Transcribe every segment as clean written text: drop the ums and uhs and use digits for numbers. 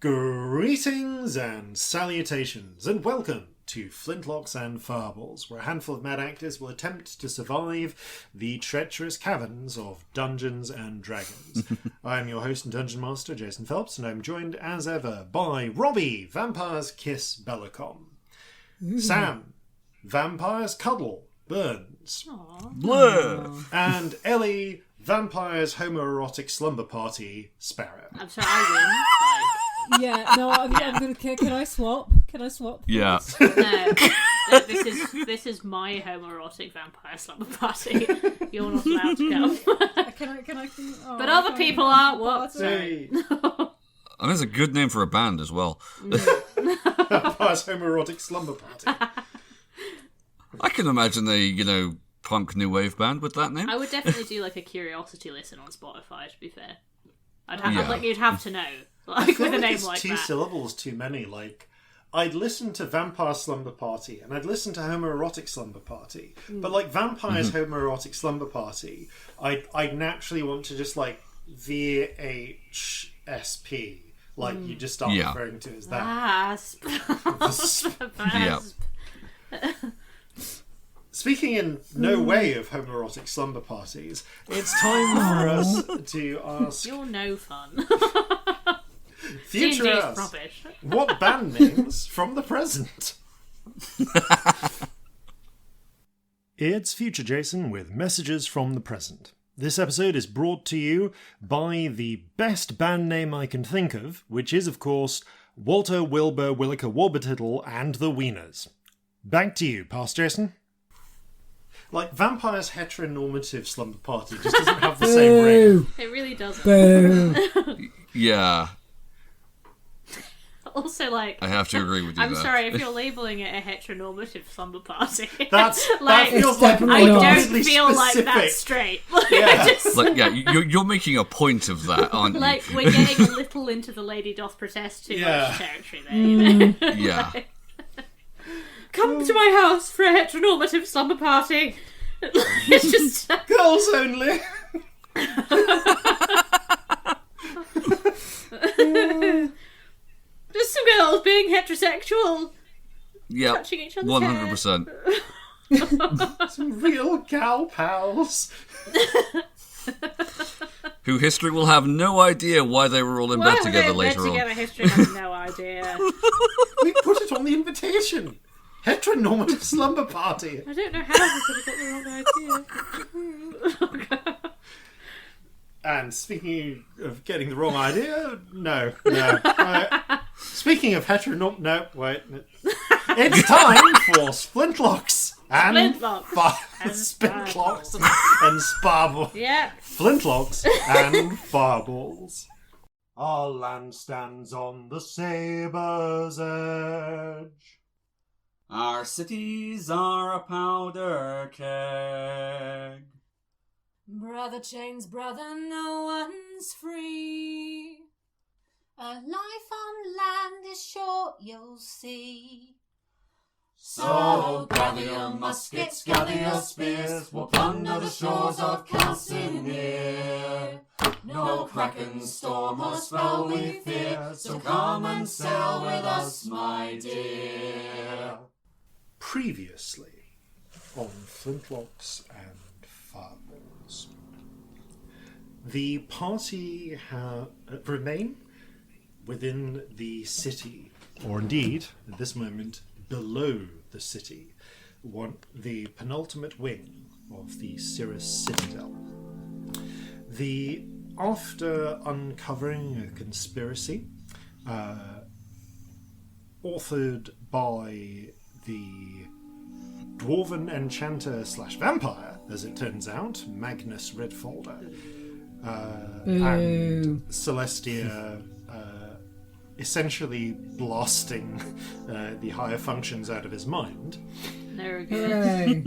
Greetings and salutations, and welcome to Flintlocks and Fireballs, where a handful of mad actors will attempt to survive the treacherous caverns of Dungeons and Dragons. I am your host and Dungeon Master Jason Phelps, and I'm joined as ever by Robbie, Vampire's Kiss Bellekom, Sam, Vampire's Cuddle Burns, Blur, and Ellie, Vampire's Homoerotic Slumber Party Sparrow. I'm sorry, I Yeah, no, I'm gonna. Can I swap? Can I swap? yeah. win. No, this is my homoerotic vampire slumber party. You're not allowed to come. Can I? But other people are. What? Hey. And there's a good name for a band as well. Vampire's Homoerotic Slumber Party. I can imagine a, punk new wave band with that name. I would definitely do like a curiosity listen on Spotify. To be fair, you'd have to know, like with a name like two that. syllables too many. Like, I'd listen to Vampire Slumber Party and I'd listen to Homoerotic Slumber Party, but like Vampire's Homoerotic Slumber Party, I'd naturally want to just like VHSP. Like you just start referring to as that. Vasp. Yeah. Speaking in no way of homoerotic slumber parties, it's time for us to ask You're no fun. future D&D's us rubbish. what band names from the present. It's Future Jason with messages from the present. This episode is brought to you by the best band name I can think of, which is, of course, Walter Wilbur Williker Warburtittle and the Wieners. Back to you, Past Jason. Like, Vampire's heteronormative slumber party just doesn't have the same ring. It really doesn't. Boo. Yeah, Also, like, I have to agree with you I'm there. sorry if you're labelling it a heteronormative slumber party. That like, feels like definitely I not. don't incredibly feel like specific. that's straight. Like, Yeah. Like, yeah, you're making a point of that, aren't you? like we're getting a little into the Lady Doth Protest too Yeah. much territory there, you know? Yeah. Come to my house for a heteronormative slumber party. It's just Girls only. just some girls being heterosexual, Yeah, touching each other's 100%. Some real gal pals. Who history will have no idea why they were all in bed together later on. Together, history has no idea. We put it on the invitation. Heteronormative slumber party. I don't know how we could have got the wrong idea. And speaking of getting the wrong idea, no. Speaking of no, wait. It's time for Splintloks and Splintloks and Sparballs. Yeah. Flintlocks and Fireballs. Our land stands on the sabre's edge. Our cities are a powder keg. Brother chains, brother, no one's free. A life on land is short, you'll see. So gather your muskets, gather your spears, we'll plunder the shores of Calcinea. No kraken, storm or spell we fear, so come and sail with us, my dear. Previously on Flintlocks and Fireballs. The party remain within the city, or indeed, at this moment, below the city, the penultimate wing of the Cirrus Citadel. After uncovering a conspiracy authored by the dwarven enchanter / vampire, as it turns out, Magnus Redfolder, and Celestia essentially blasting the higher functions out of his mind. There we go. Hooray.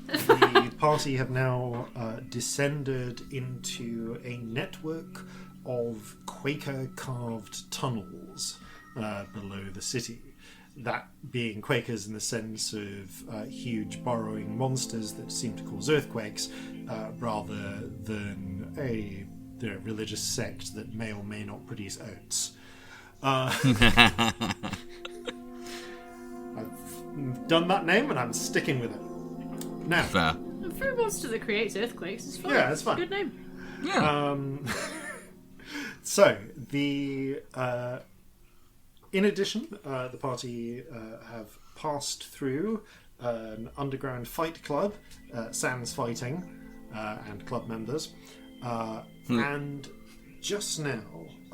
The party have now descended into a network of Quaker-carved tunnels below the city. That being Quakers in the sense of huge burrowing monsters that seem to cause earthquakes, rather than a religious sect that may or may not produce oats. I've done that name and I'm sticking with it. Now, Fair. For a monster that creates earthquakes, it's fun. Yeah, it's fun. Good name. Yeah. So the in addition, the party have passed through an underground fight club, Sans Fighting, and club members, and just now.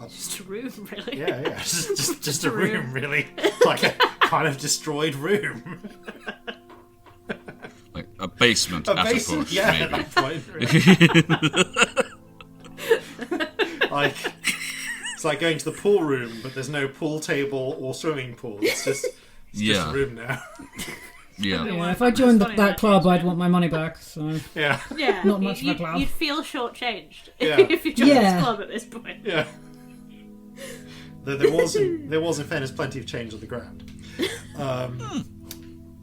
Just a room, really. Yeah, just a room, really, like a kind of destroyed room. Like a basement A at basement, a push, yeah, maybe. at that point, really. Like it's like going to the pool room, but there's no pool table or swimming pool. It's just a room now. Yeah. Yeah, if I joined funny, that club, I'd want my money back. So Yeah, Yeah, Not much of a club. You'd feel shortchanged Yeah. if you joined Yeah. this club at this point. yeah. There was, in fairness, plenty of change on the ground.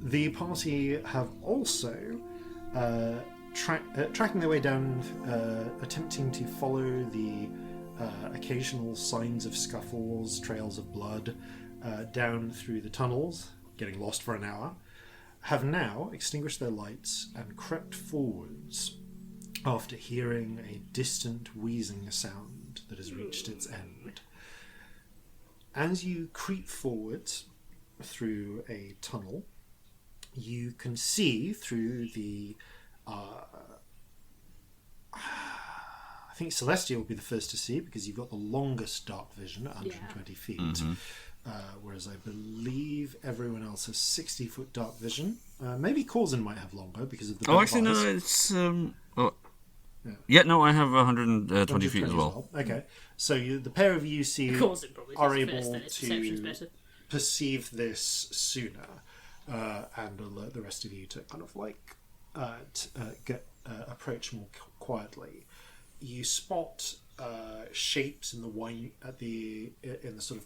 The party have also tracking their way down, attempting to follow the occasional signs of scuffles, trails of blood, down through the tunnels, getting lost for an hour, have now extinguished their lights and crept forwards after hearing a distant wheezing sound that has reached its end. As you creep forwards through a tunnel, you can see through the I think Celestia will be the first to see because you've got the longest dark vision at 120 feet. Whereas I believe everyone else has 60-foot dark vision. Maybe Corzin might have longer because of the Oh, actually, no, vampires. it's... Yeah, no, I have 120 feet as well. Okay, so the pair of you see Of course, it probably are does able first, then its perception's to better. perceive this sooner and alert the rest of you to kind of like approach more quietly. You spot shapes in the wine in the sort of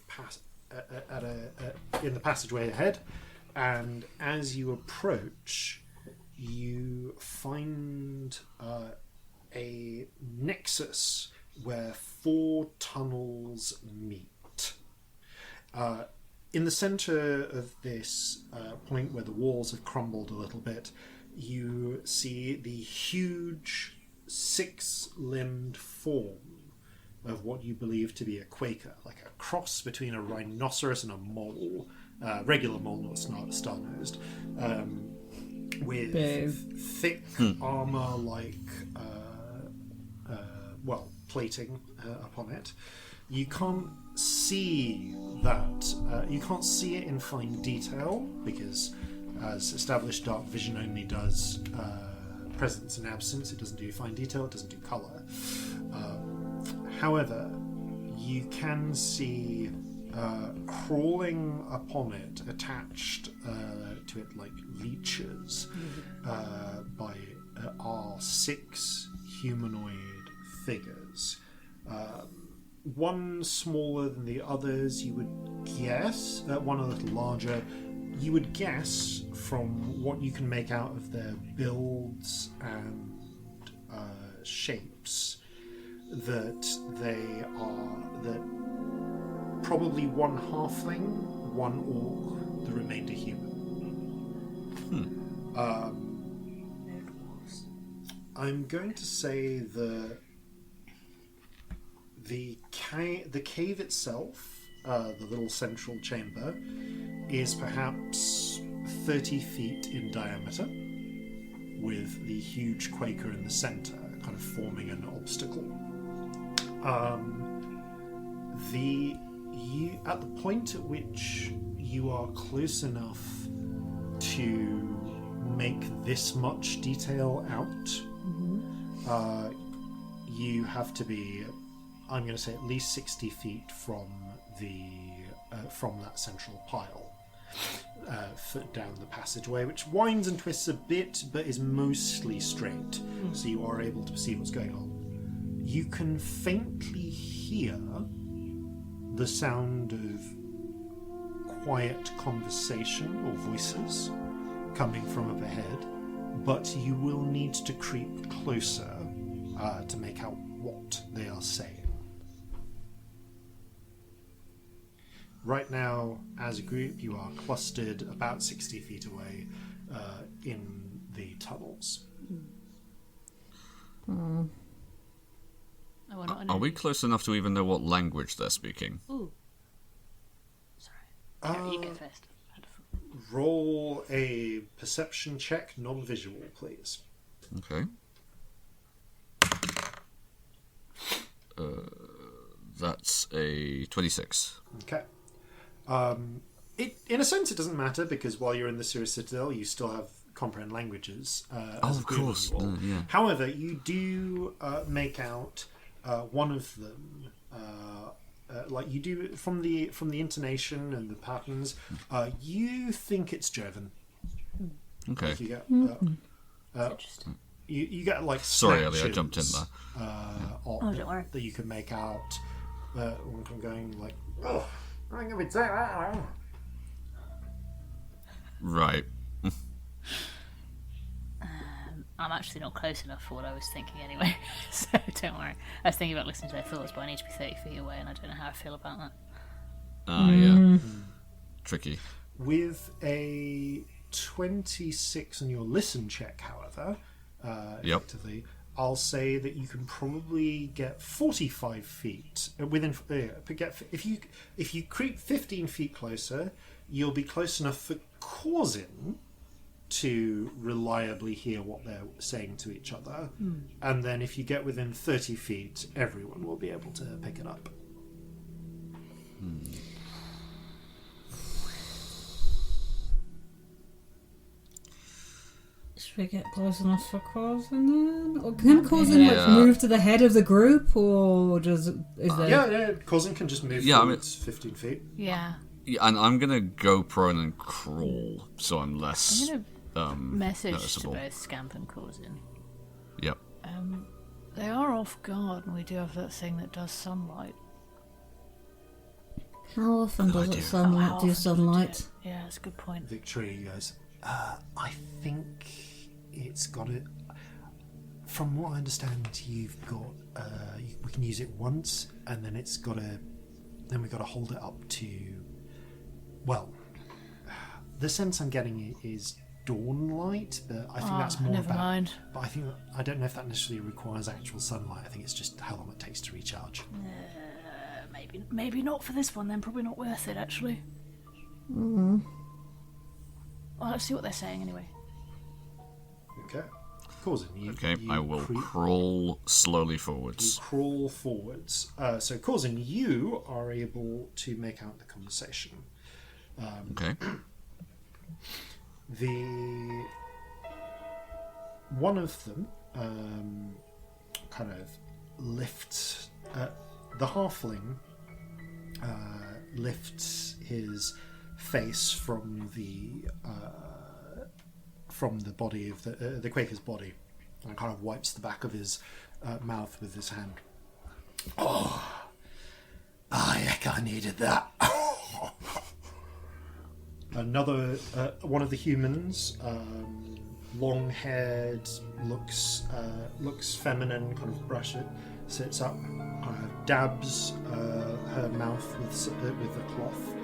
in the passageway ahead, and as you approach, you find a nexus where 4 tunnels meet. In the center of this point where the walls have crumbled a little bit, you see the huge 6-limbed form of what you believe to be a quaker, like a cross between a rhinoceros and a mole, regular mole, not star-nosed, with thick armor like plating upon it. You can't see that. You can't see it in fine detail because, as established, dark vision only does presence and absence. It doesn't do fine detail. It doesn't do color. However, you can see crawling upon it, attached to it like leeches, are 6 humanoid figures. One smaller than the others, you would guess. One a little larger. You would guess from what you can make out of their builds and shapes that they are probably one halfling, one orc, the remainder human. I'm going to say the cave itself, the little central chamber, is perhaps 30 feet in diameter, with the huge quaker in the center, kind of forming an obstacle. At the point at which you are close enough to make this much detail out, you have to be, I'm going to say, at least 60 feet from that central pile, down the passageway, which winds and twists a bit, but is mostly straight, so you are able to perceive what's going on. You can faintly hear the sound of quiet conversation or voices coming from up ahead, but you will need to creep closer to make out what they are saying. right now, as a group, you are clustered about 60 feet away in the tunnels. Oh, we're not in Are we any- close enough to even know what language they're speaking? Ooh. Sorry. Harry, you go first. Roll a perception check, non-visual, please. Okay. That's a 26. Okay. In a sense, it doesn't matter because while you're in the Sirius Citadel, you still have comprehend languages. As a of group course. you all. Yeah. However, you do make out one of them. Like you do from the intonation and the patterns, you think it's German. Okay. Like you get Interesting. you get like Sorry, Ellie, I snatches, jumped in there. Don't worry. that you can make out. One from going like, oh, I'm gonna be that. Right. I'm actually not close enough for what I was thinking anyway, so don't worry. I was thinking about listening to their thoughts, but I need to be 30 feet away, and I don't know how I feel about that. Yeah. Tricky. With a 26 on your listen check, however, effectively, I'll say that you can probably get 45 feet within. If you creep 15 feet closer, you'll be close enough for Corzin to reliably hear what they're saying to each other, and then if you get within 30 feet, everyone will be able to pick it up. Should we get close enough for Corzin then? Or can Corzin Yeah. move to the head of the group, or is there? Yeah, Corzin can just move forwards 15 feet. Yeah. Yeah, and I'm gonna go prone and crawl, so I'm less I'm going to message noticeable. to both Scamp and Corzin. Yep. They are off guard, and we do have that thing that does sunlight. How often does it do sunlight? Yeah, that's a good point. Victory goes, I think it's got it. From what I understand, you've got. We can use it once, and then it's got to. Then we've got to hold it up to. Well, the sense I'm getting is dawn light, but I think that's more never about. mind. But I don't know if that necessarily requires actual sunlight. I think it's just how long it takes to recharge. Maybe not for this one then. Probably not worth it, actually. Well, let's see what they're saying anyway. Okay. Corzin, you. Okay, you I will creep- crawl slowly You forwards. crawl forwards. So, Corzin, you are able to make out the conversation. Okay. The one of them kind of lifts the halfling lifts his face from the body of the Quaker's body and kind of wipes the back of his mouth with his hand. Oh, heck, I needed that. Another one of the humans, long-haired, looks feminine, kind of brush it, sits up, dabs her mouth with the cloth.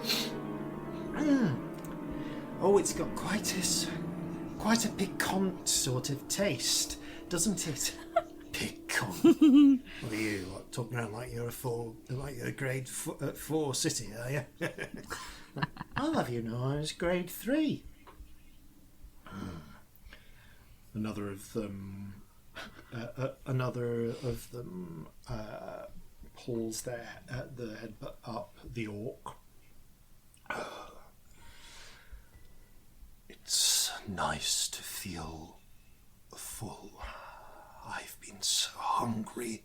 Oh, it's got quite a piquant sort of taste, doesn't it? Piquant. What are you talking around like you're a grade 4 city, are you? I'll have you know I was grade 3. Another of them pulls the head up the orc. It's nice to feel full. I've been so hungry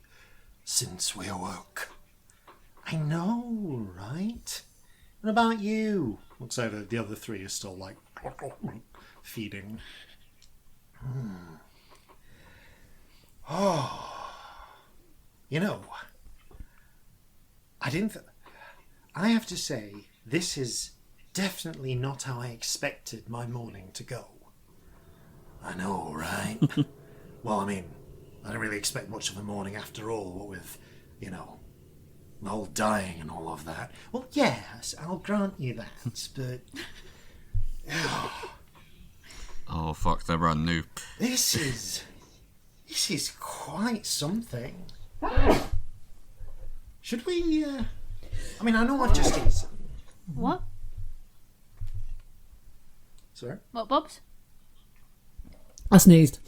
since we awoke. I know, right? What about you? Looks over. The other three are still like feeding. Oh, you know, I have to say, this is definitely not how I expected my morning to go. I know, right? Well, I mean, I don't really expect much of a morning after all, what with, whole dying and all of that. Well, yes, I'll grant you that, but... Oh, fuck, they're brand new. This is quite something. Should we, I mean, I know I've just eaten. What? Sorry? What, Bobs? I sneezed.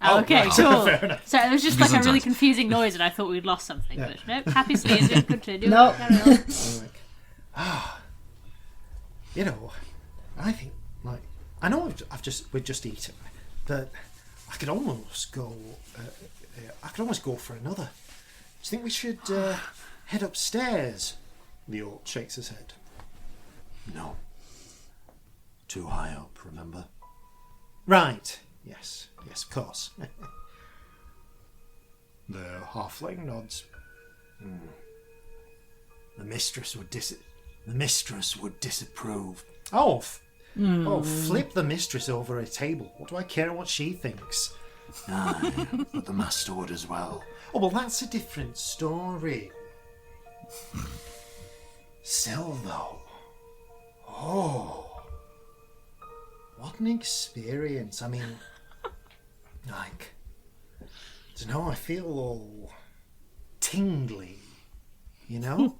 Oh, okay, right. cool. Fair enough. So it was just like a really Gesundheit. confusing noise and I thought we'd lost something. Yeah. But nope, happy sneezing, continue. No. Carry on. You know, I think, like, I know we've just eaten, but I could almost go, for another. Do you think we should head upstairs? The orc shakes his head. No. Too high up, remember? Right. Yes, of course. The halfling nods. The mistress would disapprove. Oh, flip the mistress over a table. What do I care what she thinks? Aye, but the master would as well. Oh, well, that's a different story. Still, though. Oh, what an experience. I mean, like, I don't know, I feel all tingly, you know?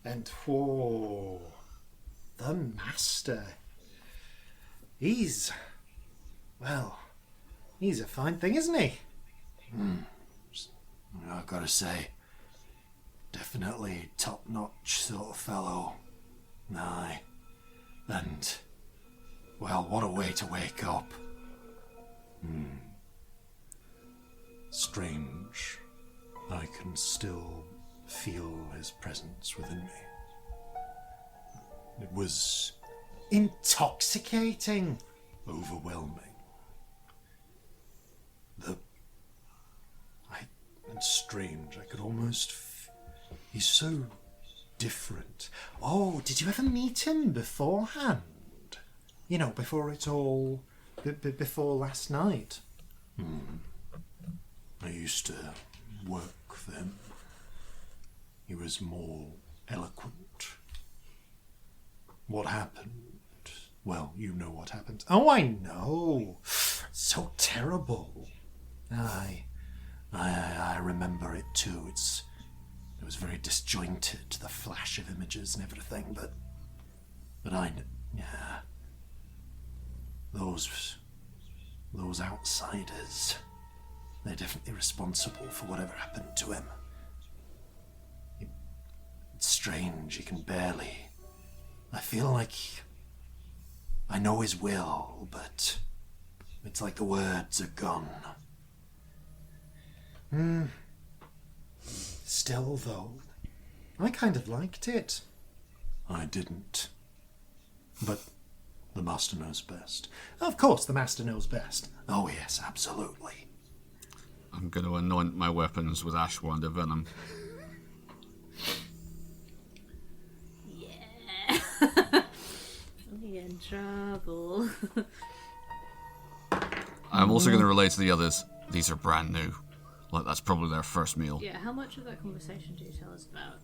And, whoa, the master. He's a fine thing, isn't he? I've got to say, definitely top-notch sort of fellow. Aye. And, well, what a way to wake up. Strange. I can still feel his presence within me. It was intoxicating, overwhelming. And strange. I could almost. He's so different. Oh, did you ever meet him beforehand? You know, before it all. Before last night. I used to work for him. He was more eloquent. What happened? Well, you know what happened. Oh, I know. So terrible. I remember it too. It was very disjointed, the flash of images and everything, but those outsiders, they're definitely responsible for whatever happened to him. It's strange, he can barely. I feel like I know his will, but it's like the words are gone. Still, though, I kind of liked it. I didn't. But the master knows best. Of course, the master knows best. Oh, yes, absolutely. I'm going to anoint my weapons with ashwanda venom. Yeah. We in trouble. I'm also going to relay to the others, these are brand new. Like, that's probably their first meal. Yeah, how much of that conversation do you tell us about?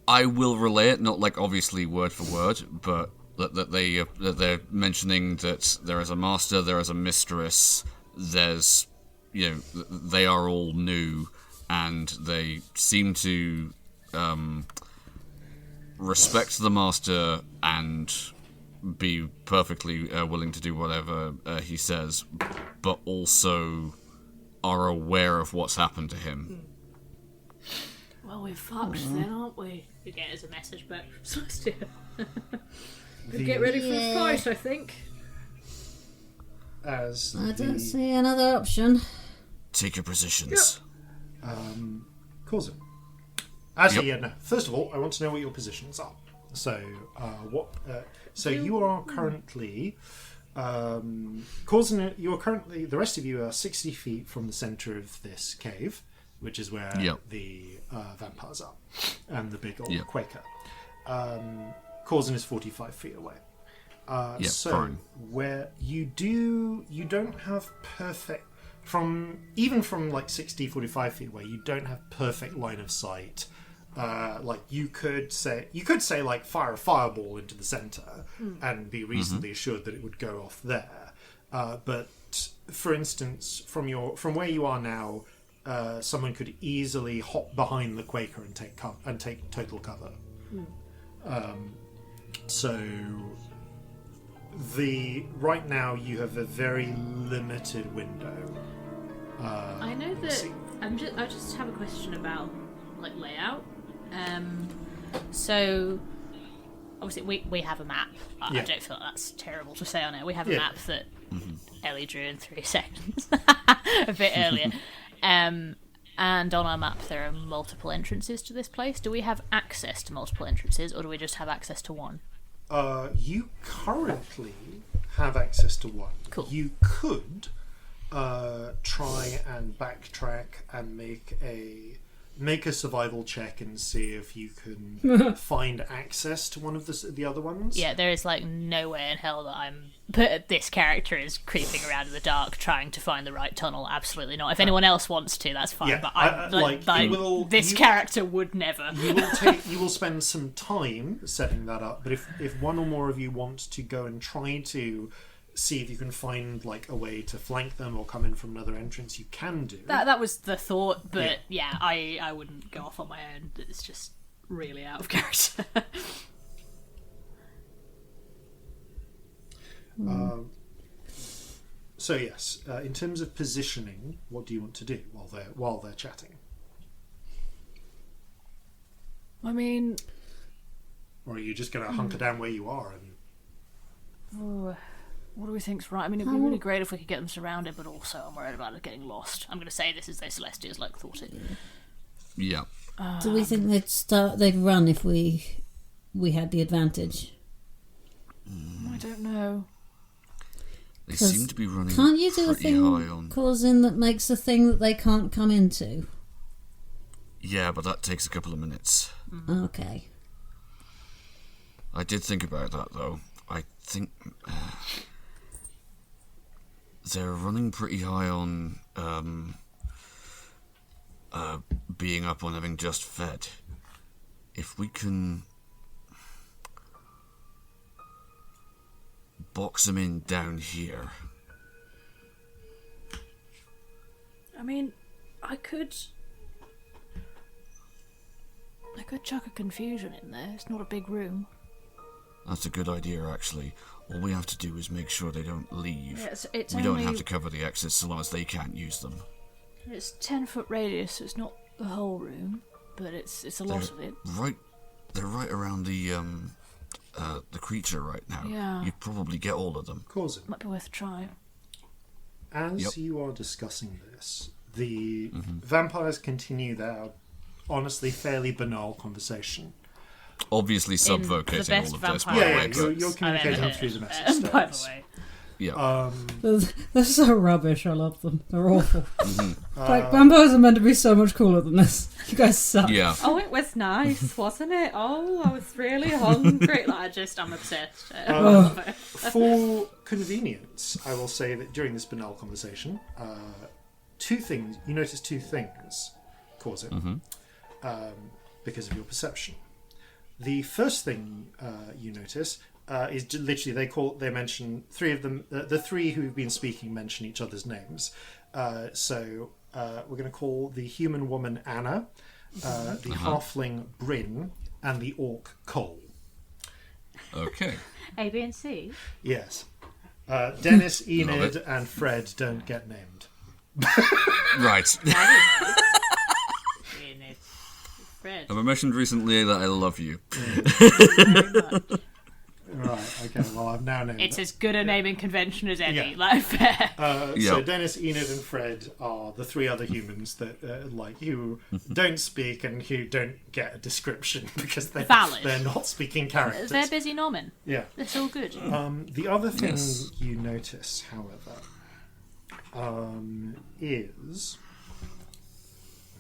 I will relay it, not like obviously word for word, but that they're mentioning that there is a master, there is a mistress, there's, you know, they are all new, and they seem to respect the master and be perfectly willing to do whatever he says, but also are aware of what's happened to him. Well, we're fucked then, aren't we? We get it as a message back from Celestia. Get ready for a fight, I think. As I don't see another option. Take your positions. Corzin. Actually, Yep. yeah, no. First of all, I want to know what your positions are. So, So you are currently, Corzin. You are currently. The rest of you are 60 feet from the center of this cave, which is where the vampires are, and the big old Quaker. Corzin is 45 feet away. So fine. where you don't have perfect from like 60, 45 feet away, you don't have perfect line of sight. Like you could say like fire a fireball into the center and be reasonably assured that it would go off there. But for instance, from where you are now, someone could easily hop behind the Quaker and take total cover. So right now you have a very limited window. I know that I just have a question about like layout. So obviously we have a map. I Yeah. don't feel like that's terrible to say on it. We have a map that Ellie drew in 3 seconds a bit earlier. And on our map there are multiple entrances to this place. Do we have access to multiple entrances, or do we just have access to one? You currently have access to one. Cool. You could try and backtrack and make a survival check and see if you can find access to one of the other ones. Yeah, there is like nowhere in hell that but this character is creeping around in the dark trying to find the right tunnel. Absolutely not. If anyone else wants to, that's fine. Yeah, But this character would never. You will spend some time setting that up. But if one or more of you want to go and try to see if you can find like a way to flank them or come in from another entrance, you can do. That was the thought, but yeah, I wouldn't go off on my own. It's just really out of character. So yes, in terms of positioning, what do you want to do while they're chatting? I mean, Or are you just going to hunker down where you are and? what do we think's right? I mean, it'd be really great if we could get them surrounded, but also I'm worried about it getting lost. I'm going to say this as though Celestia's like thought it. Yeah. Do we think they'd run if we had the advantage? I don't know. They seem to be running. Can't you do a pretty thing, high on. Corzin, that makes a thing that they can't come into? Yeah, but that takes a couple of minutes. Okay. I did think about that though. I think they're running pretty high on being up on having just fed. If we can box them in down here. I mean, I could chuck a confusion in there. It's not a big room. That's a good idea, actually. All we have to do is make sure they don't leave. Yeah, it's we only, don't have to cover the exits so long as they can't use them. It's 10-foot radius, so it's not the whole room, but it's a lot of it. They're right around the creature right now. Yeah. You'd probably get all of them. Corzin, Might be worth a try. as you are discussing this, the vampires continue their honestly fairly banal conversation. Obviously subvocating the best all of this. By vampire the way, games but- You're communicating I've ever through the heard, message by the stones. way. Yeah. They're so rubbish. I love them. They're awful. Like, vampires are meant to be so much cooler than this. You guys suck. Yeah. Oh, it was nice, wasn't it? Oh, I was really hungry. I'm obsessed. For convenience, I will say that during this banal conversation, you notice two things cause it, because of your perception. The first thing you notice is literally they mention three of them. The three who've been speaking mention each other's names. So we're going to call the human woman Anna, the halfling Bryn, and the orc Cole. Okay. A, B, and C. Yes. Dennis, Enid, and Fred don't get named. Right. Fred. I've mentioned recently that I love you. Right, okay, well, I've now named It's them. as good a naming convention as any. Yeah. Like, fair. So Yep. Dennis, Enid, and Fred are the three other humans that who don't speak and who don't get a description because they're Valid. not speaking characters. They're busy Norman. Yeah. It's all good. The other thing Yes. you notice, however, is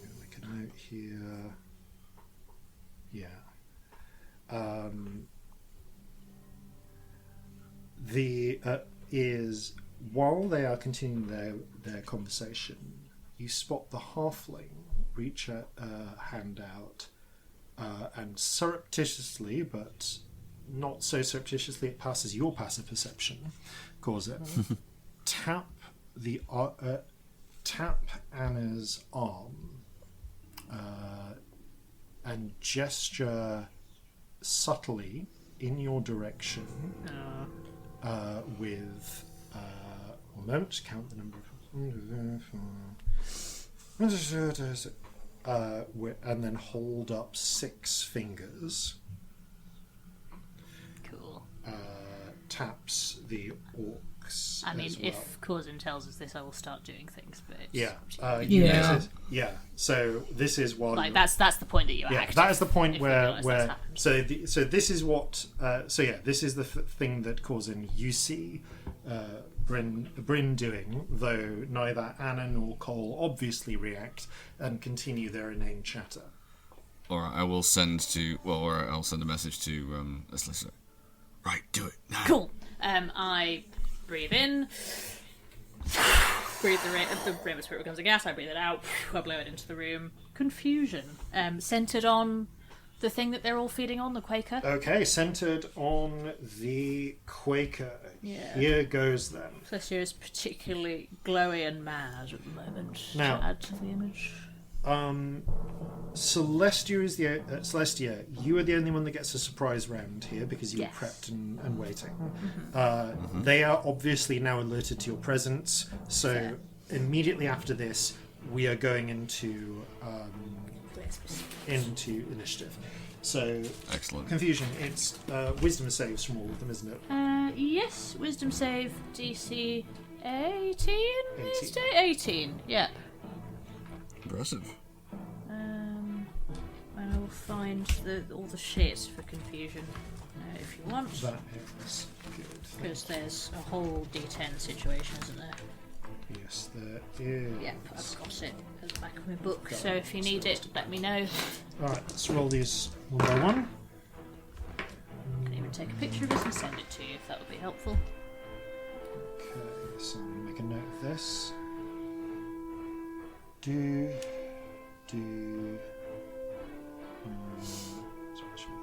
I'm going to make a note here. Yeah. Is while they are continuing their conversation, you spot the halfling reach a hand out and surreptitiously, but not so surreptitiously it passes your passive perception, Corzin, tap Anna's arm and gesture subtly in your direction with one moment, count the number of and then hold up 6 fingers. Cool. Taps the orcs. I mean, as well. if Corzin tells us this, I will start doing things. But it's yeah. So this is what that's the point that you're active. That is the point if where you realise that's happened. so this is what this is the thing that Corzin you see Bryn doing, though neither Anna nor Cole obviously react and continue their inane chatter. All right, I will send I'll send a message to Celestia. Right, do it now. Cool. I breathe in. Breathe the rain of spirit becomes a gas. I breathe it out. I blow it into the room. Confusion. Centered on the thing that they're all feeding on, the Quaker. Okay, centered on the Quaker. Yeah. Here goes then. Celestia is particularly glowy and mad at the moment. Now- to add to the image. Celestia, you are the only one that gets a surprise round here because you Yes. were prepped and waiting. They are obviously now alerted to your presence, so immediately after this, we are going into initiative. So Excellent. confusion. It's wisdom saves from all of them, isn't it? Yes, wisdom save DC 18. 18. Yeah. Impressive. I will find all the shit for confusion if you want, That is good. because there's a whole D10 situation, isn't there? Yes, there is. Yep, I've got it at the back of my book. So if you need it, let me know. Alright, let's roll these one by one. I can even take a picture of this and send it to you if that would be helpful. Okay, so I'm going to make a note of this. So what should we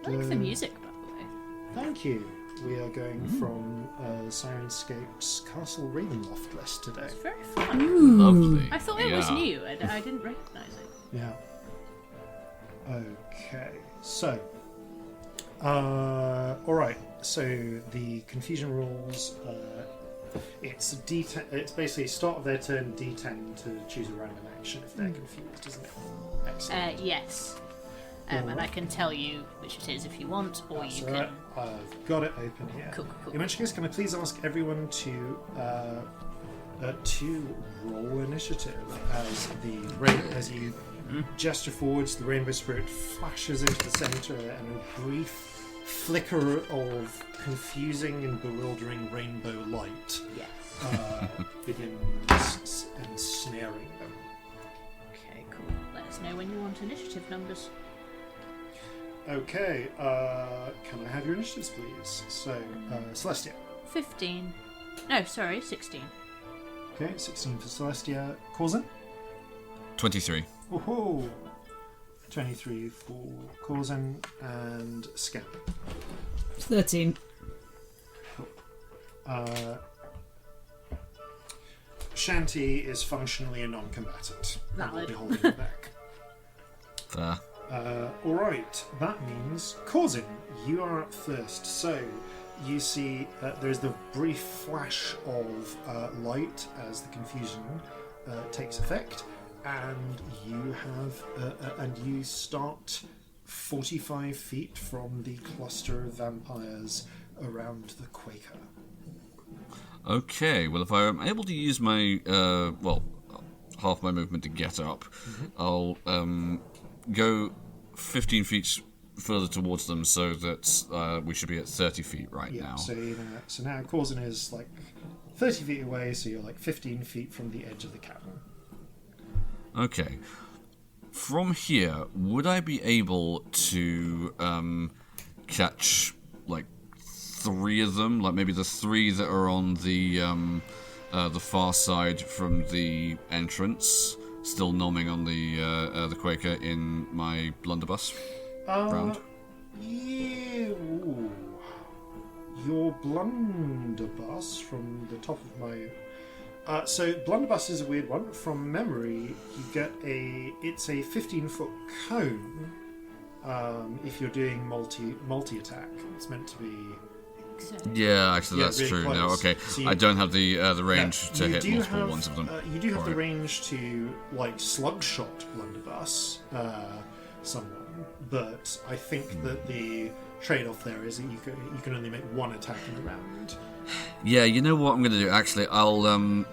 I like the music, by the way. Thank you. We are going from Sirenscape's Castle Ravenloft list today. It's very fun. Lovely. I thought it was new. I didn't recognise it. Yeah. Okay. So, all right. So the confusion rules. It's D10. It's basically start of their turn D10 to choose a random action if they're confused, isn't it? Excellent. Yes. And I can tell you which it is if you want, or That's you all can. right. I've got it open here. Cool. In which case, can I please ask everyone to roll initiative as you gesture forwards, the rainbow spirit flashes into the centre, and a brief flicker of confusing and bewildering rainbow light begins ensnaring them. Okay, cool. Let us know when you want initiative numbers. Okay, can I have your initiatives, please? So, Celestia. 15. No, sorry, 16. Okay, 16 for Celestia. Corzin? 23. Woohoo! 23 for Corzin and Scamp. 13. Shanty is functionally a non-combatant. That will Valid. be holding her back. Fair. Alright, that means Corzin, you are up first. So, you see there's the brief flash of light as the confusion takes effect, and you start 45 feet from the cluster of vampires around the Quaker. Okay, well, if I'm able to use my, half my movement to get up, I'll go 15 feet further towards them so that we should be at 30 feet now. So now Corzin is like 30 feet away, so you're like 15 feet from the edge of the cavern. Okay. from here, would I be able to catch like 3 of them? Like maybe the 3 that are on the far side from the entrance, still nomming on the Quaker in my blunderbuss round. Yeah. Ooh. Your blunderbuss from the top of my. So blunderbuss is a weird one. From memory, you get it's a 15-foot cone. If you're doing multi attack, it's meant to be. Yeah, actually, that's really true. close. No, okay, So I don't have the range to hit multiple have, ones of them. You do have the Alright. range to like slug shot blunderbuss someone, but I think that the trade-off there is that you can only make 1 attack in the round. Yeah, you know what I'm going to do? Actually, I'll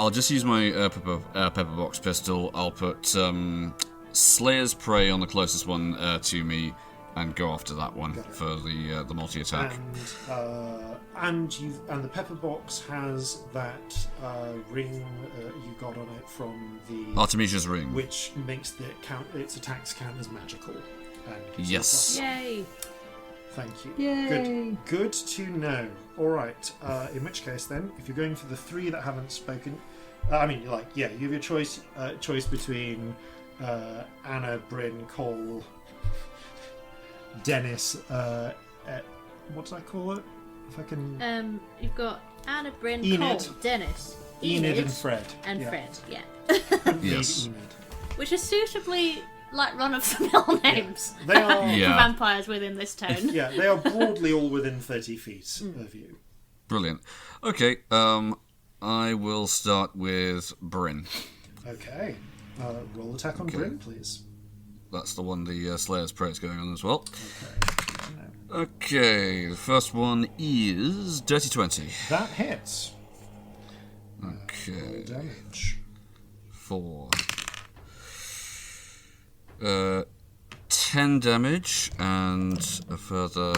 just use my pepper box pistol. I'll put Slayer's Prey on the closest one to me, and go after that one for the multi attack. And the pepper box has that ring you got on it from the Artemisia's ring, which makes its attacks count as magical. And gives you a Yes. plus. Yay! Thank you. Yay. Good to know. All right. In which case, then, if you're going for the 3 that haven't spoken, you have your choice between Anna, Bryn, Cole, Dennis. What did I call it? If I can. You've got Anna, Bryn, Enid. Cole, Dennis, Enid and Fred. and Yeah. Fred. Yeah, Yes. Enid. which is suitably like run-of-the-mill names They are. Yeah. for vampires within this town. Yeah, they are broadly all within 30 feet of you. Brilliant. Okay, I will start with Bryn. Okay. Roll attack on Okay. Bryn, please. That's the one the Slayer's Prey is going on as well. Okay. Okay, the first one is Dirty 20. That hits. Okay, Damage. 4. 10 damage and a further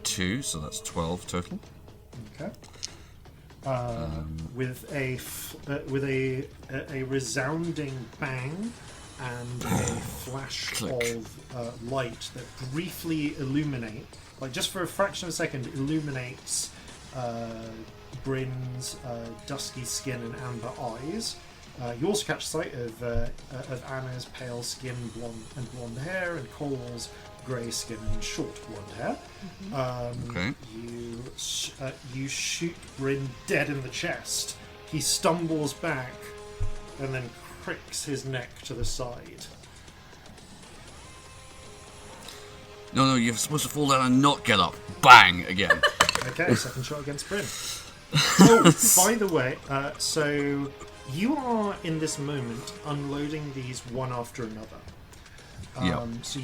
2, so that's 12 total. Okay. With a resounding bang and a flash Click. of light that briefly illuminate, like just for a fraction of a second, illuminates Bryn's dusky skin and amber eyes. You also catch sight of Anna's pale skin, blonde hair, and Cole's grey skin and short blonde hair. Okay. You shoot Bryn dead in the chest. He stumbles back and then cricks his neck to the side. No, you're supposed to fall down and not get up. Bang! Again. Okay, second shot against Bryn. Oh, by the way, so you are in this moment unloading these one after another. Yeah. So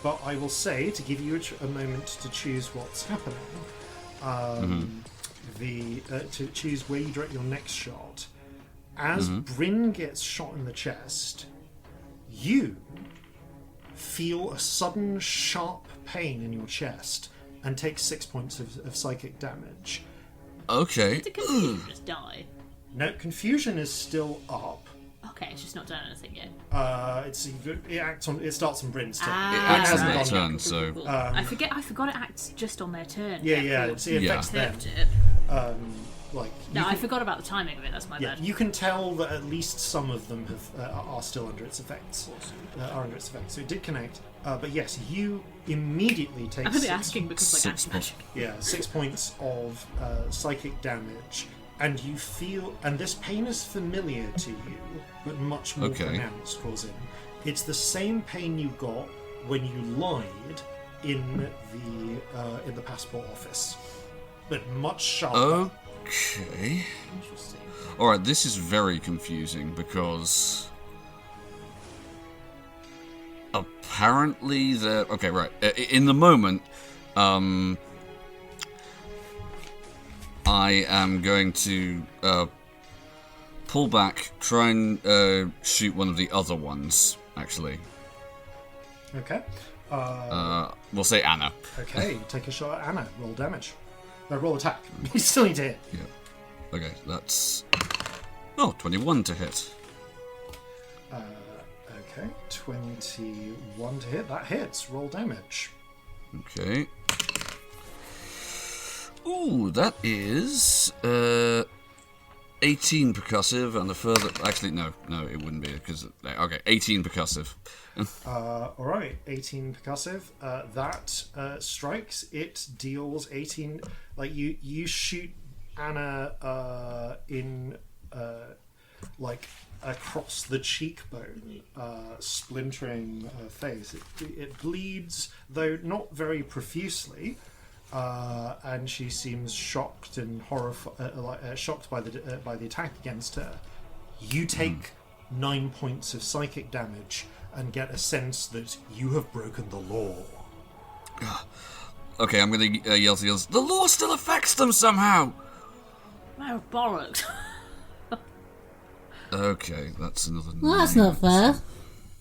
but I will say, to give you a moment to choose what's happening, to choose where you direct your next shot. As Bryn gets shot in the chest, you feel a sudden sharp pain in your chest and take 6 points of psychic damage. Okay. Did the confusion just die? No, confusion is still up. Okay, it's just not done anything yet. It starts on Bryn's turn. It Ah, acts on hasn't their gone turn, yet. so... Cool. I forgot it acts just on their turn. Yeah, cool. it affects them. Flipped it. No, I forgot about the timing of it. That's my Yeah, bad. you can tell that at least some of them are still under its effects. So it did connect. But yes, you immediately take I'm only asking because like 6 anti-magic. 6 points of psychic damage, and you feel, and this pain is familiar to you, but much more Okay. pronounced. Corzin, it's the same pain you got when you lied in the passport office, but much sharper. Okay. Interesting. Alright, this is very confusing because... apparently the... Okay, right. In the moment, I am going to pull back, try and shoot one of the other ones, actually. Okay. We'll say Anna. Okay, take a shot at Anna. Roll damage. No, roll attack. You still need to hit. Yeah. Okay, that's... Oh, 21 to hit. Okay, 21 to hit. That hits. Roll damage. Okay. Ooh, that is 18 percussive and a further. Actually, no, it wouldn't be because okay, 18 percussive. Alright, 18 percussive. That strikes. It deals 18. Like you shoot Anna in like across the cheekbone, splintering her face. It bleeds, though not very profusely, and she seems shocked and shocked by the attack against her. You take 9 points of psychic damage and get a sense that you have broken the law. Okay, I'm gonna yell to the others. The law still affects them somehow. No bollocks. Okay, that's another. Well, that's not fair.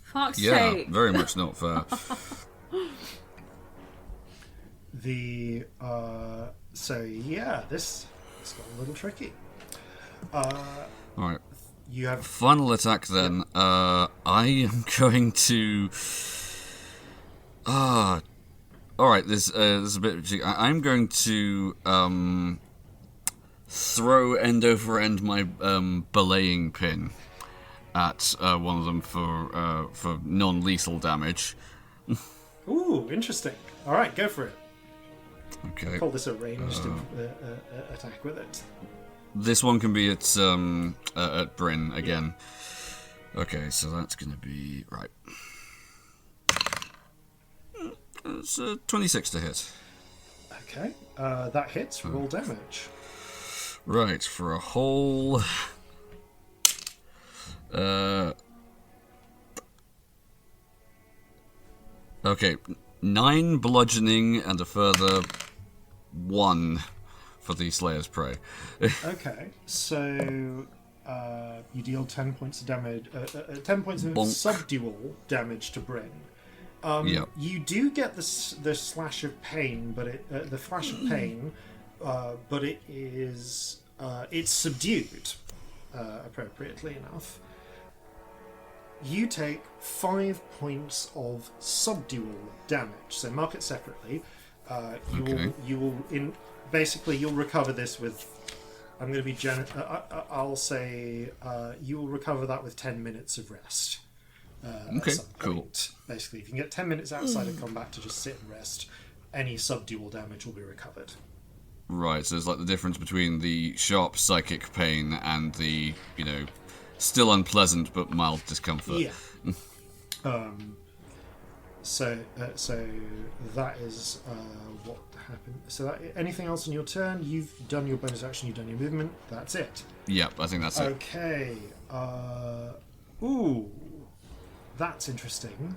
Fuck's Yeah, sake. very much not fair. So yeah, this got a little tricky. Alright. You have Final attack then. I am going to. Alright, there's a bit. I'm going to throw end over end my belaying pin at one of them for non-lethal damage. Ooh, interesting. All right, go for it. Okay. Call this a ranged attack with it. This one can be at Bryn again. Okay, so that's going to be right. It's 26 to hit. Okay, that hits. Roll damage. Right, for a whole. Okay, 9 bludgeoning and a further 1 for the Slayer's Prey. Okay, so you deal 10 points of damage. 10 points of subdual damage to Bryn. Yep. You do get the slash of pain, but the flash of pain, but it is it's subdued, appropriately enough. You take 5 points of subdual damage. So mark it separately. You'll recover this with. I'm going to be I'll say you will recover that with 10 minutes of rest. Okay, cool. Basically, if you can get 10 minutes outside of combat to just sit and rest, any subdual damage will be recovered. Right, so it's like the difference between the sharp psychic pain and the, still unpleasant but mild discomfort. Yeah. So that is what happened. So anything else on your turn? You've done your bonus action. You've done your movement. That's it. Yep, I think that's it. Okay. Ooh, that's interesting.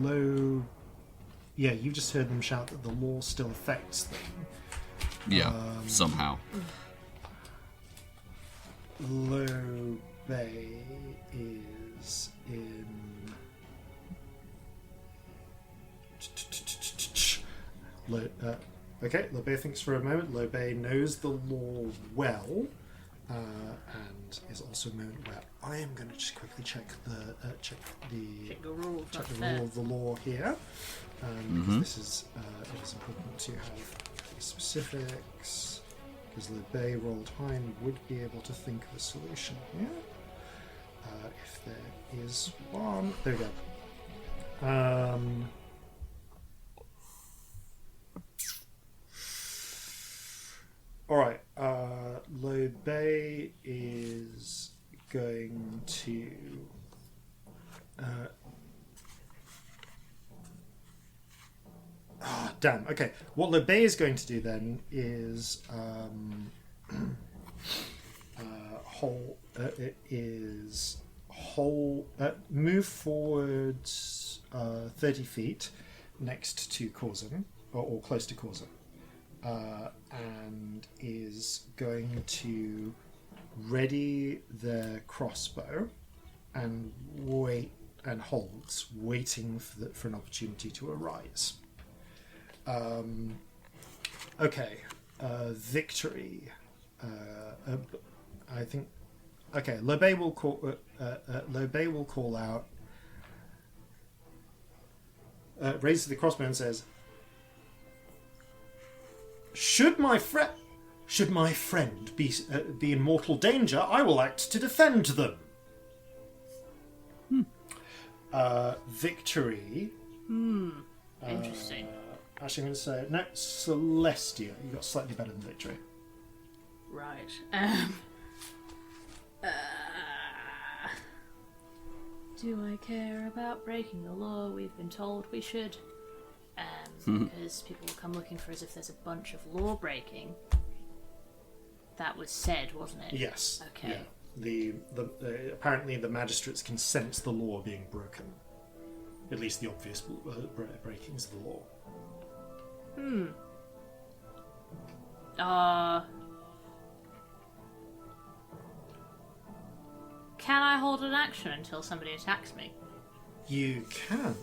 Low. Yeah, you just heard them shout that the law still affects them. Yeah, somehow. Low Bay is in. Okay, Low Bay thinks for a moment. Low Bay knows the law well, and is also a moment where I am going to just quickly check the rule of the law here. Because this is it is important to have the specifics. Because Low Bay rolled high and would be able to think of a solution here. If there is one, there we go. Alright, Low Bay is going to damn, okay. What Low Bay is going to do then is move forwards 30 feet next to Corzin, or close to Corzin. And is going to ready their crossbow and wait and holds, waiting for an opportunity to arise. Okay, victory. I think Okay, Lobay will call out. Raises the crossbow and says, Should my friend be in mortal danger, I will act to defend them. Victory. Interesting. Actually, I'm going to say no. Celestia, you got slightly better than Victory. Right. Do I care about breaking the law? We've been told we should. Because people will come looking for us if there's a bunch of law breaking. That was said, wasn't it? Yes. Okay. Yeah. Apparently the magistrates can sense the law being broken. At least the obvious breakings of the law. Can I hold an action until somebody attacks me? You can.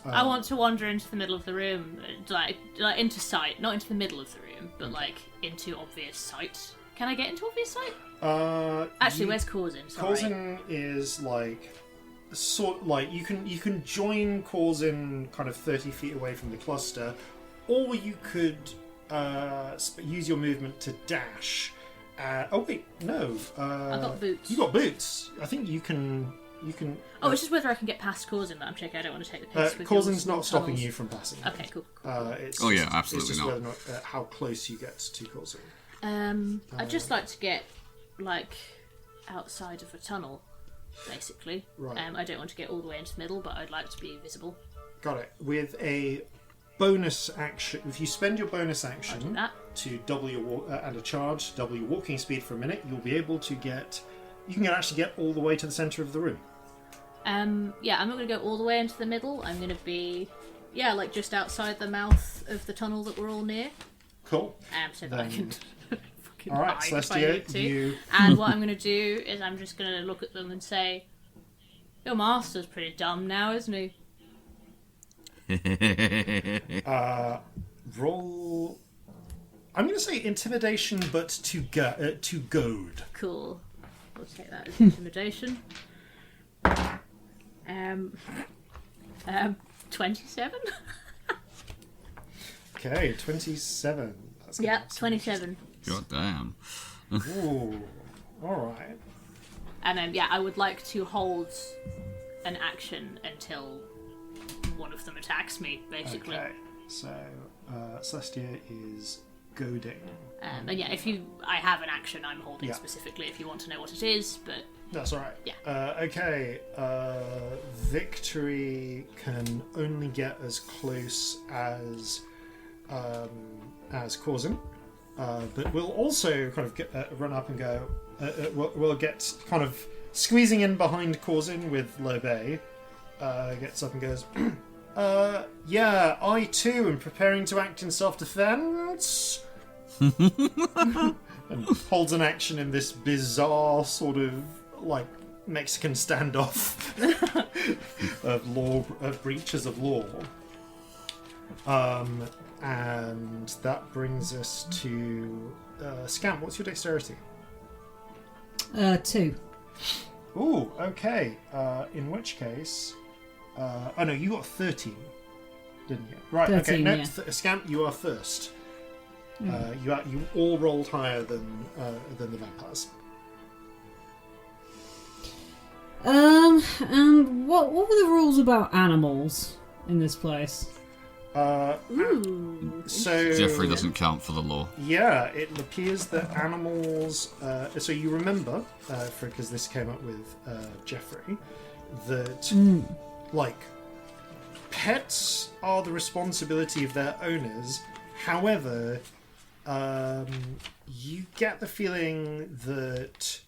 I want to wander into the middle of the room, like into sight, not into the middle of the room, but like into obvious sight. Can I get into obvious sight? Actually, where's Corzin? Sorry. Corzin is you can join Corzin kind of 30 feet away from the cluster, or you could use your movement to dash. Oh wait, no. I got boots. You got boots. I think you can. Oh, it's just whether I can get past Corzin that I'm checking. I don't want to take the piss with Corzin's your not stopping tunnels. you from passing. Okay, cool. Absolutely it's just not. whether or not how close you get to Corzin. I'd just like to get outside of a tunnel, basically. Right. I don't want to get all the way into the middle, but I'd like to be visible. Got it. With a bonus action, if you spend your bonus action to double your and a charge, double your walking speed for a minute, you'll be able to get. You can actually get all the way to the centre of the room. I'm not going to go all the way into the middle. I'm going to be, just outside the mouth of the tunnel that we're all near. Cool. So that I can fucking all right, hide if I Celestia, need to. you. And what I'm going to do is I'm just going to look at them and say, "Your master's pretty dumb now, isn't he?" Roll. I'm going to say intimidation, but to goad. Cool. We'll take that as intimidation. 27. Okay, 27. That's gonna Yeah, be 27. God damn. Ooh, all right. And then I would like to hold an action until one of them attacks me, basically. Okay, so Celestia is goading. And I have an action I'm holding Yeah. specifically if you want to know what it is, but That's all right. Yeah. Okay. Victory can only get as close as Corzin, but we'll also kind of run up and go. We'll get kind of squeezing in behind Corzin with Lobay. Gets up and goes. Yeah, I too am preparing to act in self-defense. And holds an action in this bizarre sort of Mexican standoff of breaches of law. And that brings us to Scamp. What's your dexterity? 2. Ooh, okay. In which case, oh no, you got 13, didn't you? Right. 13, okay. No, yeah. Scamp, you are first. You all rolled higher than the vampires. And what were the rules about animals in this place? ooh. So Jeffrey doesn't count for the law. Yeah, it appears that animals. So you remember, because this came up with Jeffrey, that pets are the responsibility of their owners. However, you get the feeling that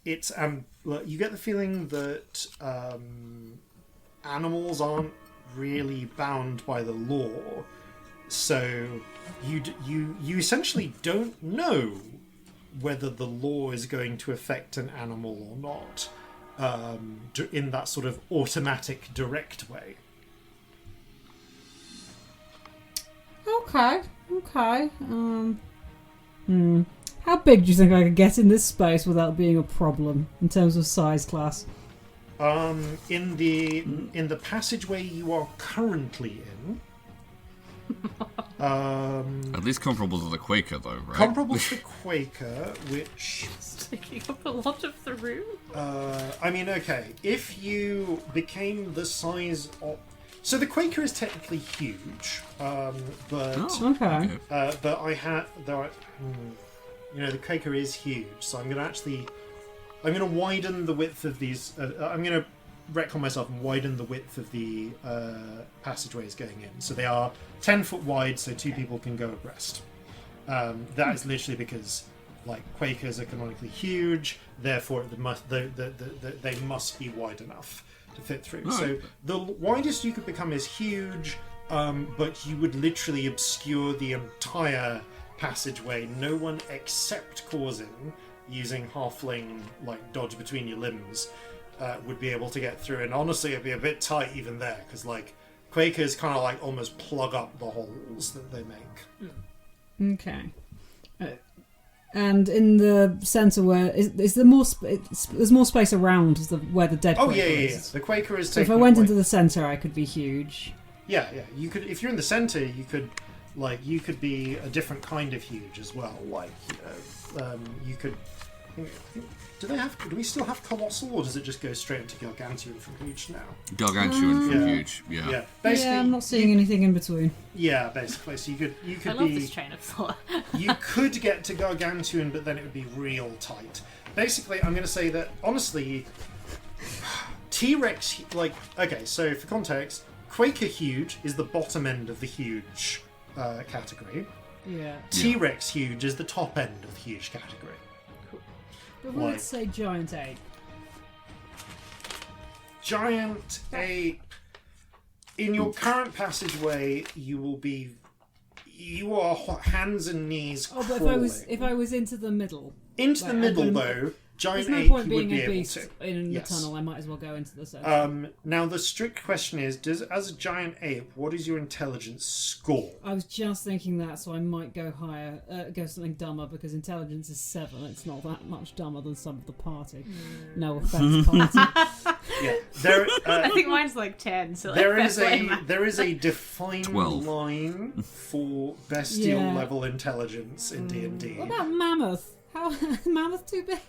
it's you get the feeling that animals aren't really bound by the law, so you essentially don't know whether the law is going to affect an animal or not, in that sort of automatic, direct way. Okay. How big do you think I could get in this space without being a problem in terms of size class? In the passageway you are currently in. At least comparable to the Quaker, though, right? Comparable to the Quaker, which... Taking up a lot of the room. I mean, okay, if you became the size of... So the Quaker is technically huge, but... Oh, Okay. But I had... You know, the Quaker is huge, so I'm going to widen the width of these... I'm going to retcon myself and widen the width of the passageways going in. So they are 10 foot wide, so 2 people can go abreast. That is literally because, like, Quakers are canonically huge, therefore they must be wide enough to fit through. Right. So the widest you could become is huge, but you would literally obscure the entire passageway. No one except Corzin, using halfling, like, dodge between your limbs, would be able to get through, and honestly it'd be a bit tight even there, because like Quakers kind of like almost plug up the holes that they make. Okay. And in the centre, where is there more? There's more space around where the dead Quaker is. The Quaker is. So if I went into the centre, I could be huge. Yeah. You could, if you're in the centre, you could be a different kind of huge as well. Like, you could. Do we still have colossal, or does it just go straight into gargantuan from huge now? Gargantuan from huge, Yeah, basically, I'm not seeing anything in between. Yeah, basically, so you could I love this train of thought. You could get to gargantuan, but then it would be real tight. Basically, I'm going to say that honestly, T-Rex, like, okay, so for context, Quaker huge is the bottom end of the huge category. Yeah. T-Rex huge is the top end of the huge category. But let's say giant ape. Giant ape. In your current passageway, you are hands and knees crawling. But if I was into the middle. Into the middle, though, giant there's no ape point you would being be a able beast to. in Yes. the tunnel. I might as well go into the centre. Now the strict question is: as a giant ape, what is your intelligence score? I was just thinking that, so I might go higher, go something dumber, because intelligence is 7. It's not that much dumber than some of the party. No offense, party. Yeah, I think mine's like 10. So there like, is a defined 12. line for bestial Yeah. level intelligence in D&D. What about mammoth? How mammoth too big?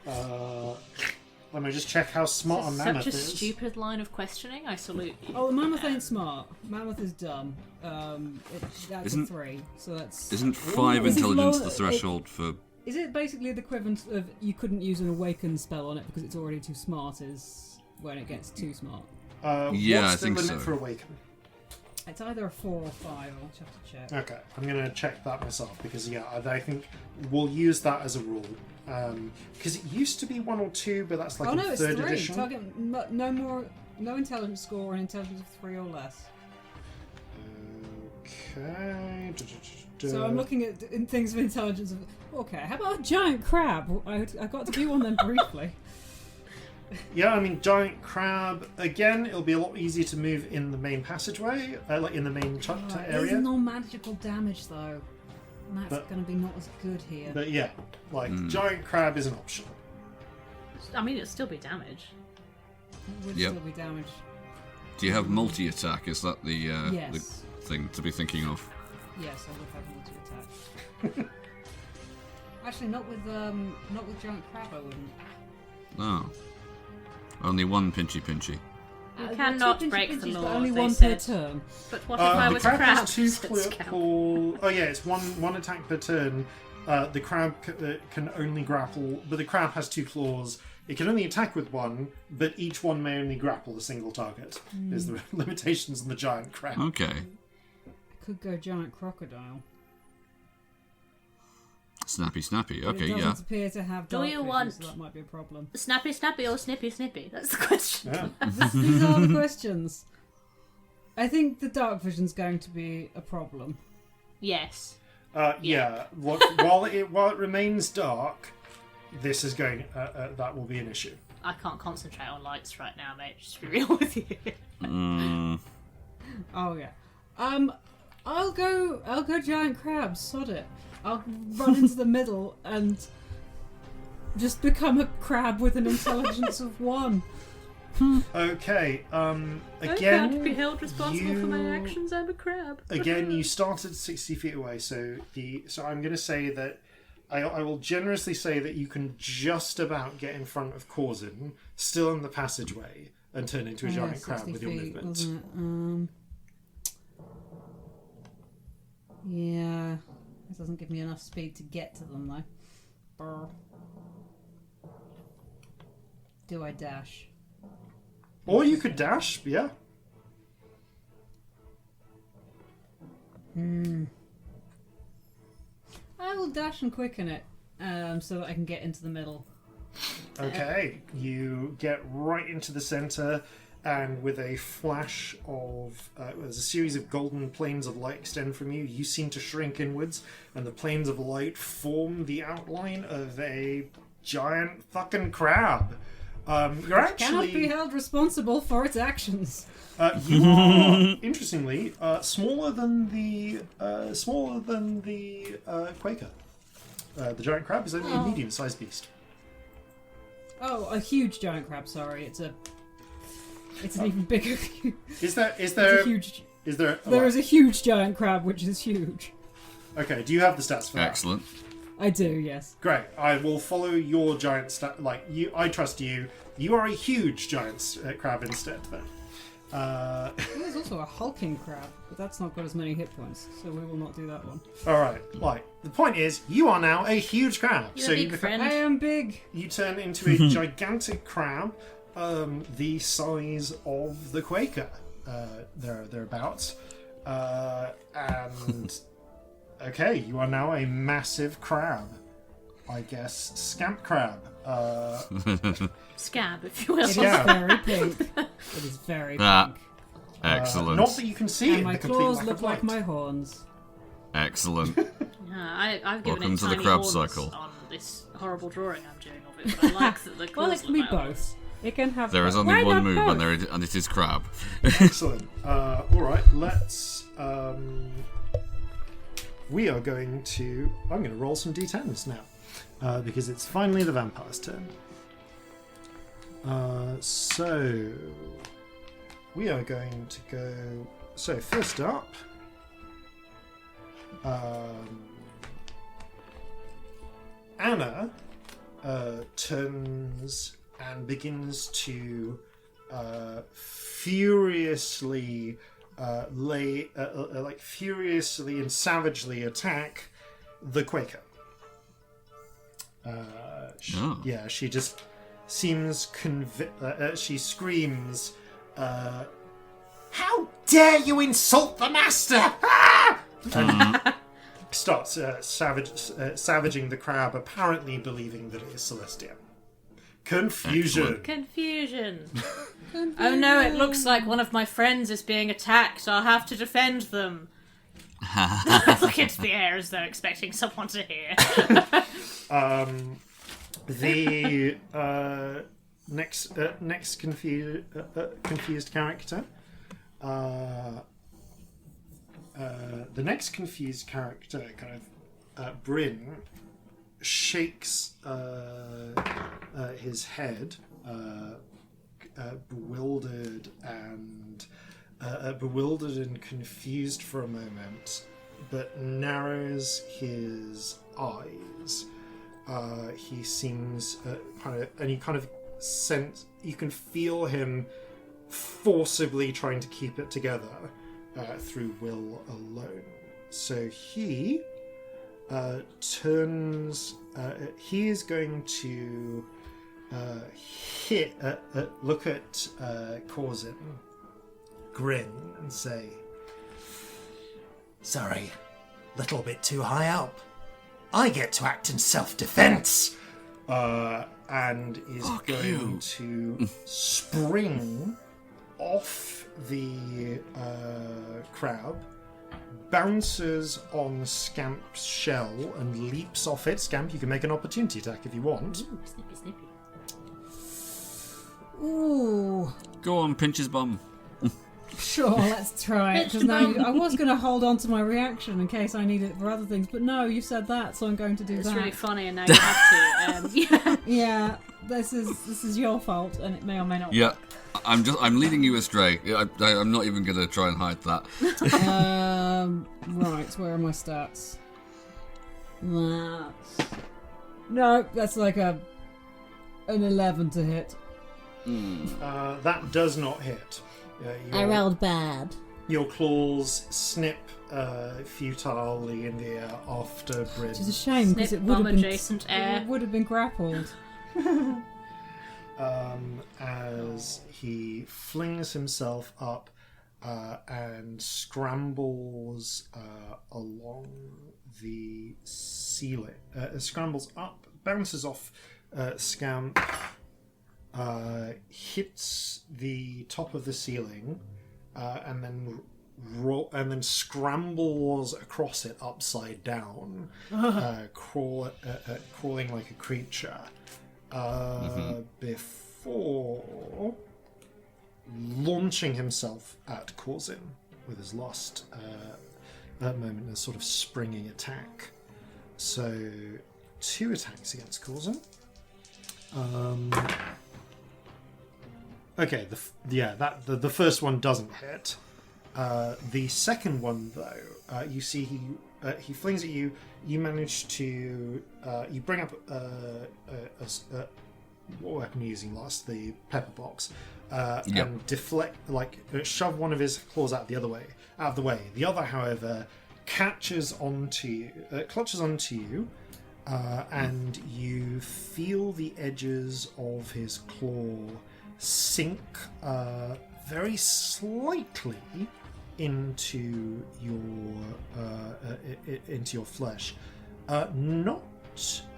Let me just check how smart a mammoth Such a is. stupid line of questioning. I salute you. Oh, the mammoth ain't smart. Mammoth is dumb. That's Isn't- a 3, so that's. Isn't 5 Is it intelligence lower- the threshold for... Is it basically the equivalent of you couldn't use an awaken spell on it because it's already too smart? Is when it gets too smart. Yeah, what's I think the limit so. for awaken? It's either a 4 or 5. I'll just have to check. Okay, I'm going to check that myself because I think we'll use that as a rule. Because it used to be 1 or 2, but that's like Oh in no, it's 3rd 3. edition. Target no intelligence score or an intelligence of 3 or less. Okay. So I'm looking at in things of intelligence of. Okay, how about a giant crab? I got to be one then briefly. Yeah, I mean, giant crab, again, it'll be a lot easier to move in the main passageway, like in the main area. There's no magical damage though. And that's But- going to be not as good here. But yeah, like, giant crab is an option. I mean, it'll still be damage. It would Yep. still be damage. Do you have multi-attack? Is that the Yes. thing to be thinking of? Yes, I would have multi-attack. Actually, not with giant crab. I wouldn't. No. Only one pinchy. You cannot two break the pinches, law. but only they one said. per turn. But what if I The was crab crab? has 2 said Scamp. claw. Oh yeah, it's one attack per turn. The crab can only grapple, but the crab has 2 claws. It can only attack with 1, but each one may only grapple a single target. Is the limitations on the giant crab. Okay. I could go giant crocodile. Snappy. But Okay, it doesn't yeah. appear to have Do dark you vision, want- so that might be a problem. Snappy or snippy? That's the question. Yeah. These are the questions. I think the dark vision's going to be a problem. Yes. Yeah. While it remains dark, this is going. That will be an issue. I can't concentrate on lights right now, mate. Just to be real with you. Oh yeah. I'll go giant crab. Sod it. I'll run into the middle and just become a crab with an intelligence of 1. Okay. I Again, can't be held responsible for my actions. I'm a crab. again, you started 60 feet away, so I'm going to say that I will generously say that you can just about get in front of Corzin, still in the passageway, and turn into a giant crab with your movement. Wasn't it? Yeah, this doesn't give me enough speed to get to them though. Brr. Do I dash? Or you could dash, yeah. I will dash and quicken it, so that I can get into the middle. Okay, you get right into the center, and with a flash of... there's a series of golden planes of light extend from you. You seem to shrink inwards, and the planes of light form the outline of a giant fucking crab. You're actually... Cannot be held responsible for its actions. You are, interestingly, smaller than the Quaker. The giant crab is only a medium-sized beast. Oh, a huge giant crab. Sorry, it's an even bigger. Is there There is a huge giant crab, which is huge. Okay, do you have the stats for that? Excellent. I do, yes. Great. I will follow your giant stat. Like you, I trust you. You are a huge giant crab instead, then. There's also a hulking crab, but that's not got as many hit points, so we will not do that one. All right. Like the point is, you are now a huge crab. You're a big friend. I am big. You turn into a gigantic crab, the size of the Quaker. Thereabouts, and okay, you are now a massive crab. I guess Scamp crab. Scab, if you will. It is Yeah. very pink. It is very Ah, pink. excellent. Not that you can see And it. my The complete claws lack look of like light. my horns. Excellent. I've given Welcome it to the tiny crab horns cycle. on this horrible drawing I'm doing of it, but I like that the Well, claws it can be look like both. It can have. There is both. only Why one not move, both? and it is crab. Excellent. All right, let's. We are going to. I'm going to roll some d10s now, because it's finally the vampire's turn. So we are going to go. So first up, Anna turns and begins to furiously furiously and savagely attack the Quaker. Yeah, she just seems she screams, "How dare you insult the master!" Ah! And starts savaging the crab, apparently believing that it is Celestia. Confusion. Confusion. Oh no, it looks like one of my friends is being attacked. I'll have to defend them. Look into the air as though expecting someone to hear. The next confused character. The next confused character, Bryn, shakes his head, bewildered and confused for a moment, but narrows his eyes. He seems you can feel him forcibly trying to keep it together through will alone. So he turns. He is going to look at Corzin, grin, and say, "Sorry, little bit too high up. I get to act in self-defense." And is going to spring off the crab, bounces on Scamp's shell, and leaps off it. Scamp, you can make an opportunity attack if you want. Ooh, snippy, snippy. Ooh. Go on, pinch his bum. Sure, let's try it. Because now I was going to hold on to my reaction in case I need it for other things, but no, you said that, so I'm going to do It's that. really funny, and now you have to. Yeah. Yeah, this is your fault, and it may or may not. Yeah, I'm leading you astray. I'm not even going to try and hide that. Right, where are my stats? That's like an 11 to hit. That does not hit. I rolled bad. Your claws snip futilely in the air after Bryn. Which is a shame because Snip it would have bomb been adjacent air. It would have been grappled. As he flings himself up and scrambles along the ceiling. Scrambles up, bounces off Scamp, hits the top of the ceiling, and then scrambles across it upside down, crawling like a creature. Before launching himself at Corzin with his last moment, a sort of springing attack. So 2 attacks against Corzin. Okay, the first one doesn't hit. The second one, though, you see he flings at you. You manage to you bring up what weapon are you using last? The pepper box, and deflect, shove one of his claws out of the way. The other, however, clutches onto you, and you feel the edges of his claw sink very slightly into your flesh.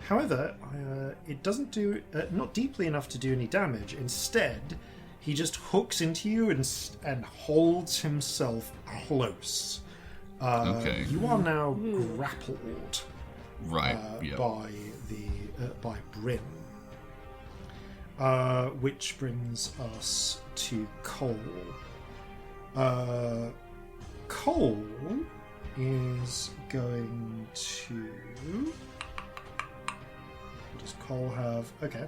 However, it doesn't do not deeply enough to do any damage. Instead, he just hooks into you and holds himself close. Okay. You are now grappled, Right. by Bryn. Which brings us to Cole. Cole is going to... What does Cole have? Okay.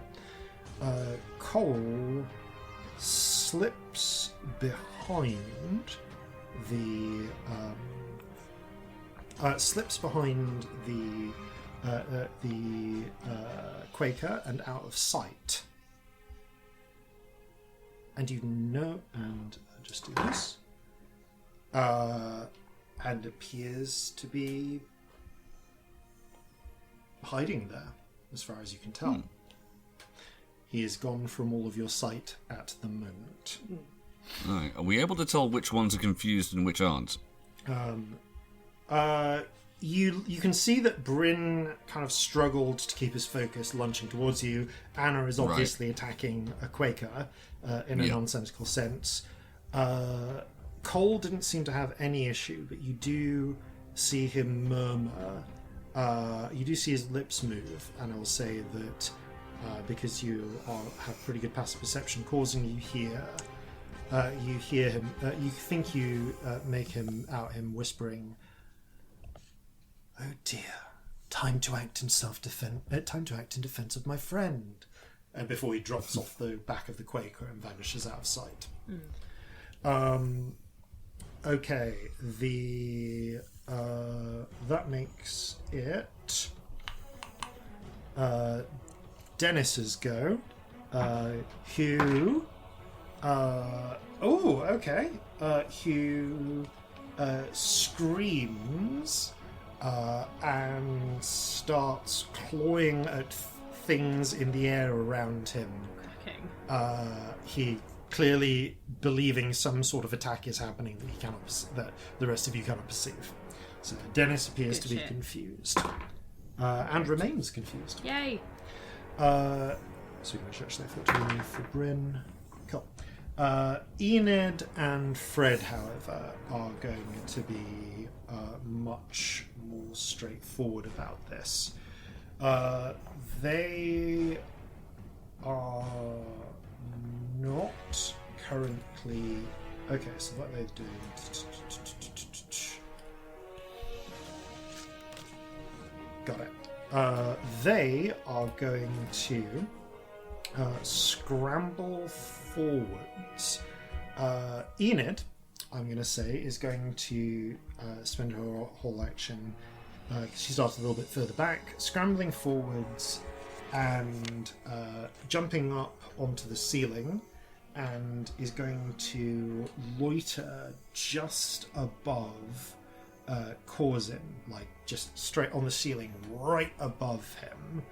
Cole slips behind the... Quaker and out of sight. And just do this. And appears to be hiding there, as far as you can tell. He is gone from all of your sight at the moment. Right. Are we able to tell which ones are confused and which aren't? You can see that Bryn kind of struggled to keep his focus, lunching towards you. Anna is obviously attacking a Quaker in a nonsensical sense. Cole didn't seem to have any issue, but you do see him murmur. You do see his lips move, and I will say that because you have pretty good passive perception, causing you hear him. You think you make him whispering, "Oh dear, time to act in self-defense. Time to act in defense of my friend." And before he drops off the back of the Quaker and vanishes out of sight. Okay, that makes it Dennis's go. Hugh. Hugh screams and starts clawing at things in the air around him. He clearly believing some sort of attack is happening that the rest of you cannot perceive. So Dennis appears to be confused, and remains confused. Yay! So we can stretch that for Bryn. Cool. Enid and Fred, however, are going to be much more straightforward about this. They are not currently Okay, so what they're doing... Got it. They are going to scramble forwards. Enid, I'm going to say, is going to spend her whole action. She starts a little bit further back, scrambling forwards and jumping up onto the ceiling, and is going to loiter just above Corzin, like just straight on the ceiling, right above him,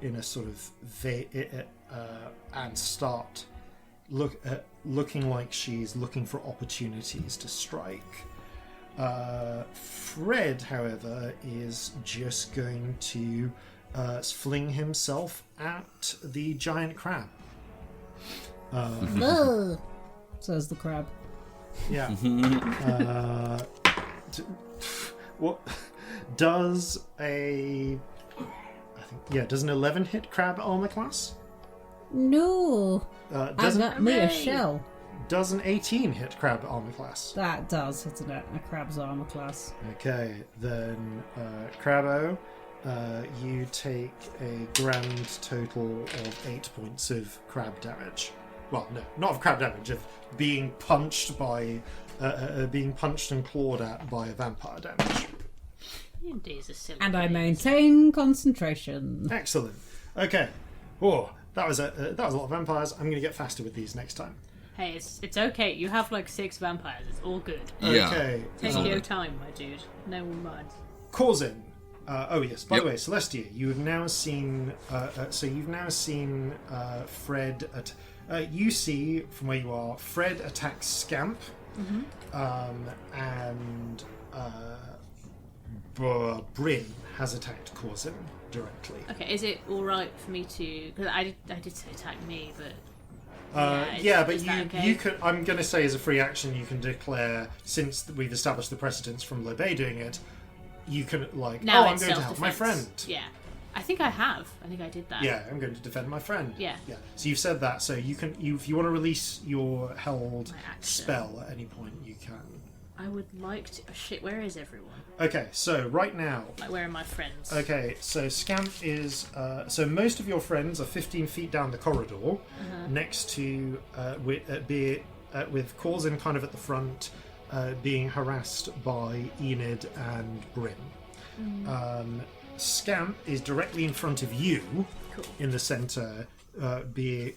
in a sort of and start looking like she's looking for opportunities to strike. Fred, however, is just going to fling himself at the giant crab. Says the crab. Yeah. What does does an 11 hit crab armor class? No. I got me a Hooray. shell. Does an 18 hit crab armor class? That does, doesn't it? A crab's armor class. Okay, then Crabbo, you take a grand total of 8 points of crab damage. Well, no, not of crab damage, of being punched and clawed at by a vampire damage. Indeed, a silly And I thing. maintain concentration. Excellent. Okay. Oh, that was a lot of vampires. I'm going to get faster with these next time. Hey, it's okay. You have like 6 vampires. It's all good. Yeah. Okay. Take your time, my dude. No one minds. Corzin. Oh yes. By Yep. the way, Celestia, you have now seen. Fred. You see from where you are, Fred attacks Scamp, and Bryn has attacked Corzin directly. Okay, is it all right for me to? Because I did say attack me, but But is that okay? you can. I'm going to say as a free action, you can declare, since we've established the precedence from Lobey doing it, you can now I'm it's going to help my friend. Yeah, I think I have. I think I did that. Yeah, I'm going to defend my friend. Yeah. So you've said that, so you can. If you want to release your held My action. spell at any point, you can. I would like to. Oh, shit, where is everyone? Okay, so right now. Like, where are my friends? Okay, so Scamp is. So most of your friends are 15 feet down the corridor, next to with Corzin kind of at the front, being harassed by Enid and Bryn. Scamp is directly in front of you, Cool. in the centre,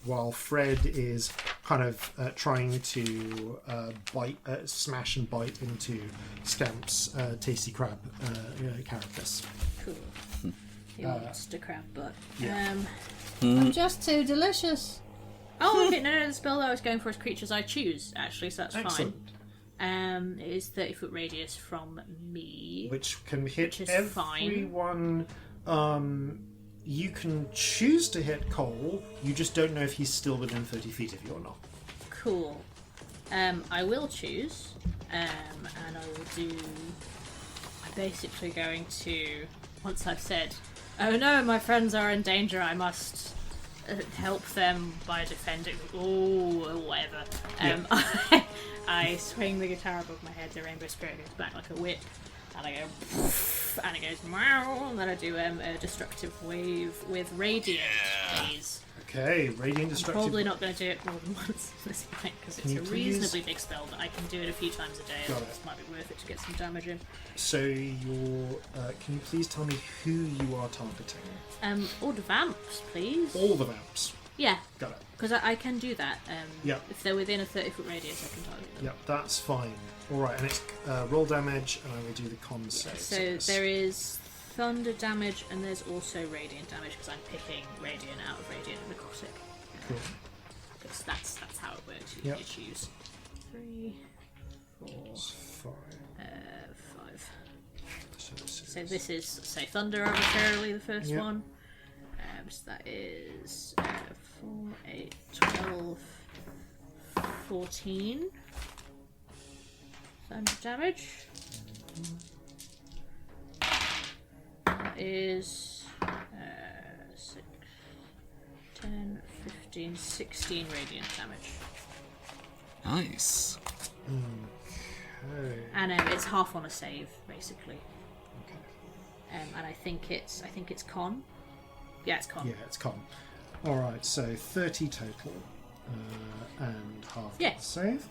while Fred is kind of trying to smash and bite into Scamp's tasty crab carapace. Cool. He wants to crab butt. yeah. I'm just too delicious. Oh, okay. No, the spell that I was going for is creatures I choose. Actually, so that's Excellent. fine. It is 30-foot radius from me. Which can hit Which is everyone. You can choose to hit Cole. You just don't know if he's still within 30 feet of you or not. Cool. I will choose, and I will do. I'm basically going to. Once I've said, "Oh no, my friends are in danger. I must help them by defending." Oh, whatever. I swing the guitar above my head. The rainbow spirit goes back like a whip, and I go. And it goes meow, and then I do a destructive wave with radiant phase. Okay, radiant destructive. Probably not going to do it more than once this night because it's Can you a please- reasonably big spell, but I can do it a few times a day. Got And it. it might be worth it to get some damage in. So can you please tell me who you are targeting? All the vamps, please. All the vamps. Yeah, Got it. because I can do that. Yeah. If they're within a 30-foot radius, I can target them. Yep, that's fine. All right, and it's roll damage, and I will do the con save. So there is thunder damage, and there's also radiant damage because I'm picking radiant out of radiant and necrotic. Cool. Because that's how it works. You, Yep. you choose 3, 4, It's fine. 5. So So this is, say, thunder arbitrarily, the first Yep. one. So that is 4, 8, 12, 14 thunder damage. That is 6, 10, 15, 16 radiant damage. Nice. Okay. And it's half on a save, basically. And I think it's con. Yeah, it's con. Yeah, it's con. All right, so 30 total, and half Yeah. the save.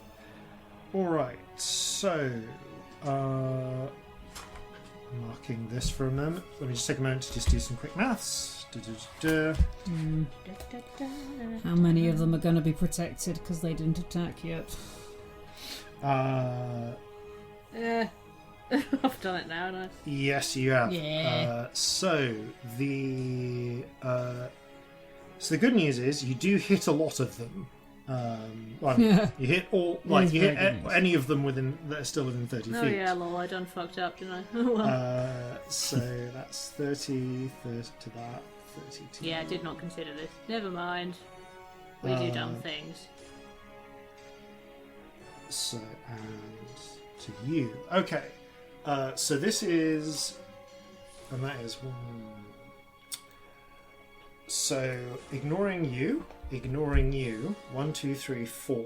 All right, so marking this for a moment. Let me just take a moment to just do some quick maths. How many of them are going to be protected because they didn't attack yet? I've done it now, haven't I? Yes, you have. Yeah. So the good news is you do hit a lot of them. You hit all, That you is hit very good news. any of them that are still within 30 Oh feet. yeah, lol, I done fucked up, didn't I? Oh, well. So that's 30 to that, 30 to Yeah, I did not consider this. Never mind. We do dumb things. So, and to you. Okay. So this is... And that is one... So, ignoring you. 1, 2, 3, 4.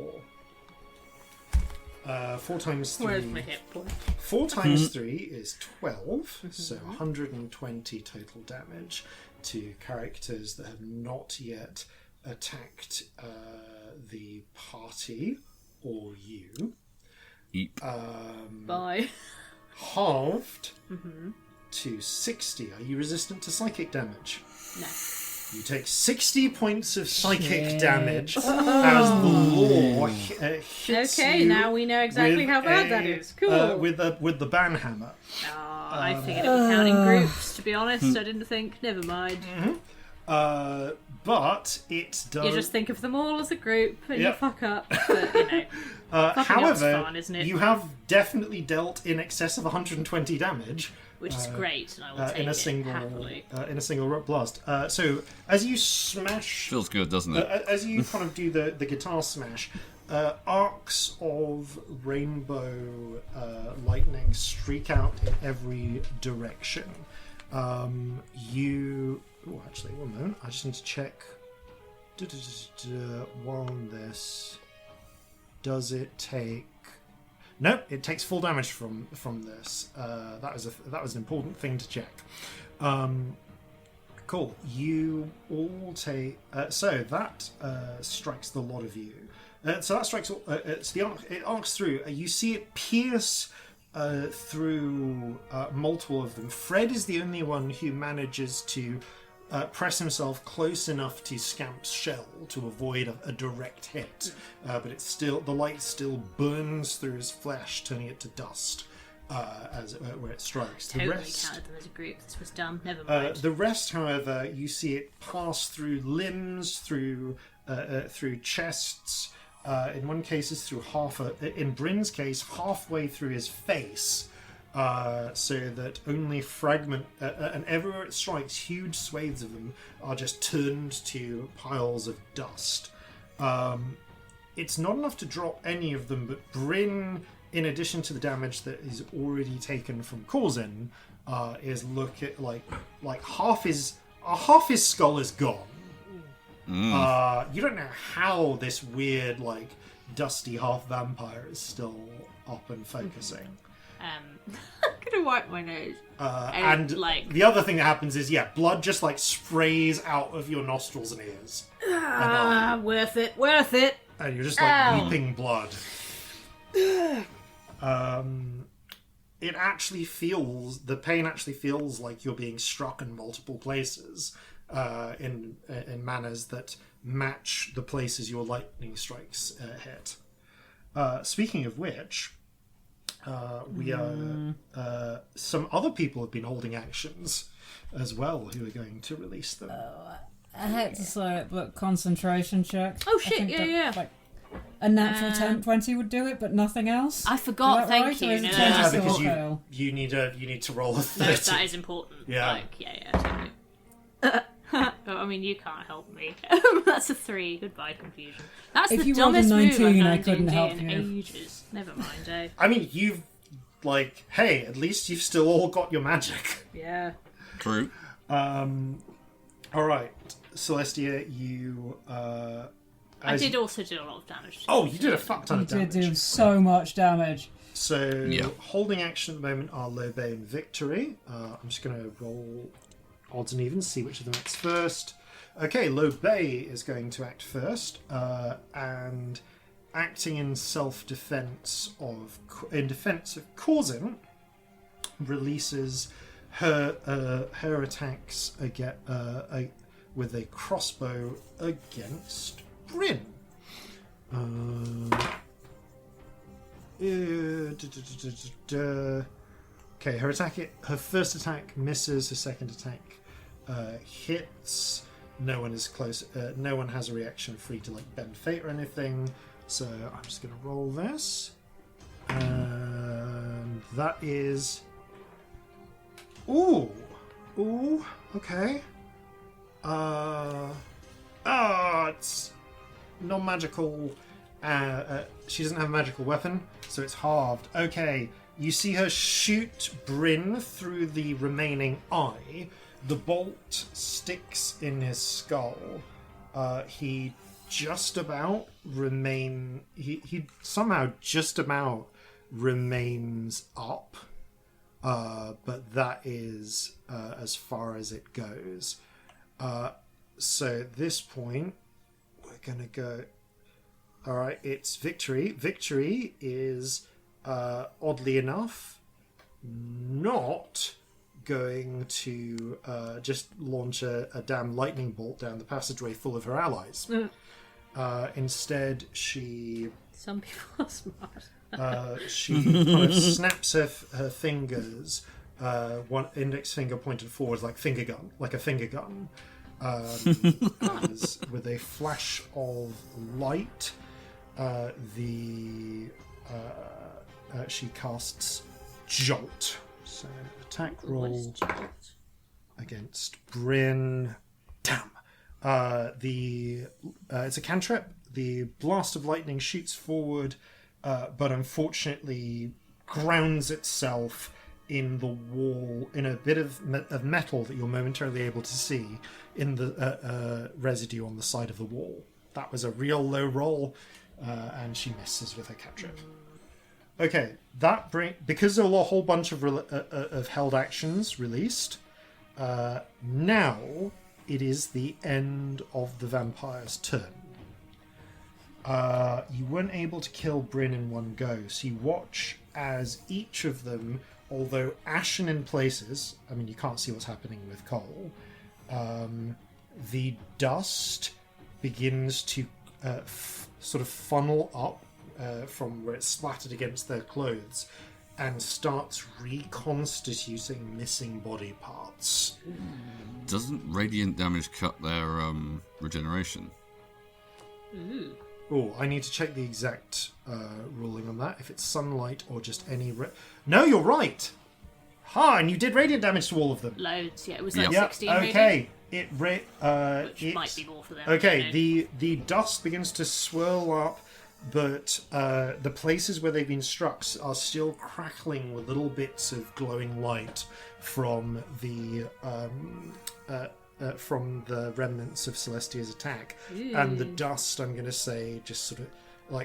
4 times 3... Where's my hit point? 4 times 3 is 12, so 120 total damage to characters that have not yet attacked the party or you. Eep. Bye. Halved to 60. Are you resistant to psychic damage? No. You take 60 points of psychic Shit. damage as the law hits Okay, you now we know exactly with how bad a- that is. Cool. with the banhammer. I figured it was counting groups, to be honest. I didn't think. Never mind. But it does. You just think of them all as a group and Yep. you fuck up. But, you know. Fucking up's however, fun, isn't it? you have definitely dealt in excess of 120 damage. Which is great, and I will take In a it single happily. blast. So as you smash, Feels good, doesn't it? as you kind of do the guitar smash, arcs of rainbow lightning streak out in every direction. Oh, actually, one moment. I just need to check. On this, does it take? No, it takes full damage from this. That was an important thing to check. Cool. You all take. So that strikes the lot of you. So that strikes. It arcs through. You see it pierce through multiple of them. Fred is the only one who manages to press himself close enough to Scamp's shell to avoid a direct hit, but it's still, the light still burns through his flesh, turning it to dust where it strikes. Totally counted them as a group. This was dumb. Never mind. The rest, however, you see it pass through limbs, through chests. In one case, it's through in Bryn's case, halfway through his face. So that only fragment, and everywhere it strikes, huge swathes of them are just turned to piles of dust. It's not enough to drop any of them, but Bryn, in addition to the damage that is already taken from Corzin, is like half his skull is gone. You don't know how this weird, like, dusty half vampire is still up and focusing. I'm gonna wipe my nose. And like, the other thing that happens is, blood just like sprays out of your nostrils and ears, worth it. and you're just like weeping blood. It actually feels, the pain actually feels like you're being struck in multiple places, in manners that match the places your lightning strikes hit. Speaking of which. We are. Some other people have been holding actions as well, who are going to release them. I hate to say it, but concentration check. Oh I shit! think Yeah. Like, a natural 20 would do it, but nothing else. I forgot. Is that Thank right? you. Or is it No. 20 Yeah, still because fail? you need to roll a No, 30. that is important. Yeah. Like, totally. I mean, you can't help me. That's a 3. Goodbye, confusion. That's If the you rolled a dumbest move 19, I've done I in couldn't D&D help in you. ages. Never mind, eh? I mean, you've hey, at least you've still all got your magic. Yeah. True. All right, Celestia, you I did also do a lot of damage. Oh, you did a fuck ton You of damage. did do so much damage. So, Yeah. holding action at the moment are Lobe and Victory. I'm just going to roll odds and evens, see which of them acts first. Okay, Lobe is going to act first, and acting in self-defense in defense of Corzin, releases her attacks with a crossbow against Bryn. Okay, her first attack misses. Her second attack hits. No one is close. No one has a reaction free to bend fate or anything. So I'm just going to roll this, and that is. Ooh, okay. It's non-magical. She doesn't have a magical weapon, so it's halved. Okay, you see her shoot Bryn through the remaining eye. The bolt sticks in his skull. He somehow just about remains up. But that is as far as it goes. So at this point, we're going to go... Alright, it's Victory. Victory is, oddly enough, not going to just launch a damn lightning bolt down the passageway full of her allies. Instead, she... Some people are smart. She kind of snaps her fingers, one index finger pointed forward like a finger gun, as with a flash of light, she casts Jolt. So attack roll against Bryn. Damn. It's a cantrip. The blast of lightning shoots forward, but unfortunately grounds itself in the wall, in a bit of metal that you're momentarily able to see in the residue on the side of the wall. That was a real low roll, and she misses with her cantrip. Okay, because there were a whole bunch of held actions released. Now it is the end of the vampire's turn. You weren't able to kill Bryn in one go, so you watch as each of them, although ashen in places, I mean, you can't see what's happening with Cole, the dust begins to sort of funnel up from where it's splattered against their clothes and starts reconstituting missing body parts. Doesn't radiant damage cut their regeneration? Oh, I need to check the exact ruling on that. If it's sunlight or just any... No, you're right! And you did radiant damage to all of them. Loads, yeah. It was like Yep. 16 Okay. Which might be more for them. Okay, you know. the dust begins to swirl up, but the places where they've been struck are still crackling with little bits of glowing light from the remnants of Celestia's attack. And the dust, I'm going to say, just sort of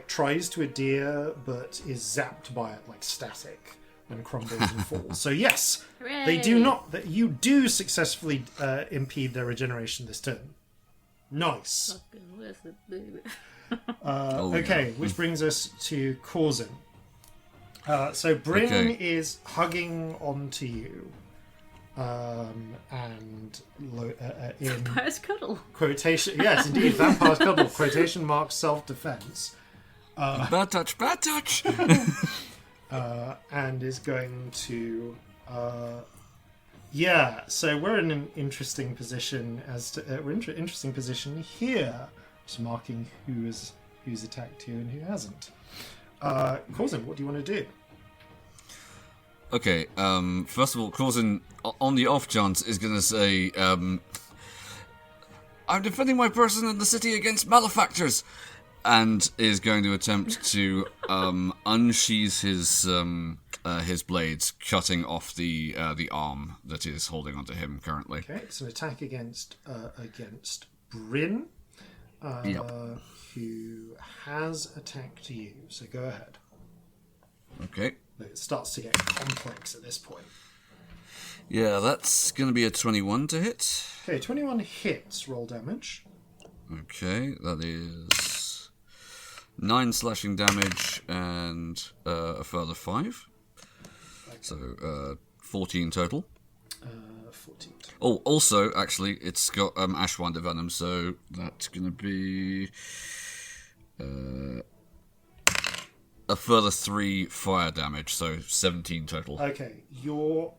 tries to adhere, but is zapped by it like static and crumbles and falls. So yes, Hooray! they do not. That you do successfully impede their regeneration this turn. Nice. Fucking worth it, baby. Okay, which brings us to Corzin. So Bryn is hugging onto you, and in Vampire's cuddle. quotation, yes, indeed, vampire's cuddle, quotation marks self-defense, Bad touch, bad touch! and is going to, so we're in an interesting position interesting position here. Just marking who's attacked you and who hasn't. Corzin, what do you want to do? Okay, first of all, Corzin, on the off chance, is going to say, I'm defending my person in the city against malefactors, and is going to attempt to unsheath his blades, cutting off the arm that is holding onto him currently. Okay, it's an attack against Bryn. who has attacked you. So go ahead. Okay. It starts to get complex at this point. Yeah, that's going to be a 21 to hit. Okay, 21 hits. Roll damage. Okay, that is 9 slashing damage and a further 5. Okay. So 14 total. 14. Oh, also, actually, it's got Ashwinder Venom, so that's going to be a further 3 fire damage, so 17 total. Okay, your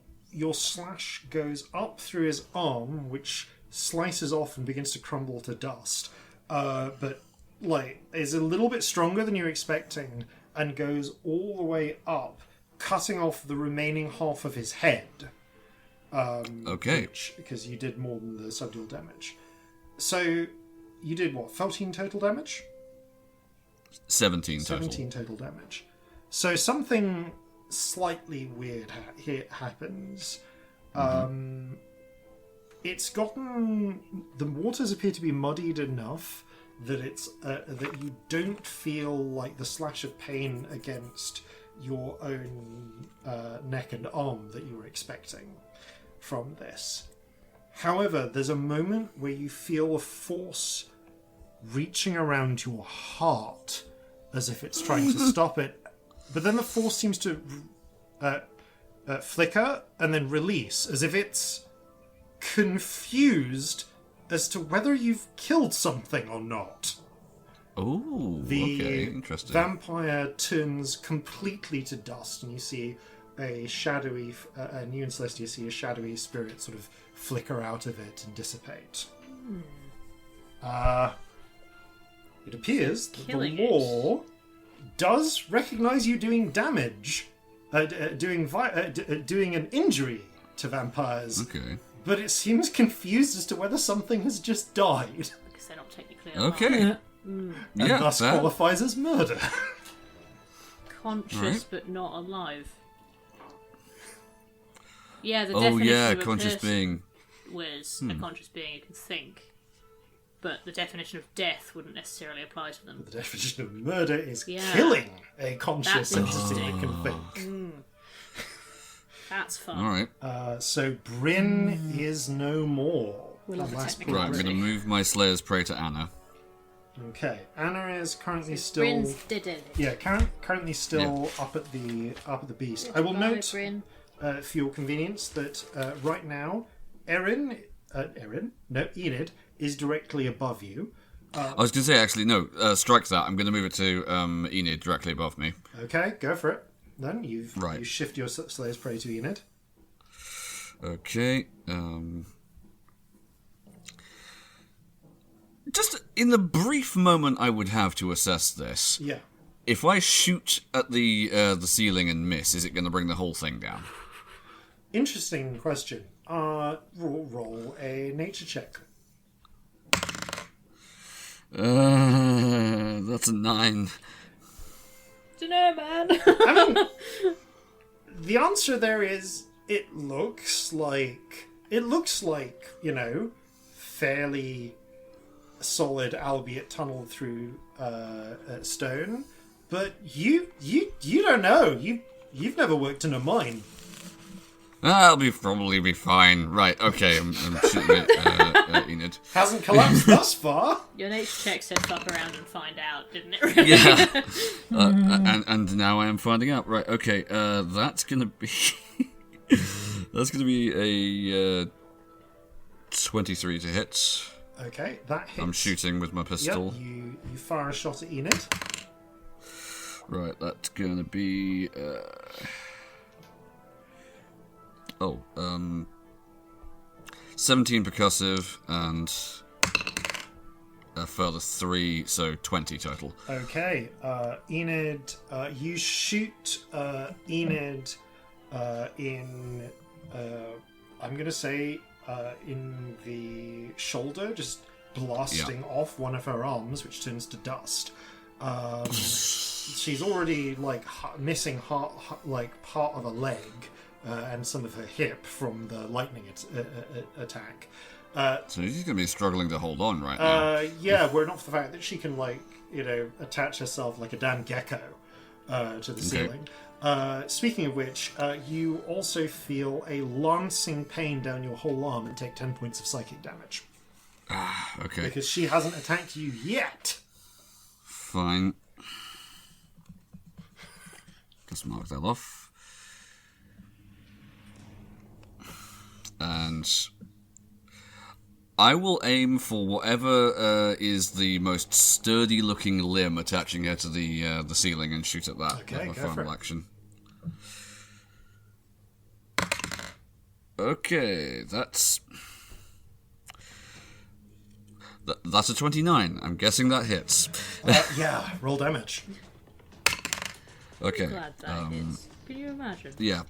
slash goes up through his arm, which slices off and begins to crumble to dust. But like is a little bit stronger than you're expecting, and goes all the way up, cutting off the remaining half of his head. Okay. Because you did more than the subdual damage. So you did what? 14 total damage? 17 total. 17 total damage. So something slightly weird happens. It's gotten... The waters appear to be muddied enough that it's that you don't feel like the slash of pain against your own neck and arm that you were expecting from this. However, there's a moment where you feel a force reaching around your heart as if it's trying to stop it, but then the force seems to flicker and then release as if it's confused as to whether you've killed something or not. Oh, okay, interesting. Vampire turns completely to dust, and you see a shadowy, and you and Celestia see a shadowy spirit sort of flicker out of it and dissipate. It appears that the law does recognize you doing damage, doing an injury to vampires. Okay. But it seems confused as to whether something has just died. Because they're not technically alive. Okay. And thus fair. qualifies as murder. Conscious Right. but not alive. Yeah, the Oh, definition yeah, of a conscious curse being. was a conscious being who can think. But the definition of death wouldn't necessarily apply to them. The definition of murder is Yeah. killing a conscious That's entity that interesting. can think. That's fun. Alright. So Bryn is no more. We love the Last technical Right, I'm going to move my Slayer's Prey to Anna. Okay, Anna is currently still. Bryn's dead. Yeah, currently still up at the beast. I will note Bryn. for your convenience that right now, Enid is directly above you. I was going to say, actually, no, strike that. I'm going to move it to Enid directly above me. Okay, go for it. Then you Right. shift your Slayer's Prey to Enid. Okay. Just in the brief moment I would have to assess this, Yeah. if I shoot at the ceiling and miss, is it going to bring the whole thing down? Interesting question. Roll a nature check. That's a 9. Dunno, man. I mean, the answer there is it looks like fairly solid, albeit tunneled through stone. But you don't know. You've never worked in a mine. I'll probably be fine. Right, okay, I'm shooting at Enid. Hasn't collapsed thus far. Your nature check said fuck around and find out, didn't it? Really? Yeah. And now I am finding out. Right, okay, that's gonna be... that's gonna be a 23 to hit. Okay, that hits. I'm shooting with my pistol. Yep, you fire a shot at Enid. Right, that's gonna be... 17 percussive and a further 3, so 20 total. Okay, Enid, you shoot Enid in, I'm going to say, in the shoulder, just blasting off one of her arms, which turns to dust. She's already missing part of a leg and some of her hip from the lightning attack. So she's going to be struggling to hold on right now. Yeah, were it not for the fact that she can, attach herself like a damn gecko to the ceiling. Speaking of which, you also feel a lancing pain down your whole arm and take 10 points of psychic damage. Okay. Because she hasn't attacked you yet. Fine. Just mark that off. And I will aim for whatever is the most sturdy-looking limb attaching her to the ceiling and shoot at that. Okay, with go a for it. final action. Okay, that's a 29. I'm guessing that hits. Yeah, roll damage. Okay. Glad that hits. Can you imagine? Yeah.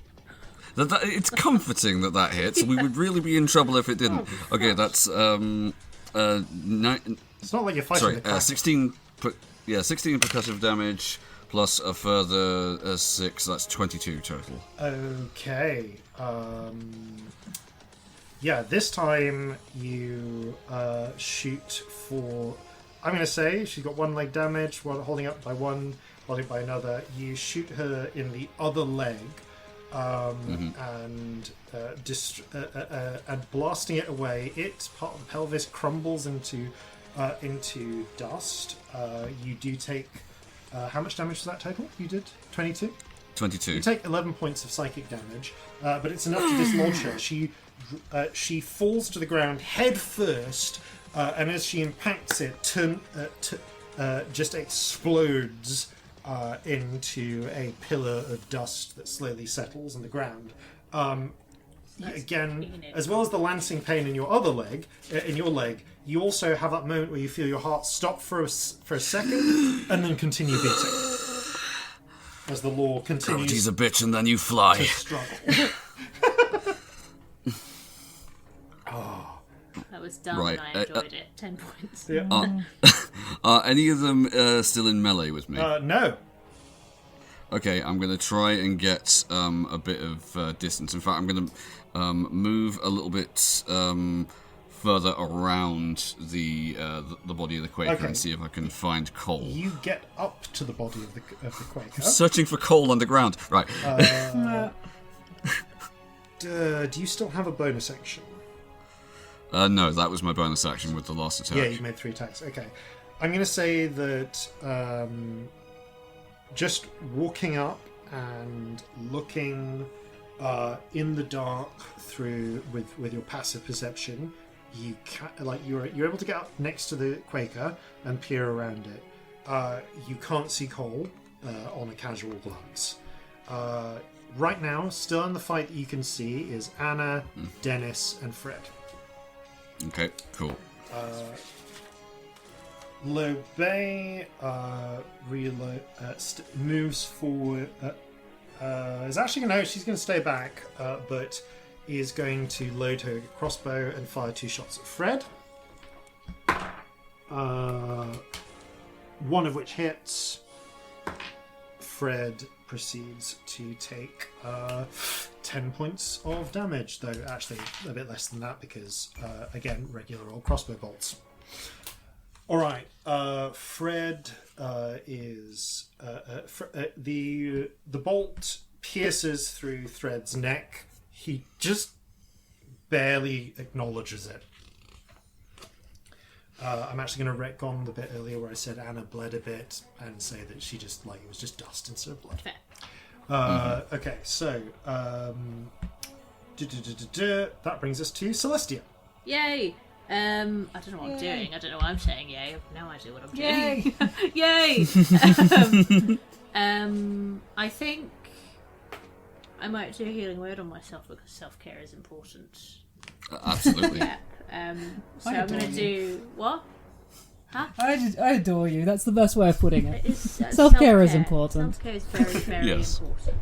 It's comforting that hits. We would really be in trouble if it didn't. Okay, that's 9. It's not like you're fighting the Kraken. 16 percussive damage plus a further 6. That's 22 total. Okay. Yeah, this time you shoot for... I'm going to say she's got one leg damage, one holding up by one, holding by another. You shoot her in the other leg, and blasting it away. Its part of the pelvis crumbles into dust. You do take... how much damage was that total? You did 22? 22. You take 11 points of psychic damage, but it's enough to dislodge her. She falls to the ground head first, and as she impacts it, just explodes into a pillar of dust that slowly settles on the ground. Again, as well as the lancing pain in your other leg, you also have that moment where you feel your heart stop for a second and then continue beating. As the law continues. Gravity's a bitch and then you fly. To struggle. That was dumb Right, and I enjoyed it. 10 points. Yeah. Are any of them still in melee with me? No. Okay, I'm going to try and get a bit of distance. In fact, I'm going to move a little bit further around the body of the Quaker and see if I can find coal. You get up to the body of the Quaker. Searching for coal underground. Right. Do you still have a bonus action? No, that was my bonus action with the last attack. Yeah, you made 3 attacks. Okay. I'm going to say that just walking up and looking in the dark through with your passive perception, you're able to get up next to the Quaker and peer around it. You can't see Cole on a casual glance. Right now, still in the fight that you can see is Anna, Dennis, and Fred. Okay, cool. Lobay moves forward. Is actually she's going to stay back, but is going to load her crossbow and fire 2 shots at Fred. One of which hits. Fred proceeds to take 10 points of damage, though actually a bit less than that because, again, regular old crossbow bolts. Alright, Fred is... the bolt pierces through Fred's neck. He just barely acknowledges it. I'm actually going to retcon the bit earlier where I said Anna bled a bit and say that she just, it was just dust instead of blood. Fair. Okay, so... that brings us to Celestia. Yay! I don't know what I'm doing. I don't know why I'm saying yay. I have no idea what I'm doing. Yay! I think I might do a healing word on myself because self-care is important. Absolutely. Yeah. So I'm going to do... What? Huh? I adore you. That's the best way of putting it. It is, Self-care is important. Self-care is very, very Yes. important.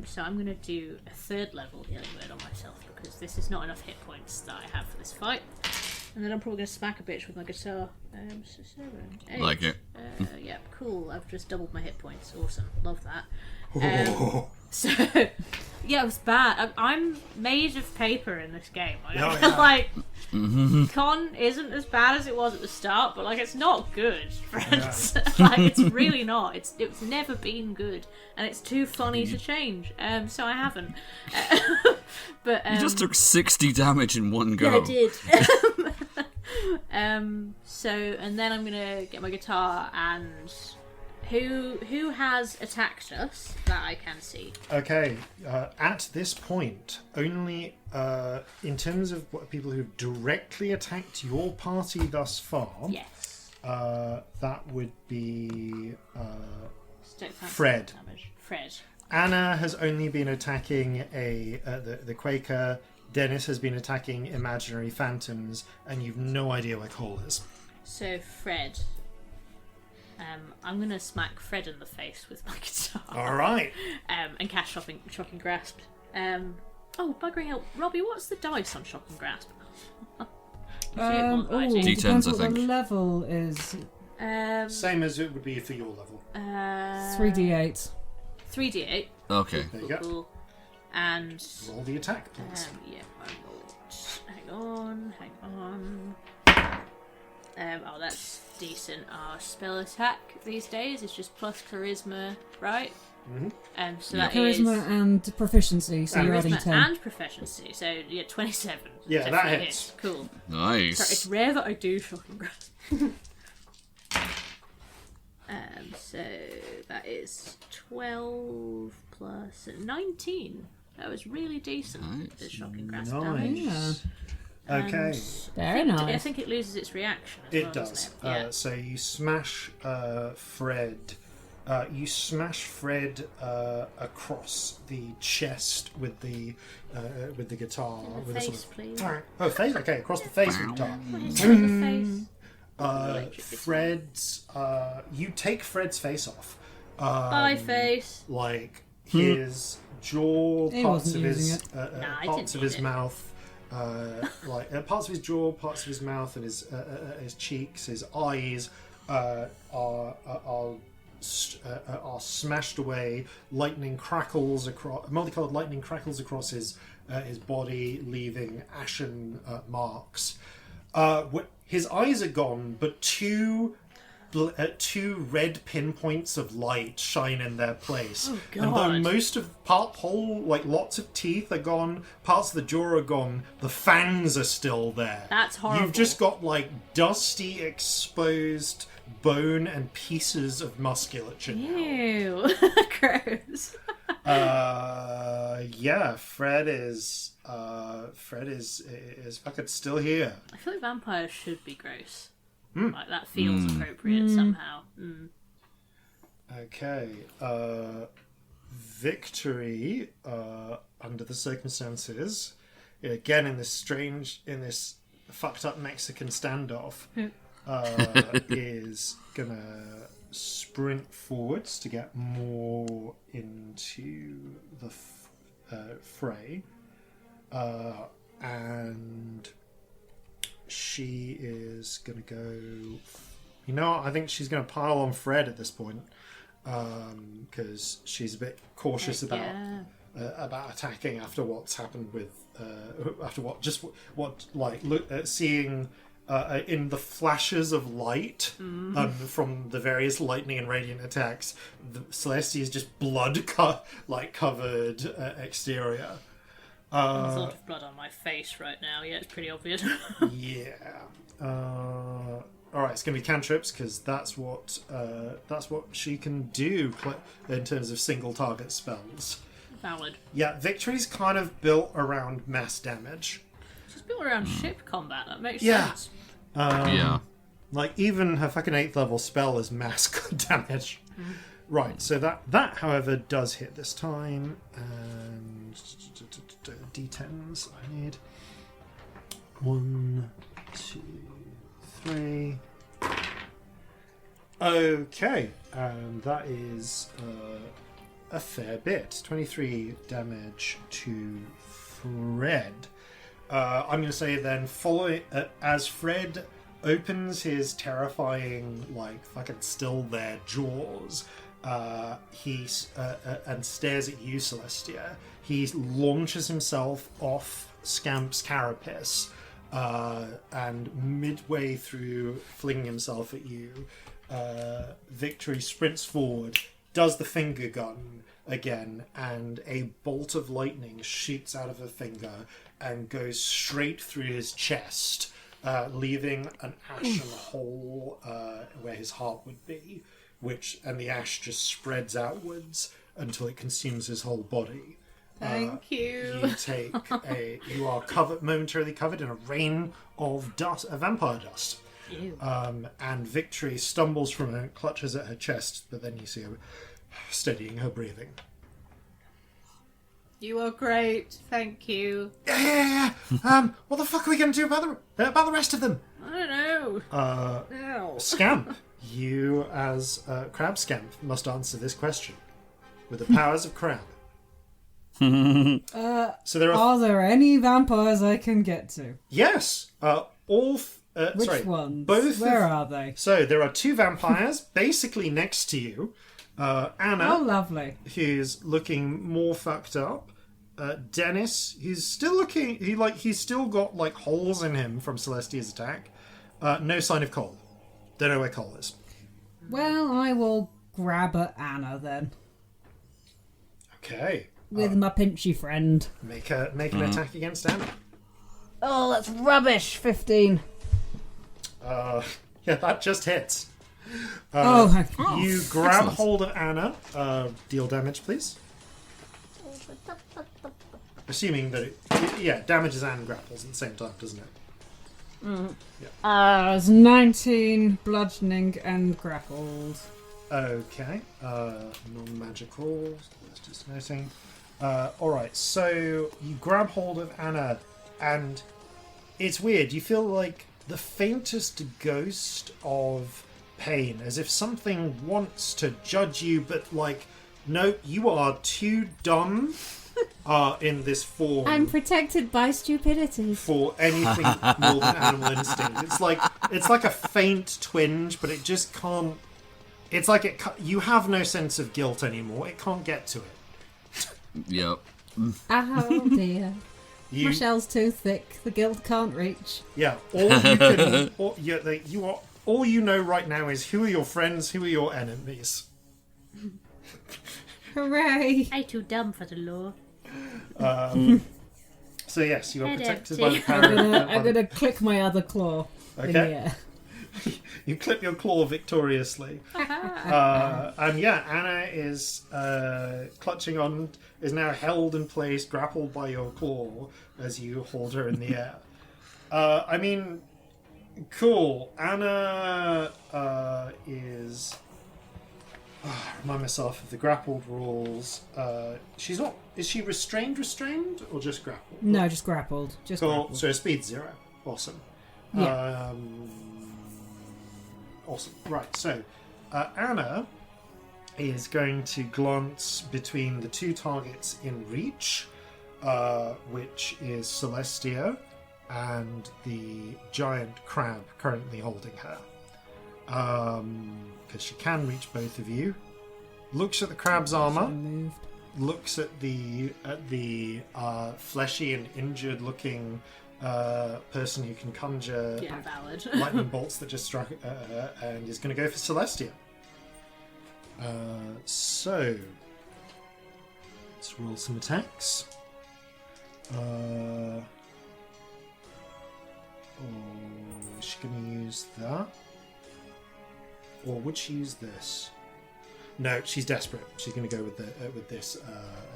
So I'm going to do a 3rd level healing word on myself because this is not enough hit points that I have for this fight. And then I'm probably going to smack a bitch with my guitar. So 7, 8. Like it. Yeah, cool. I've just doubled my hit points. Awesome. Love that. So, yeah, it was bad. I'm made of paper in this game. Oh, yeah. Like, con isn't as bad as it was at the start, but like, it's not good, friends. Like, it's really not. It's never been good, and it's too funny to change. So I haven't. But You just took 60 damage in one go. yeah, I did. So, and then I'm gonna get my guitar and. Who has attacked us that I can see? Okay, at this point, only in terms of what people who've directly attacked your party thus far, Yes. that would be Don't fancy Fred. Damage. Fred. Anna has only been attacking the Quaker. Dennis has been attacking imaginary phantoms, and you've no idea where Cole is. So Fred. I'm gonna smack Fred in the face with my guitar. All right. And cast shocking grasp. Oh, buggering hell, Robbie, what's the dice on shocking grasp? D10s, depends I what the think. level is. Same as it would be for your level. 3d8. 3d8. Okay. There you go. Cool. And Roll the attack, please. yeah, I rolled. Hang on. Oh, that's decent. Our spell attack these days is just plus charisma, right? Mm-hmm. So that Charisma is and proficiency, so you're adding charisma 10. and proficiency. So yeah, 27. Yeah, that Definitely hits. Cool. Nice. Sorry, it's rare that I do shocking grasp. So that is 12 plus 19. That was really decent. Nice. The shocking grasp damage. Nice. Yeah. Okay. Very I nice. think it loses its reaction. As It well, does. doesn't it? Yeah. So you smash Fred. You smash Fred across the chest with the guitar. The with a face, sort of, please. Oh, face. Okay, across the face with the guitar. What is it in the face? Fred's. You take Fred's face off. Bye, face. Like his jaw, He parts wasn't of his using Nah, I parts didn't of need his it. mouth. Parts of his jaw, parts of his mouth, and his cheeks, his eyes are smashed away. Lightning crackles across, multicolored lightning crackles across his body, leaving ashen marks. His eyes are gone, but two red pinpoints of light shine in their place. Oh, And though God. most of lots of teeth are gone, parts of the jaw are gone, the fangs are still there. That's horrible. You've just got dusty, exposed bone and pieces of musculature now. Ew. Gross. Yeah, Fred is fucking still here. I feel like vampires should be gross. Like, that feels appropriate somehow. Okay. Victory, under the circumstances, again in this fucked up Mexican standoff, is gonna sprint forwards to get more into the fray, and she is gonna go. You know what? I think she's gonna pile on Fred at this point, because she's a bit cautious about attacking after what's happened with seeing in the flashes of light from the various lightning and radiant attacks, Celestia's just covered exterior. There's a lot of blood on my face right now. Yeah, it's pretty obvious. Yeah. All right, it's gonna be cantrips because that's what she can do in terms of single target spells. Valid. Yeah, Victory's kind of built around mass damage. She's built around ship combat. That makes Yeah. sense. Yeah. Even her fucking 8th level spell is mass damage. Right, so that however does hit this time, and D10s I need. 1, 2, 3. Okay, and that is a fair bit. 23 damage to Fred. I'm going to say then, as Fred opens his terrifying, fucking still there jaws, and stares at you, Celestia. He launches himself off Scamp's carapace, and midway through flinging himself at you, Victory sprints forward, does the finger gun again, and a bolt of lightning shoots out of her finger and goes straight through his chest, leaving an ashen hole where his heart would be, and the ash just spreads outwards until it consumes his whole body. Thank you. You are momentarily covered in a rain of dust, vampire dust. Ew. And Victory stumbles from it, clutches at her chest, but then you see her steadying her breathing. You are great. Thank you. Yeah. What the fuck are we going to do about the rest of them? I don't know. No. Scamp, you as Crab Scamp must answer this question with the powers of Crab. So Are there any vampires I can get to? Yes. Which ones? Both. Where are they? So there are two vampires basically next to you. Anna, Oh, lovely. who's looking more fucked up. Dennis, who's still looking. He's still got like holes in him from Celestia's attack. No sign of Cole. Don't know where Cole is. Well, I will grab at Anna then. Okay. With my pinchy friend. Make an attack against Anna. Oh, that's rubbish. 15. Yeah, that just hits. You grab hold of Anna. Deal damage, please. Assuming that it damages and grapples at the same time, doesn't it? It's 19 bludgeoning and grappled. Okay. Non-magical. That's just noting. Alright, so you grab hold of Anna, and it's weird. You feel like the faintest ghost of pain, as if something wants to judge you, but like, no, you are too dumb in this form. I'm protected by stupidity. For anything more than animal instinct. It's like a faint twinge, but it just can't. It's like you have no sense of guilt anymore. It can't get to it. Yep. Oh dear. My shell's too thick. The guilt can't reach. Yeah. All you know right now is who are your friends, who are your enemies. Hooray! I'm too dumb for the law. So yes, you are Head protected empty. by the power. I'm gonna click my other claw in the Okay. air. You clip your claw victoriously. And yeah, Anna is clutching on, is now held in place, grappled by your claw as you hold her in the air. I mean, cool. Anna is... remind myself of the grappled rules. She's not... Is she restrained, or just grappled? No, just grappled. Just Cool. grappled. So speed 0. Awesome. Yeah. Awesome. Right, so Anna is going to glance between the two targets in reach, which is Celestia and the giant crab currently holding her. Because she can reach both of you. Looks at the crab's armor. Moved. Looks at the fleshy and injured looking person who can conjure Yeah, valid. lightning bolts that just struck and is going to go for Celestia. So let's roll some attacks. Is she going to use that? Or would she use this? No, she's desperate. She's going to go with this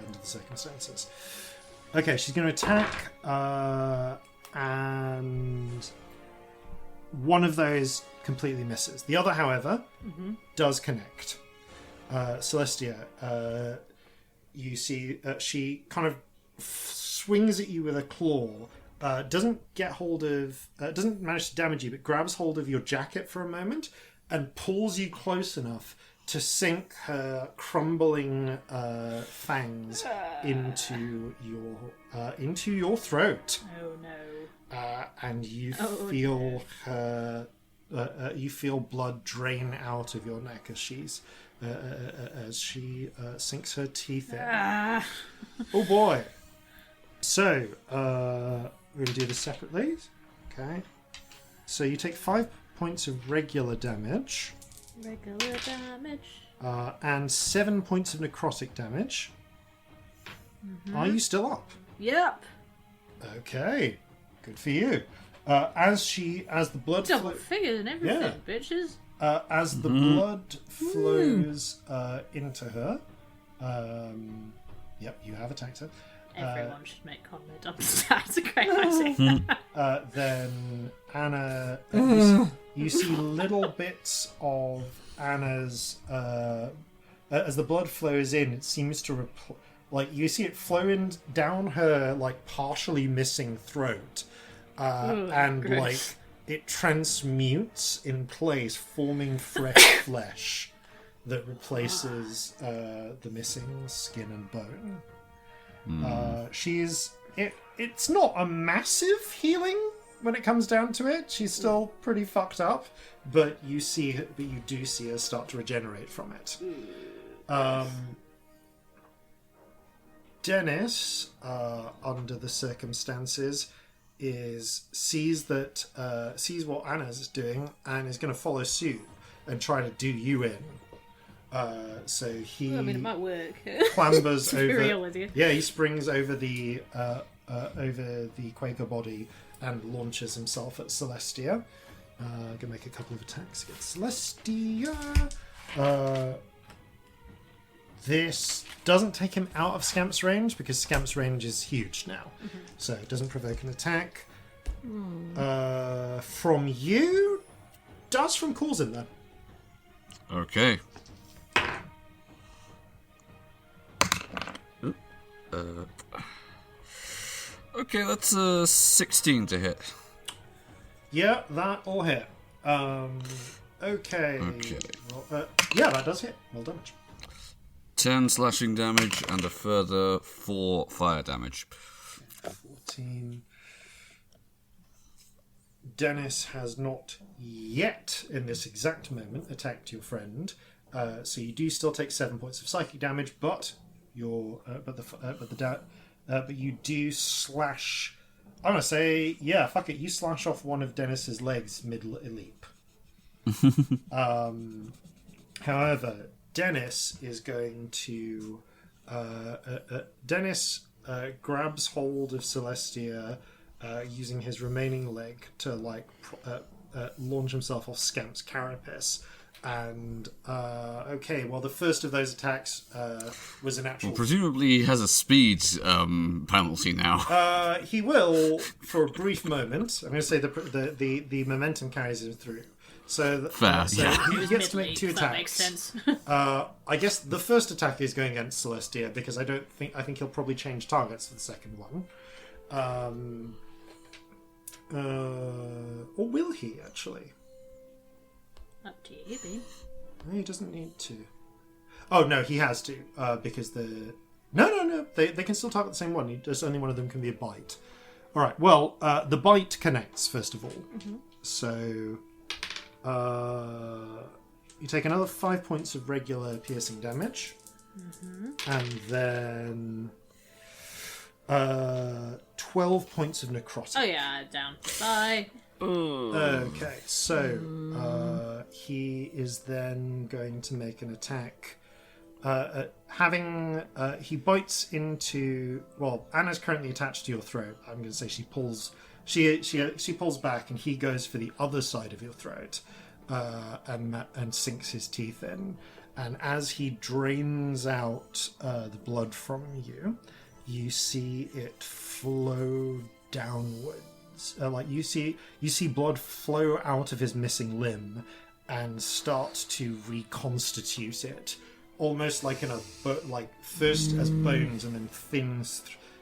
under the circumstances. Okay, she's going to attack, and one of those completely misses. The other, however, does connect. Celestia, you see she kind of swings at you with a claw. Doesn't get hold of, doesn't manage to damage you, but grabs hold of your jacket for a moment and pulls you close enough to sink her crumbling fangs into your throat. Oh no. And you feel her, you feel blood drain out of your neck as she's as she sinks her teeth in. Oh boy! So we're going to do this separately. Okay. So you take 5 points of regular damage. And 7 points of necrotic damage. Are you still up? Yep. Okay, good for you. As the blood Double figures and everything, Yeah. bitches. as the blood flows into her. Yep, you have attacked her. Everyone should make con mid. That's a great idea. Then Anna, you see little bits of Anna's. As the blood flows in, it seems to you see it flowing down her partially missing throat, and gross. it transmutes in place, forming fresh flesh that replaces the missing skin and bone. It's not a massive healing when it comes down to it. She's still pretty fucked up, but you do see her start to regenerate from it. Dennis, under the circumstances, sees what Anna's doing and is going to follow suit and try to do you in. So he I mean, it might work. clambers To be over. real with you. Yeah, he springs over the Quaker body and launches himself at Celestia. Gonna make a couple of attacks against Celestia. This doesn't take him out of Scamp's range because Scamp's range is huge now, so it doesn't provoke an attack. From you, does from Corzin though. Okay. Okay, that's a 16 to hit. Yeah, that'll hit. Okay. Well, yeah, that does hit. Well done. 10 slashing damage and a further 4 fire damage. 14. Dennis has not yet, in this exact moment, attacked your friend. So you do still take 7 points of psychic damage, but you do slash. I'm gonna say, yeah, fuck it. You slash off one of Dennis's legs mid-leap. However, Dennis is going to. Dennis grabs hold of Celestia, using his remaining leg to launch himself off Scamp's carapace. And the first of those attacks was an actual. Well, presumably he has a speed penalty now. He will for a brief moment. I'm going to say the momentum carries him through. So Fair, yeah. He gets to make 2 attacks. That makes sense. I guess the first attack is going against Celestia because I think he'll probably change targets for the second one. Or will he actually? Up to you, Bean. No, he doesn't need to. Oh no, he has to because no. They can still target the same one. Just only one of them can be a bite. All right. Well, the bite connects first of all. So you take another 5 points of regular piercing damage, and then 12 points of necrotic. Oh yeah, down. Bye. Okay, so he is then going to make an attack. He bites into. Well, Anna's currently attached to your throat. I'm going to say she pulls. She pulls back, and he goes for the other side of your throat, and sinks his teeth in. And as he drains out the blood from you, you see it flow downwards. You see blood flow out of his missing limb and start to reconstitute it, almost like first as bones and then thin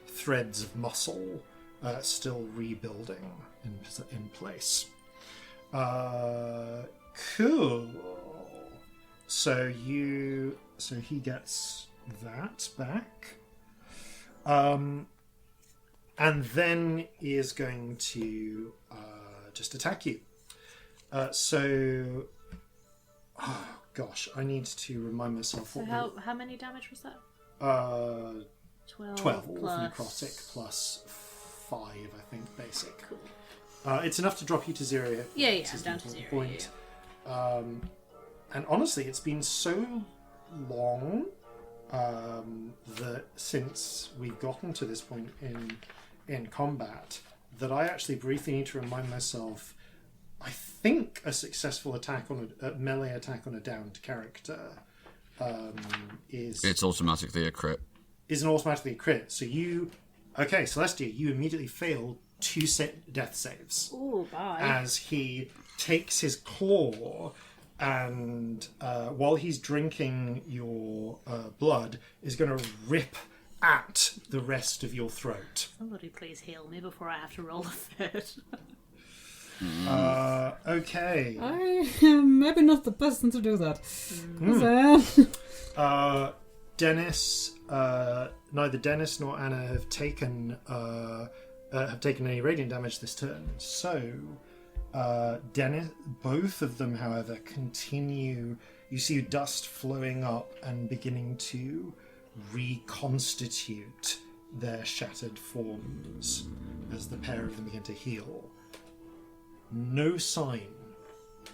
threads of muscle, still rebuilding in place. Cool. So he gets that back. And then is going to just attack you. God, gosh, I need to remind myself. So how many damage was that? 12 plus... necrotic plus 5, I think, basic. Cool. It's enough to drop you to 0 hit. Yeah, I'm down to 0. Point. Yeah. And honestly, it's been so long that since we've gotten to this point in combat that I actually briefly need to remind myself. I think a successful attack on a melee attack on a downed character it's automatically a crit. Isn't automatically a crit. So Celestia, you immediately fail 2 death saves. Ooh, bye. As he takes his claw and while he's drinking your blood, is going to rip at the rest of your throat. Somebody please heal me before I have to roll a third. Okay. I am maybe not the person to do that. Dennis, neither Dennis nor Anna have taken any radiant damage this turn. So, Dennis, both of them, however, continue. You see dust flowing up and beginning to reconstitute their shattered forms as the pair of them begin to heal. No sign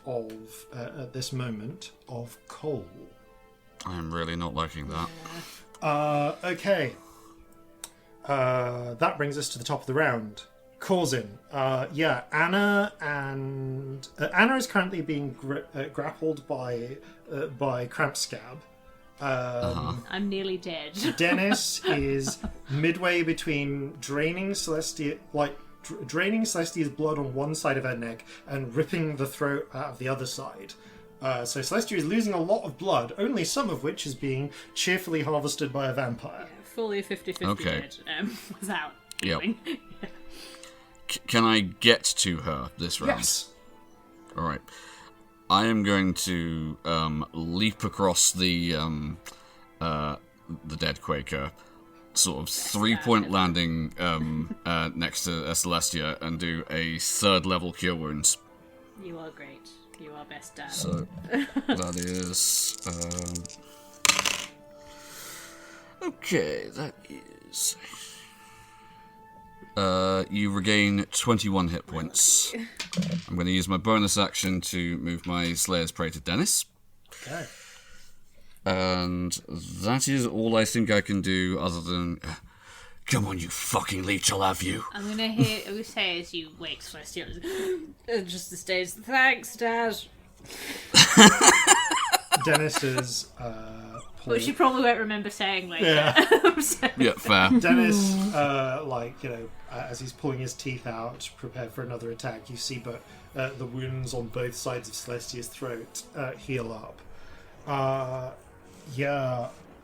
of, at this moment, of Cole. I am really not liking that. Okay. That brings us to the top of the round. Corzin. Anna and... Anna is currently being grappled by Cramp Scab. I'm nearly dead. Dennis is midway between draining Celestia's blood on one side of her neck and ripping the throat out of the other side. So Celestia is losing a lot of blood, only some of which is being cheerfully harvested by a vampire. Fully 50-50 dead. Without healing. Yep. Can I get to her this round? Yes. Alright. I am going to leap across the dead Quaker, sort of 3-point landing next to Celestia, and do a 3rd level Cure Wounds. You are great. You are best dad. So that is okay. That is you regain 21 hit points. I'm going to use my bonus action to move my Slayer's Prey to Dennis. Okay. And that is all I think I can do other than... Come on, you fucking leech, I'll have you. I'm going to hear you say as you wake Celestia, just the stage, thanks, Dad. Dennis is... But she probably won't remember saying later. Yeah. Yeah, fair. Dennis, as he's pulling his teeth out, prepared for another attack, you see the wounds on both sides of Celestia's throat heal up.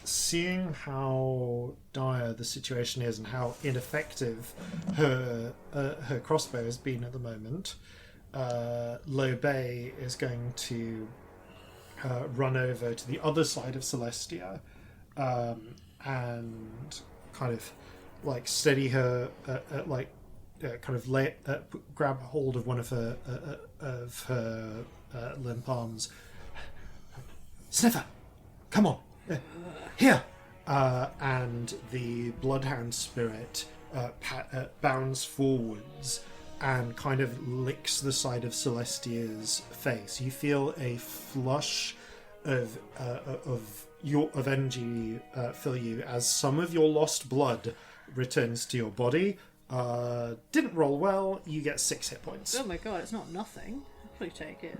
Seeing how dire the situation is and how ineffective her crossbow has been at the moment, Lo Bei is going to run over to the other side of Celestia and kind of like steady her, grab hold of one of her limp arms. Sniffer, come on. Here! And the Bloodhound spirit bounds forwards and kind of licks the side of Celestia's face. You feel a flush of energy fill you as some of your lost blood returns to your body. Didn't roll well. You get 6 hit points. Oh my god, it's not nothing. I'll probably take it.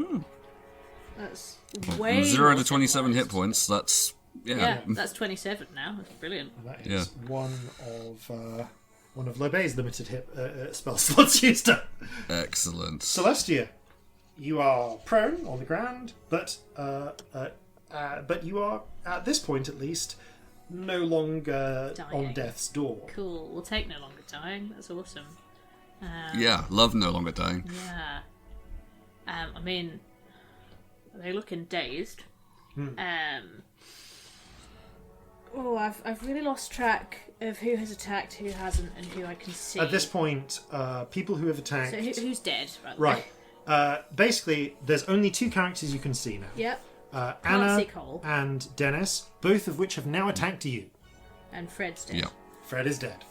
That's way 0 to 27 hit points. That's that's 27 now. That's brilliant. And that is one of Lo Bei's limited hit spell slots used up. Excellent. Celestia, you are prone on the ground, but you are at this point at least no longer dying. on death's door. Cool. We'll take no longer dying. That's awesome. Love no longer dying. Yeah. I mean, they're looking dazed. I've really lost track of who has attacked, who hasn't, and who I can see. At this point, people who have attacked. So who's dead? Right. Basically, there's only 2 characters you can see now. Yep. Anna see Cole. and Dennis, both of which have now attacked you. And Fred's dead. Yeah. Fred is dead.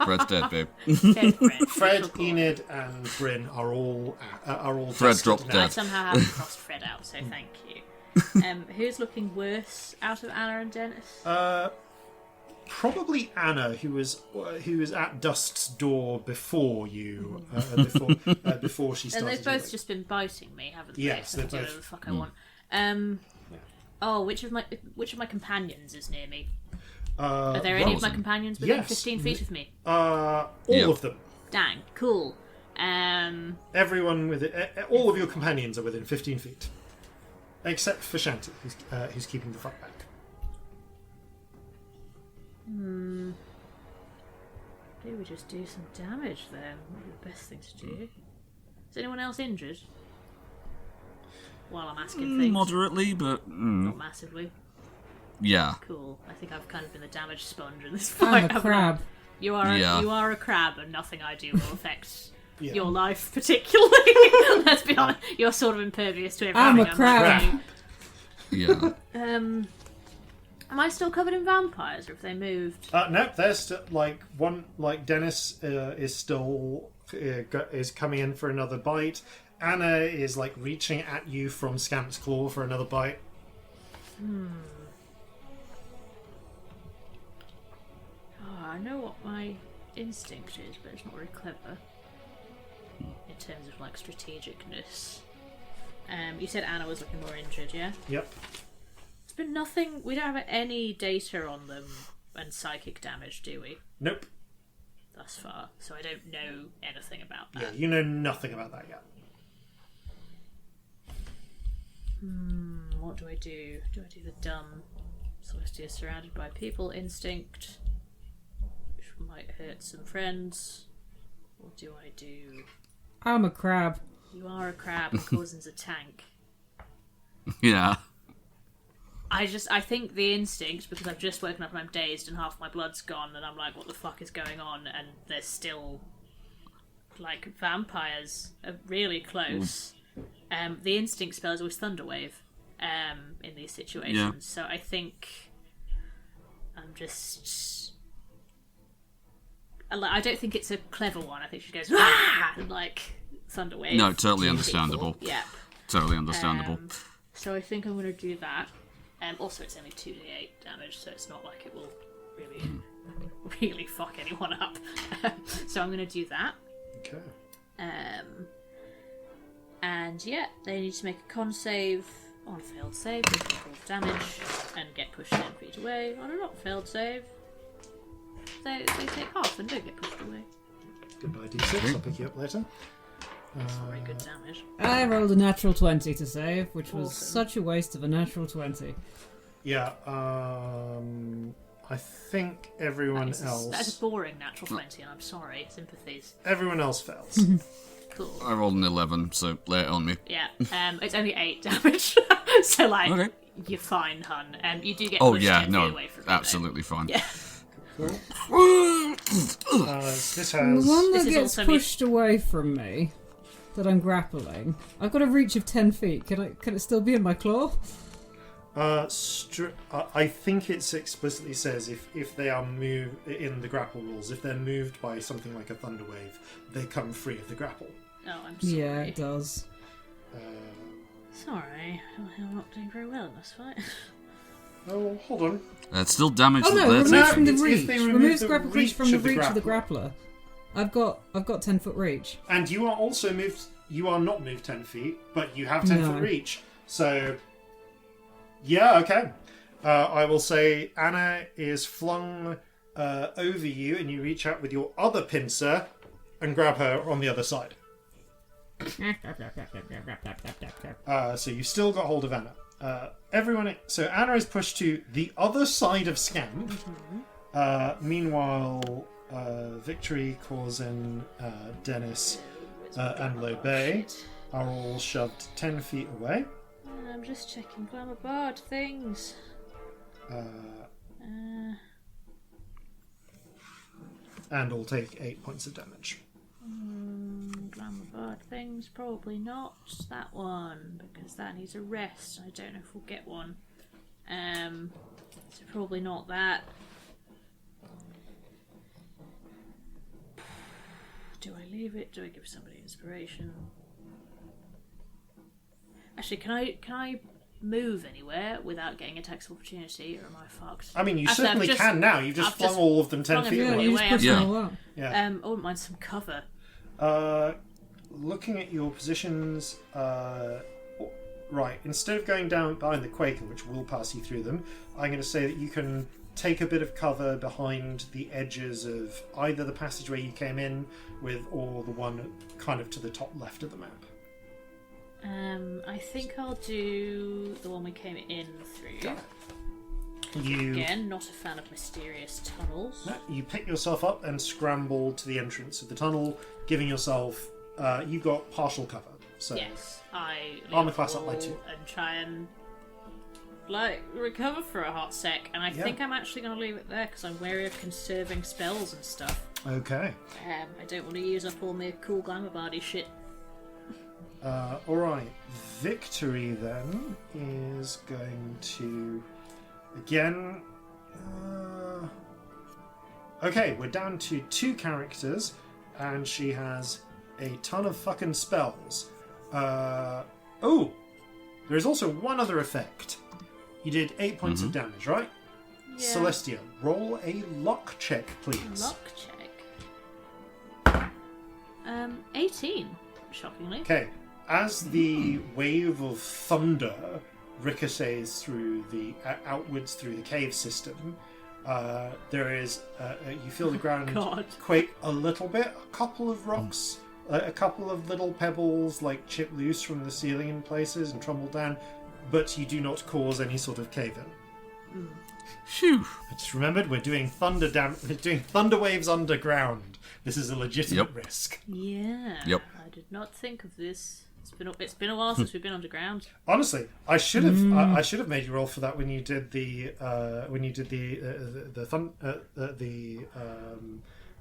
Fred's dead, babe. Dead Fred. Fred, Enid, and Bryn are all Fred tested dropped now. I dead. somehow haven't crossed Fred out, so thank you. Who's looking worse out of Anna and Dennis? Probably Anna, who was at Dust's door before you, before she started. And they've both doing- just been biting me, haven't they? Yes, So I they've can do both- whatever the fuck I want. Oh, which of my companions is near me? Are there any of my Rosen. companions within Yes. 15 feet of me? all Yep. of them. Dang, cool. Everyone all of your companions are within 15 feet, except for Shanty, who's keeping the front back. Maybe we just do some damage then. What would be the best thing to do? Is anyone else injured? While I'm asking things. Moderately, but Not massively. yeah. Cool. I think I've kind of been the damage sponge in this I'm fight. a haven't I? crab. You are Yeah. you are a crab, and nothing I do will affect Yeah. your life particularly. Let's be honest. You're sort of impervious to everything. I'm a like crab. doing. Yeah. Am I still covered in vampires, or have they moved? No, there's still Dennis is still is coming in for another bite. Anna is reaching at you from Scamp's claw for another bite. Oh, I know what my instinct is, but it's not very clever in terms of strategicness. You said Anna was looking more injured, yeah? Yep. There's been nothing. We don't have any data on them and psychic damage, do we? Nope. Thus far, so I don't know anything about that. Yeah, you know nothing about that yet. What do I do? Do I do the dumb Celestia surrounded by people instinct, which might hurt some friends? Or do I do I'm a crab. you are a crab and Corzin's a tank? Yeah. I think the instinct, because I've just woken up and I'm dazed and half my blood's gone and I'm like, what the fuck is going on? And there's still vampires are really close. The instinct spell is always Thunderwave in these situations. Yeah. So I think I'm just... I don't think it's a clever one. I think she goes, ah! And Thunderwave. No, totally to understandable. people. Yeah. Totally understandable. So I think I'm going to do that. Also, it's only 2d8 damage, so it's not like it will really fuck anyone up. So I'm going to do that. Okay. And yeah, they need to make a con save. On a failed save, they take all the damage and get pushed 10 feet away. On a not failed save, they take half and don't get pushed away. Goodbye, D6. I'll pick you up later. That's very good damage. I rolled a natural 20 to save, which was Awesome. such a waste of a natural 20. Yeah. I think everyone That's else. a boring natural 20, and I'm sorry. Sympathies. Everyone else fails. Cool. I rolled an 11, so lay it on me. Yeah. It's only 8 damage, so Okay. you're fine, hun. You do get Oh pushed yeah, 10 no, feet away from me, though. absolutely fine. Yeah. Cool. This The has. one This that is gets also me- pushed away from me, that I'm grappling, I've got a reach of 10 feet. Can it still be in my claw? I think it explicitly says if they are moved in the grapple rules, if they're moved by something like a thunder wave, they come free of the grapple. Oh, I'm sorry. Yeah, it does. Sorry. I'm not doing very well in this fight. Oh, hold on. It's still damage Oh no, that removes No, from the it's if reach. they remove Removes the grapple creature from reach the of the reach of the grappler. I've got 10 foot reach. And you are also moved. You are not moved 10 feet, but you have 10 No. foot reach. So, yeah, okay. I will say Anna is flung over you, and you reach out with your other pincer and grab her on the other side. So you've still got hold of Anna. So Anna is pushed to the other side of Scamp. Meanwhile, Victory, Corzin, Dennis, and Lobay are all shoved 10 feet away. I'm just checking Glamour Bard things. And all take 8 points of damage. Glamour Bard things. Probably not that one, because that needs a rest. I don't know if we'll get one. So probably not that. Do I leave it? Do I give somebody inspiration? Actually, can I move anywhere without getting attacks of opportunity, or am I fucked? I mean, you Actually, certainly can now. You've just flung all of them 10 feet flung away. You just push Yeah. them all up. Yeah. I wouldn't mind some cover. Looking at your positions, right, instead of going down behind the Quaker, which will pass you through them, I'm going to say that you can take a bit of cover behind the edges of either the passageway you came in with or the one kind of to the top left of the map. I think I'll do the one we came in through. You Again, not a fan of mysterious tunnels. You pick yourself up and scramble to the entrance of the tunnel, giving yourself... you've got partial cover. So Yes, I Armor class up by leave 2. and try and recover for a hot sec. And I think I'm actually going to leave it there because I'm wary of conserving spells and stuff. Okay. I don't want to use up all my cool glamour body shit. Alright. Victory then is going to... Again... okay, we're down to 2 characters, and she has a ton of fucking spells. Oh! There's also one other effect. You did 8 points of damage, right? Yeah. Celestia, roll a luck check, please. Luck check. 18, shockingly. Okay, as the wave of thunder ricochets through the outwards through the cave system, there is you feel the ground God. quake a little bit. A couple of rocks, a couple of little pebbles like chip loose from the ceiling in places and tumble down, but you do not cause any sort of cave-in. Phew. Just remembered, we're doing we're doing thunder waves underground. This is a legitimate Yep. risk. Yeah. Yep. I did not think of this. It's been a while since we've been underground. Honestly, I should have made you roll for that when you did the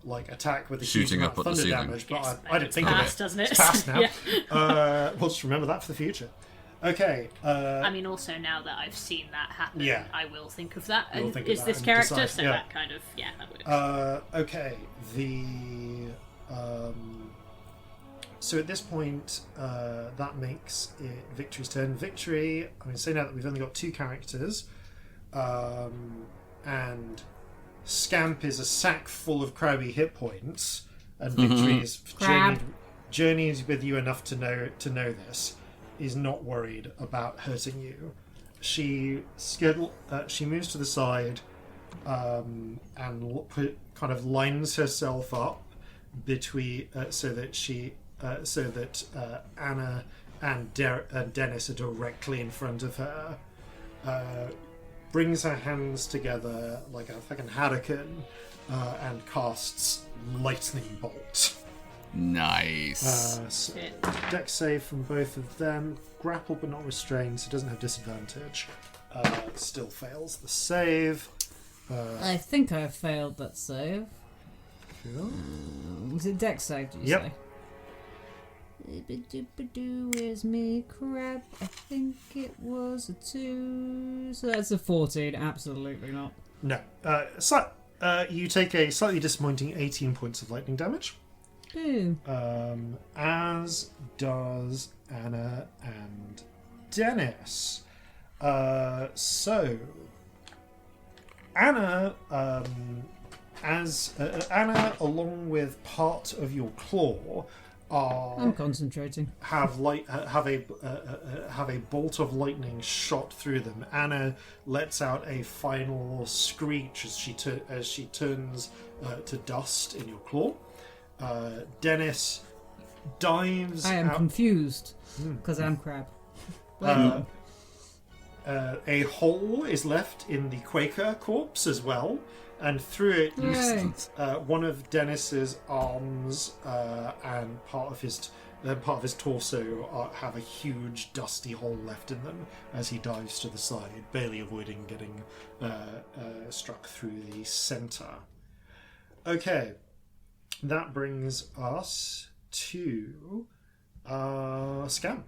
like attack with the Shooting huge up amount at of the thunder ceiling. damage, but Yes, I didn't think of past, it. doesn't it? It's past now. Yeah. We'll just remember that for the future. Okay. I mean, also now that I've seen that happen, Yeah. I will think of that. You'll And think of is that this and character? decide, So yeah. that kind of that works. Okay. So at this point, that makes it Victory's turn. Victory, I'm going to say now that we've only got 2 characters, and Scamp is a sack full of crabby hit points, and Victory is journeyed with you enough to know this, is not worried about hurting you. She moves to the side and kind of lines herself up between so that Anna and Dennis are directly in front of her. Brings her hands together like a fucking Hadouken and casts Lightning Bolt. Nice. Dex save from both of them. Grapple but not restrained, so doesn't have disadvantage. Still fails the save. I think I failed that save. Cool. Was it dex save, did you Yep. say? Where's me crab? I think it was a 2. So that's a 14. Absolutely not. No. You take a slightly disappointing 18 points of lightning damage. Boo. As does Anna and Dennis. So Anna, Anna, along with part of your claw, I'm concentrating. have a bolt of lightning shot through them. Anna lets out a final screech as she turns to dust in your claw. Dennis dives I am out. confused because I'm crab. Well done. A hole is left in the Quaker corpse as well, and through it you Hooray. one of Dennis's arms and part of his torso have a huge dusty hole left in them as he dives to the side, barely avoiding getting struck through the center. Okay, that brings us to Scamp.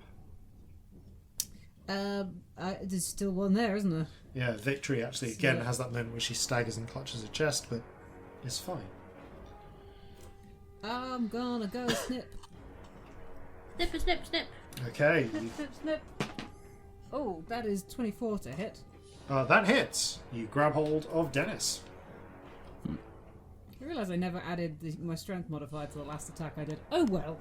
There's still one there, isn't there? Yeah, Victory actually again has that moment where she staggers and clutches her chest, but it's fine. I'm gonna go snip. Snip, snip, snip. Okay, Snip, snip, snip. Oh, that is 24 to hit. that hits. You grab hold of Dennis. I realise I never added my strength modifier to the last attack I did. Oh well.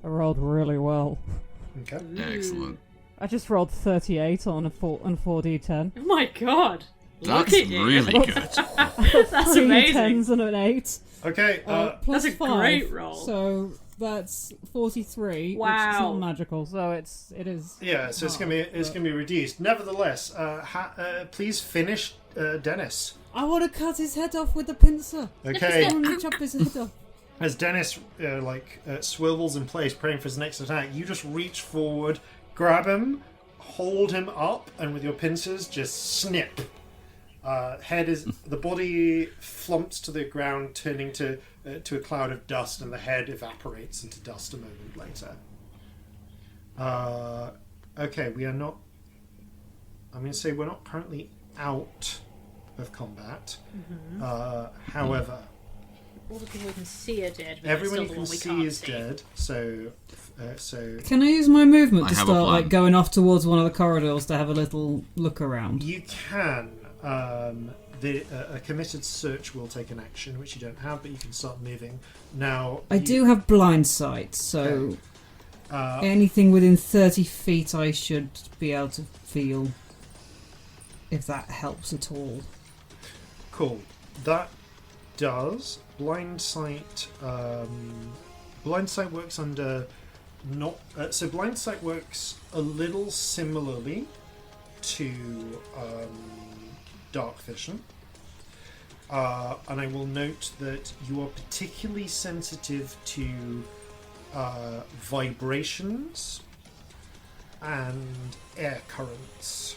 I rolled really well. Okay. Excellent. I just rolled 38 on a 4d10. Oh my god. That's Look at you. really good. That's Three amazing. 10s and an 8. Okay. Plus That's a 5, great roll. So that's 43. Wow. Which is not magical, so it is. Yeah, so it's gonna be reduced. Nevertheless, please finish Dennis. I want to cut his head off with a pincer. Okay. I want to chop his head off. As Dennis swivels in place, praying for his next attack, you just reach forward, grab him, hold him up, and with your pincers just snip. The body flumps to the ground, turning to a cloud of dust, and the head evaporates into dust a moment later. Okay, we are not. I'm going to say we're not currently out of combat. However, All the people we can see are dead. But everyone still you the can one we see can't is dead. So Can I use my movement I to have a start plan. like going off towards one of the corridors to have a little look around? you can. A committed search will take an action, which you don't have, but you can start moving. Now, I do have blind sight, so anything within 30 feet I should be able to feel, if that helps at all. Cool. That does. Blind sight. Blind sight works under not. So blind sight works a little similarly to dark vision. And I will note that you are particularly sensitive to vibrations and air currents.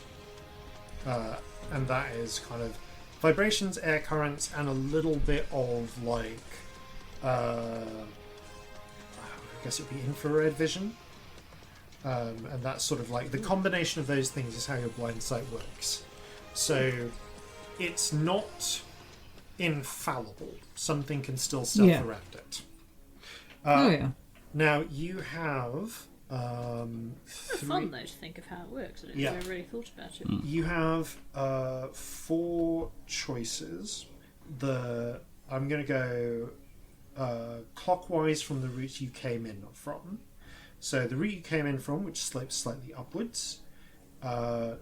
And that is kind of vibrations, air currents, and a little bit of like, I guess it would be infrared vision. And that's sort of like the combination of those things is how your blind sight works. So it's not infallible. Something can still stealth around it. Oh yeah. Now you have It's fun though to think of how it works. I don't think I really thought about it. You have 4 choices. I'm going to go clockwise from the route you came in from. So the route you came in from, which slopes slightly upwards, we're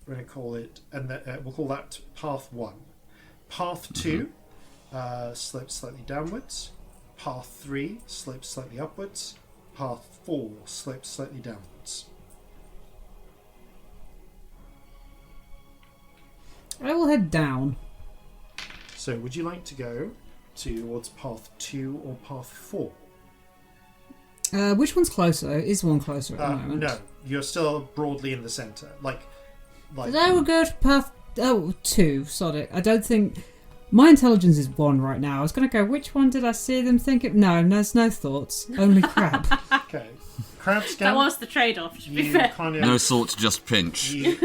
going to call it, and we'll call that path 1. Path 2 slopes slightly downwards. Path 3 slopes slightly upwards. Path 4 slopes slightly downwards. I will head down. So would you like to go towards path 2 or path 4? Which one's closer? Is one closer at the moment? No, you're still broadly in the centre. Like I will go to path 2. Sorry, I don't think my intelligence is 1 right now. I was going to go. Which one did I see them thinking? No, there's no thoughts. Only crab. Okay, crab scan. That was the trade-off. To be You fair. kind of No thoughts, just pinch. you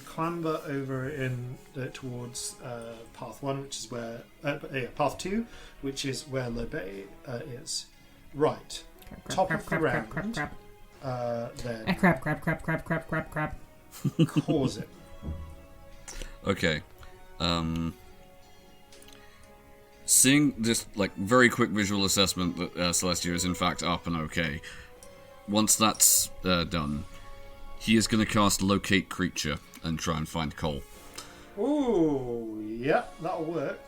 clamber over in towards path 1, which is where path 2, which is where Lobe is. Right, top of the round. Then Crab. Corzin. Okay. Seeing this like very quick visual assessment that Celestia is in fact up and okay, once that's done, he is going to cast Locate Creature and try and find Cole. Ooh, yeah, that'll work.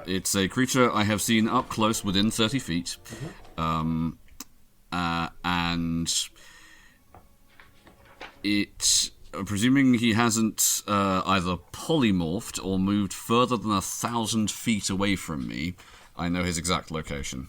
It's a creature I have seen up close within 30 feet. And presuming he hasn't either polymorphed or moved further than 1,000 feet away from me, I know his exact location.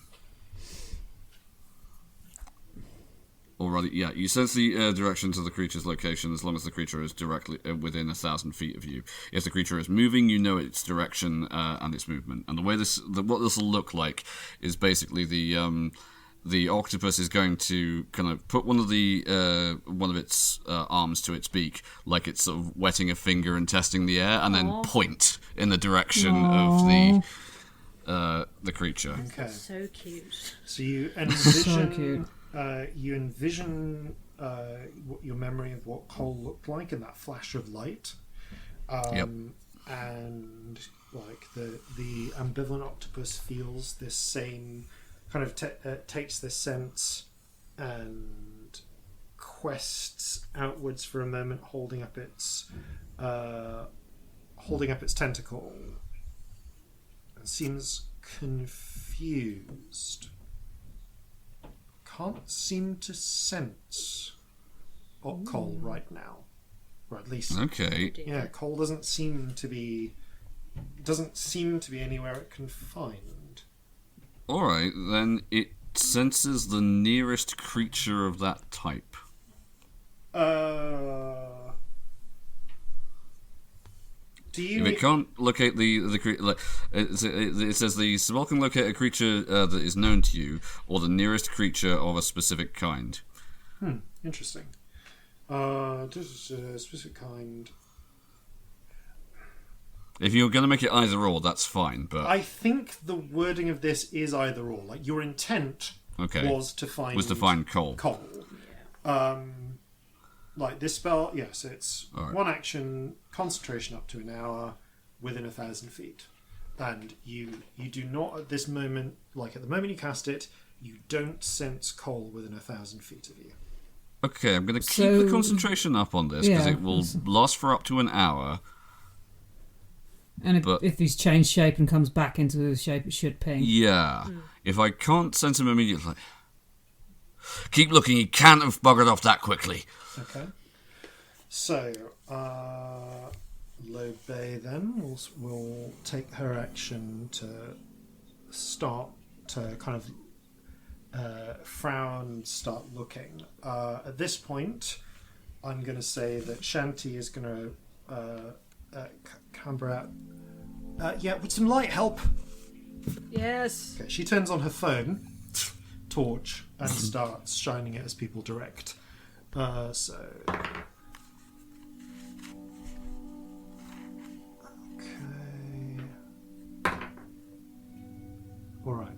or rather, yeah, you sense the direction to the creature's location as long as the creature is directly within 1,000 feet of you. If the creature is moving, you know its direction and its movement. And the way what this will look like is basically the octopus is going to kind of put one of its arms to its beak, like it's sort of wetting a finger and testing the air, and then point in the direction of the creature. Okay. So cute. So you envision. So cute. You envision your memory of what Cole looked like in that flash of light. Yep. And like the ambivalent octopus feels this same kind of takes this sense and quests outwards for a moment, holding up its tentacle, and seems confused. Can't seem to sense Cole right now, or at least Okay. Cole doesn't seem to be anywhere it can find. Alright, then it senses the nearest creature of that type. Do you? If it can't locate the creature, it says the spell can locate a creature that is known to you, or the nearest creature of a specific kind. Interesting. This is a specific kind. If you're going to make it either or, that's fine. But I think the wording of this is either or. Like your intent was to find Cole. Like this spell, yes, it's All right. one action, concentration up to an hour, within 1,000 feet, and you do not at this moment, like at the moment you cast it, you don't sense Cole within 1,000 feet of you. Okay, I'm going to keep the concentration up on this because Yeah. it will last for up to an hour. And if he's changed shape and comes back into the shape, it should ping. Yeah. If I can't sense him immediately, keep looking. He can't have buggered off that quickly. Okay. So, Low Bay then will take her action to start to kind of frown, start looking. At this point, I'm going to say that Shanti is going to camber out. Would some light help? Yes. Okay, she turns on her phone, torch, and starts shining it as people direct. Alright.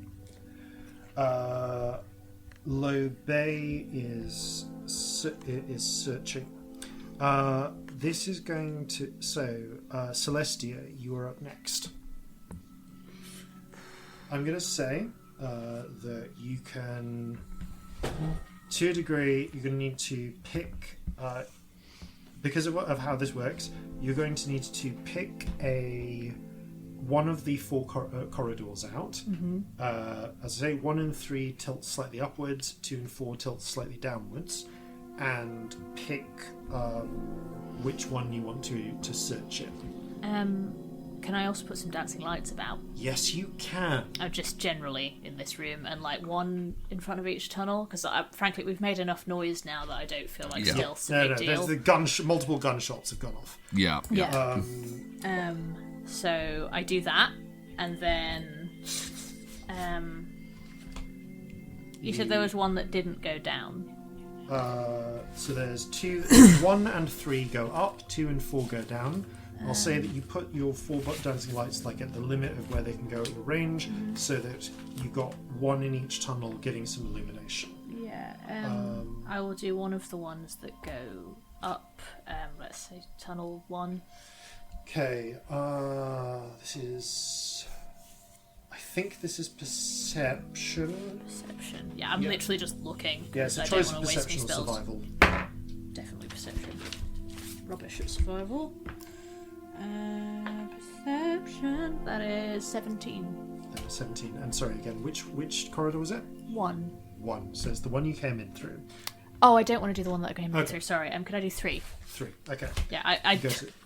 Low Bay is searching. This is going to... So, Celestia, you are up next. I'm going to say that you can... To a degree, you're going to need to pick... because of how this works, you're going to need to pick one of the four corridors out. Mm-hmm. As I say, 1 and 3 tilt slightly upwards, 2 and 4 tilt slightly downwards, and pick which one you want to search it. Can I also put some dancing lights about? Yes, you can. Just generally in this room, and like one in front of each tunnel, because frankly we've made enough noise now that I don't feel like stealth's a big deal. There's the multiple gunshots have gone off. Yeah. So I do that, and then you said there was one that didn't go down. So there's 1 and 3 go up, 2 and 4 go down. I'll say that you put your 4 dancing lights like at the limit of where they can go at your range, so that you got 1 in each tunnel getting some illumination. Yeah, I will do one of the ones that go up. Let's say tunnel 1. Okay, this is... I think this is perception. Perception. Yeah, I'm literally just looking. Yeah, it's a I choice don't of want to waste perception any or spells. survival. Definitely perception. Rubbish at survival. Perception. That is 17. 17. And sorry, again, which corridor was it? 1. 1. So it's the one you came in through. Oh, I don't want to do the one that I came in through. Sorry. Can I do 3? 3. Okay. Yeah, I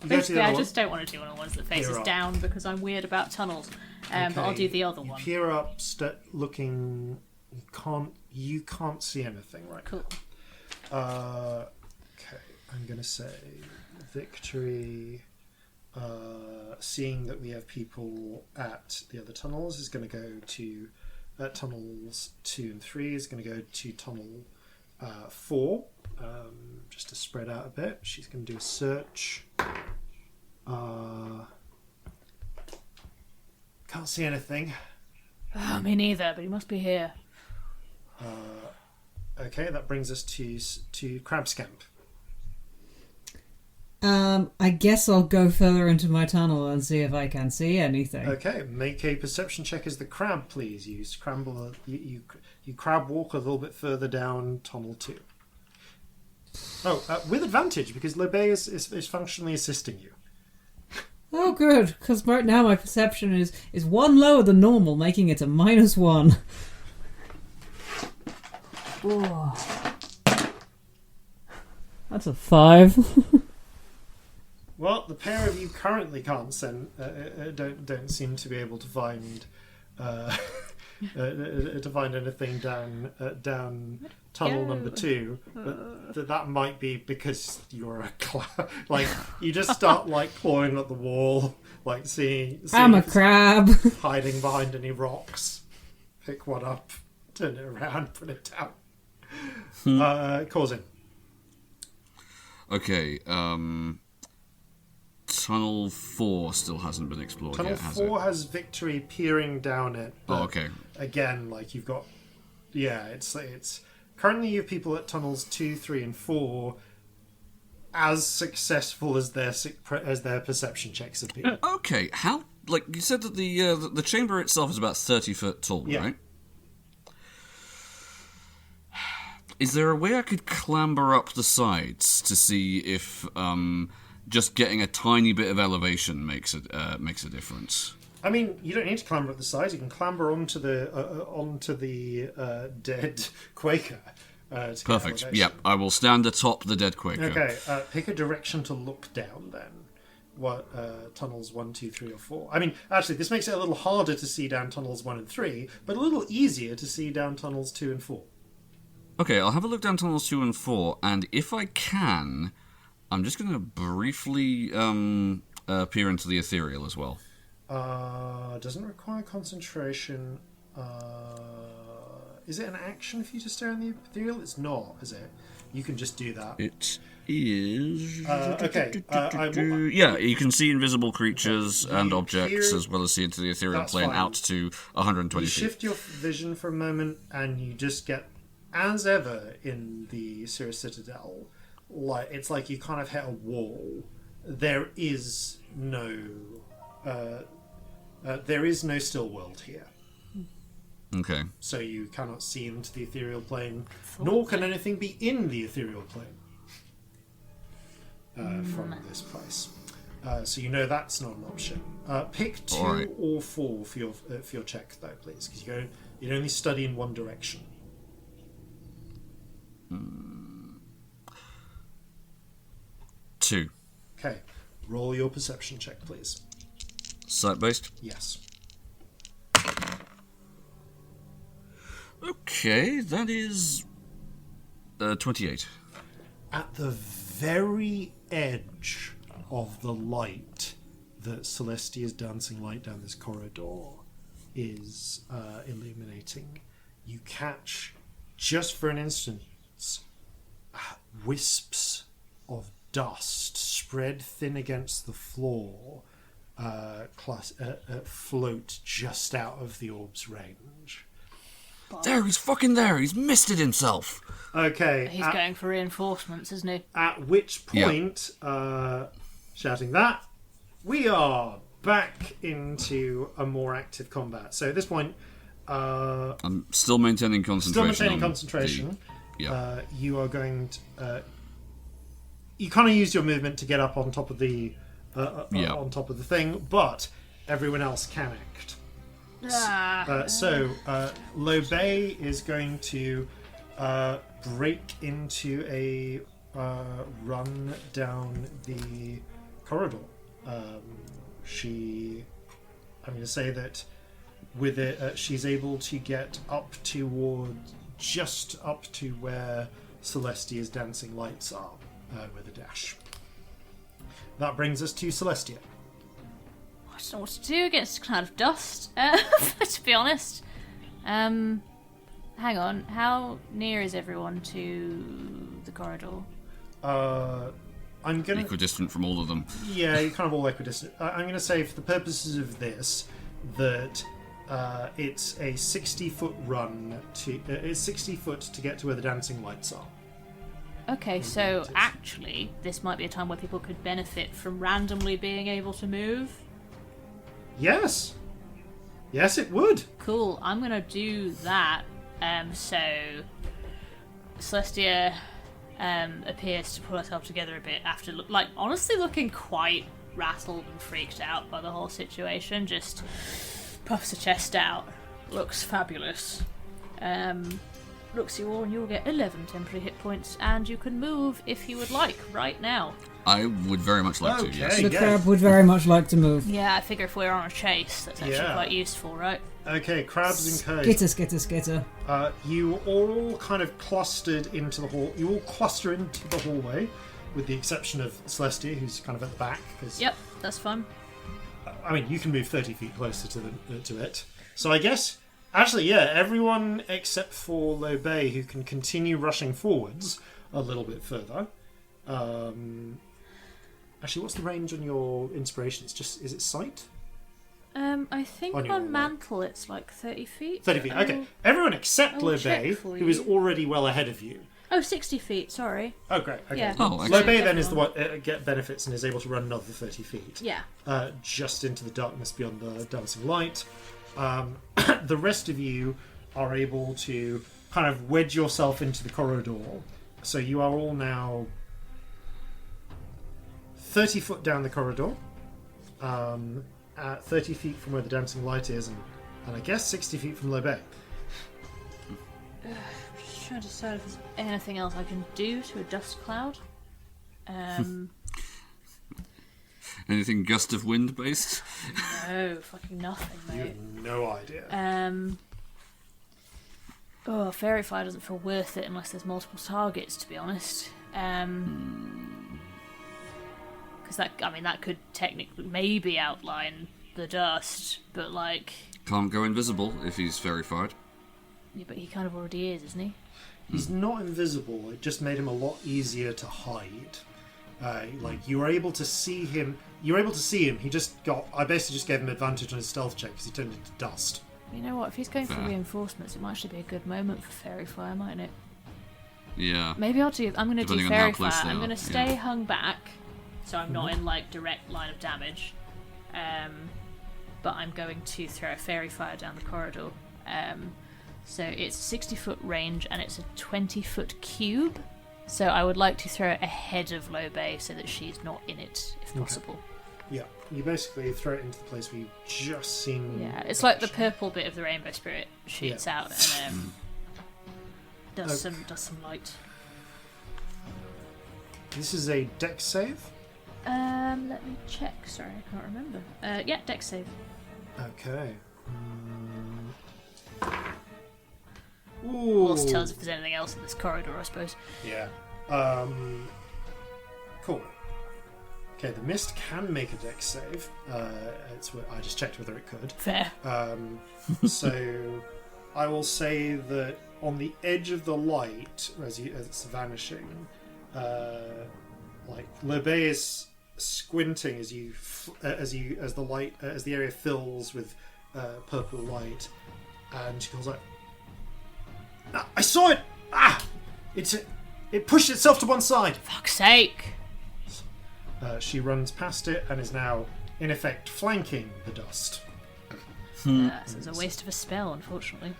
basically I just don't want to do one of the ones that faces down because I'm weird about tunnels. But I'll do the other one. Peer up, looking. You can't see anything right Cool. Okay, I'm going to say Victory, seeing that we have people at the other tunnels, is going to go to tunnels 2 and 3, is going to go to tunnel 4, just to spread out a bit. She's going to do a search. Can't see anything. Oh, me neither, but he must be here. Okay, that brings us to Crab Scamp. I guess I'll go further into my tunnel and see if I can see anything. Okay, make a perception check as the crab, please. You scramble, you crab walk a little bit further down tunnel 2. Oh, with advantage, because Lobé is functionally assisting you. Oh, good, because right now my perception is one lower than normal, making it a -1. Whoa. That's a 5. Well, the pair of you currently can't don't seem to be able to find to find anything down tunnel number 2, but that might be because you're a you just start clawing at the wall, seeing I'm a if it's crab. hiding behind any rocks. Pick one up, turn it around, put it down. Corzin. Okay, Tunnel 4 still hasn't been explored Tunnel yet, has 4 it? has Victory peering down it. But okay. Again, you've got... Yeah, it's... Currently you have people at tunnels 2, 3, and 4 as successful as their perception checks have been. Okay, how... you said that the chamber itself is about 30 foot tall, Yeah. right? Is there a way I could clamber up the sides to see if just getting a tiny bit of elevation makes a difference? I mean, you don't need to clamber up the sides. You can clamber onto the dead Quaker. To Perfect. get Yep, I will stand atop the dead Quaker. Okay, pick a direction to look down then. What tunnels 1, 2, 3, or 4? I mean, actually, this makes it a little harder to see down tunnels 1 and 3, but a little easier to see down tunnels 2 and 4. Okay, I'll have a look down tunnels 2 and 4, and if I can, I'm just going to briefly peer into the ethereal as well. Doesn't require concentration. Is it an action for you to stare in the ethereal? It's not, is it? You can just do that. It is... Okay. Yeah, you can see invisible creatures and objects, hear- as well as see into the ethereal That's plane fine. out to 120 You feet. shift your vision for a moment, and you just get, as ever in the Cirrus Citadel, it's like you kind of hit a wall. There is no still world here. Okay. So you cannot see into the ethereal plane, nor can anything be in the ethereal plane from this place. So you know that's not an option. Pick 2 Alright. or 4 for your check, though, please, because you can only study in one direction. 2. Okay, roll your perception check, please. Sight-based? Yes. Okay, that is... 28. At the very edge of the light that Celestia's dancing light down this corridor is illuminating, you catch, just for an instant, wisps of dust spread thin against the floor float just out of the orb's range. There, he's fucking there. He's misted himself. Okay. He's going for reinforcements, isn't he? At which point, shouting that, we are back into a more active combat. So at this point, I'm still maintaining concentration. You are going to... you kind of use your movement to get up on top of the thing, but everyone else can act. Lobé is going to break into a run down the corridor. I'm going to say that with it, she's able to get up toward just up to where Celestia's dancing lights are with a dash. That brings us to Celestia. I don't know what to do against a cloud of dust, to be honest. Hang on, how near is everyone to the corridor? I'm gonna... Equidistant from all of them. Yeah, you're kind of all equidistant. I'm going to say, for the purposes of this, that it's a 60-foot run to... it's 60 foot to get to where the dancing lights are. Okay, so actually, this might be a time where people could benefit from randomly being able to move. Yes! Yes, it would! Cool, I'm gonna do that. So Celestia appears to pull herself together a bit after, honestly looking quite rattled and freaked out by the whole situation. Just puffs her chest out, looks fabulous. Looks you all, and you'll get 11 temporary hit points, and you can move if you would like right now. I would very much like to, yes. The crab would very much like to move. Yeah, I figure if we're on a chase, that's actually quite useful, right? Okay, crabs and codes. Skitter. You all kind of clustered into the hall. You all cluster into the hallway, with the exception of Celestia, who's kind of at the back. Yep, that's fine. I mean, you can move 30 feet closer to it. So I guess... Actually, yeah, everyone except for Lobay, who can continue rushing forwards a little bit further. Actually, what's the range on your inspirations? Is it sight? I think on mantle it's like 30 feet. 30 feet, okay. Everyone except Lobay, who is already well ahead of you. Oh, 60 feet, sorry. Oh, great, okay. Yeah. Oh, Lobay then is the one get benefits and is able to run another 30 feet. Yeah. Just into the darkness beyond the dancing light. The rest of you are able to kind of wedge yourself into the corridor. So you are all now 30 foot down the corridor, at 30 feet from where the dancing light is, and I guess 60 feet from Lobay. Just trying to decide if there's anything else I can do to a dust cloud. Anything gust of wind based? No, fucking nothing, mate. You have no idea. Fairy Fire doesn't feel worth it unless there's multiple targets, to be honest. Because that could technically maybe outline the dust, but Can't go invisible if he's fairy fired. Yeah, but he kind of already is, isn't he? He's not invisible. It just made him a lot easier to hide. You were able to see him. You were able to see him. I basically just gave him advantage on his stealth check because he turned into dust. You know what? If he's going for reinforcements, it might actually be a good moment for Fairy Fire, mightn't it? Yeah. Maybe I'm going to do Depending on Fairy how close Fire. they I'm are, going to stay hung back, so I'm not in direct line of damage. But I'm going to throw a Fairy Fire down the corridor. So it's a 60-foot range and it's a 20-foot cube. So I would like to throw it ahead of Lobay so that she's not in it, if possible. Yeah, you basically throw it into the place where you've just seen. Yeah, it's like the purple bit of the Rainbow Spirit shoots out and does some light. This is a dex save. Let me check. Sorry, I can't remember. Yeah, dex save. Okay. We'll also tell us if there's anything else in this corridor, I suppose. Yeah. Cool. Okay, the mist can make a dex save. I just checked whether it could. Fair. So I will say that on the edge of the light, as it's vanishing, Lobay is squinting as the area fills with purple light, and she calls out, "I saw it! It pushed itself to one side." Fuck's sake! She runs past it and is now, in effect, flanking the dust. So it's a waste of a spell, unfortunately.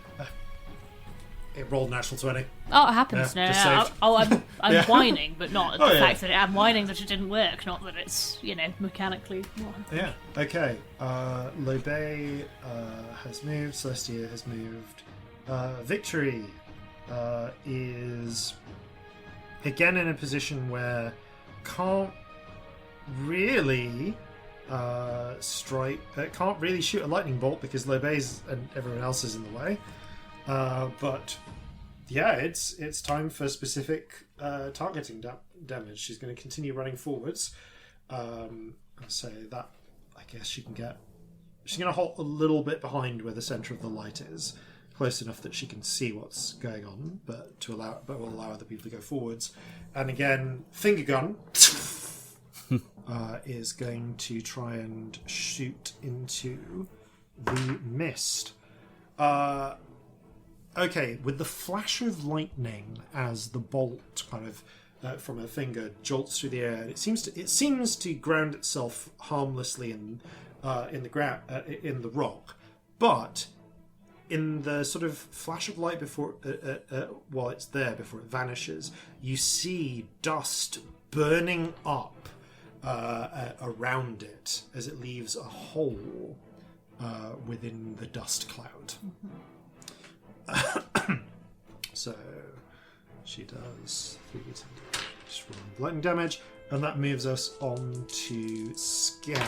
It rolled natural 20. Oh, it happens. Yeah, I'm whining, but not the yeah. fact that I'm whining that it didn't work, not that it's, mechanically. Yeah, okay. Lobay has moved, Celestia has moved. Victory is again in a position where can't really can't really shoot a lightning bolt because Lobay's and everyone else is in the way. But it's time for specific targeting damage. She's going to continue running forwards. So that, I guess she can get. She's going to halt a little bit behind where the center of the light is, close enough that she can see what's going on, but will allow other people to go forwards. And again, finger gun is going to try and shoot into the mist. Okay, with the flash of lightning as the bolt kind of from her finger jolts through the air, it seems to ground itself harmlessly in the rock, but in the sort of flash of light before while it's there before it vanishes, you see dust burning up around it as it leaves a hole within the dust cloud. So she does 3d10 just for lightning damage, and that moves us on to Scamp.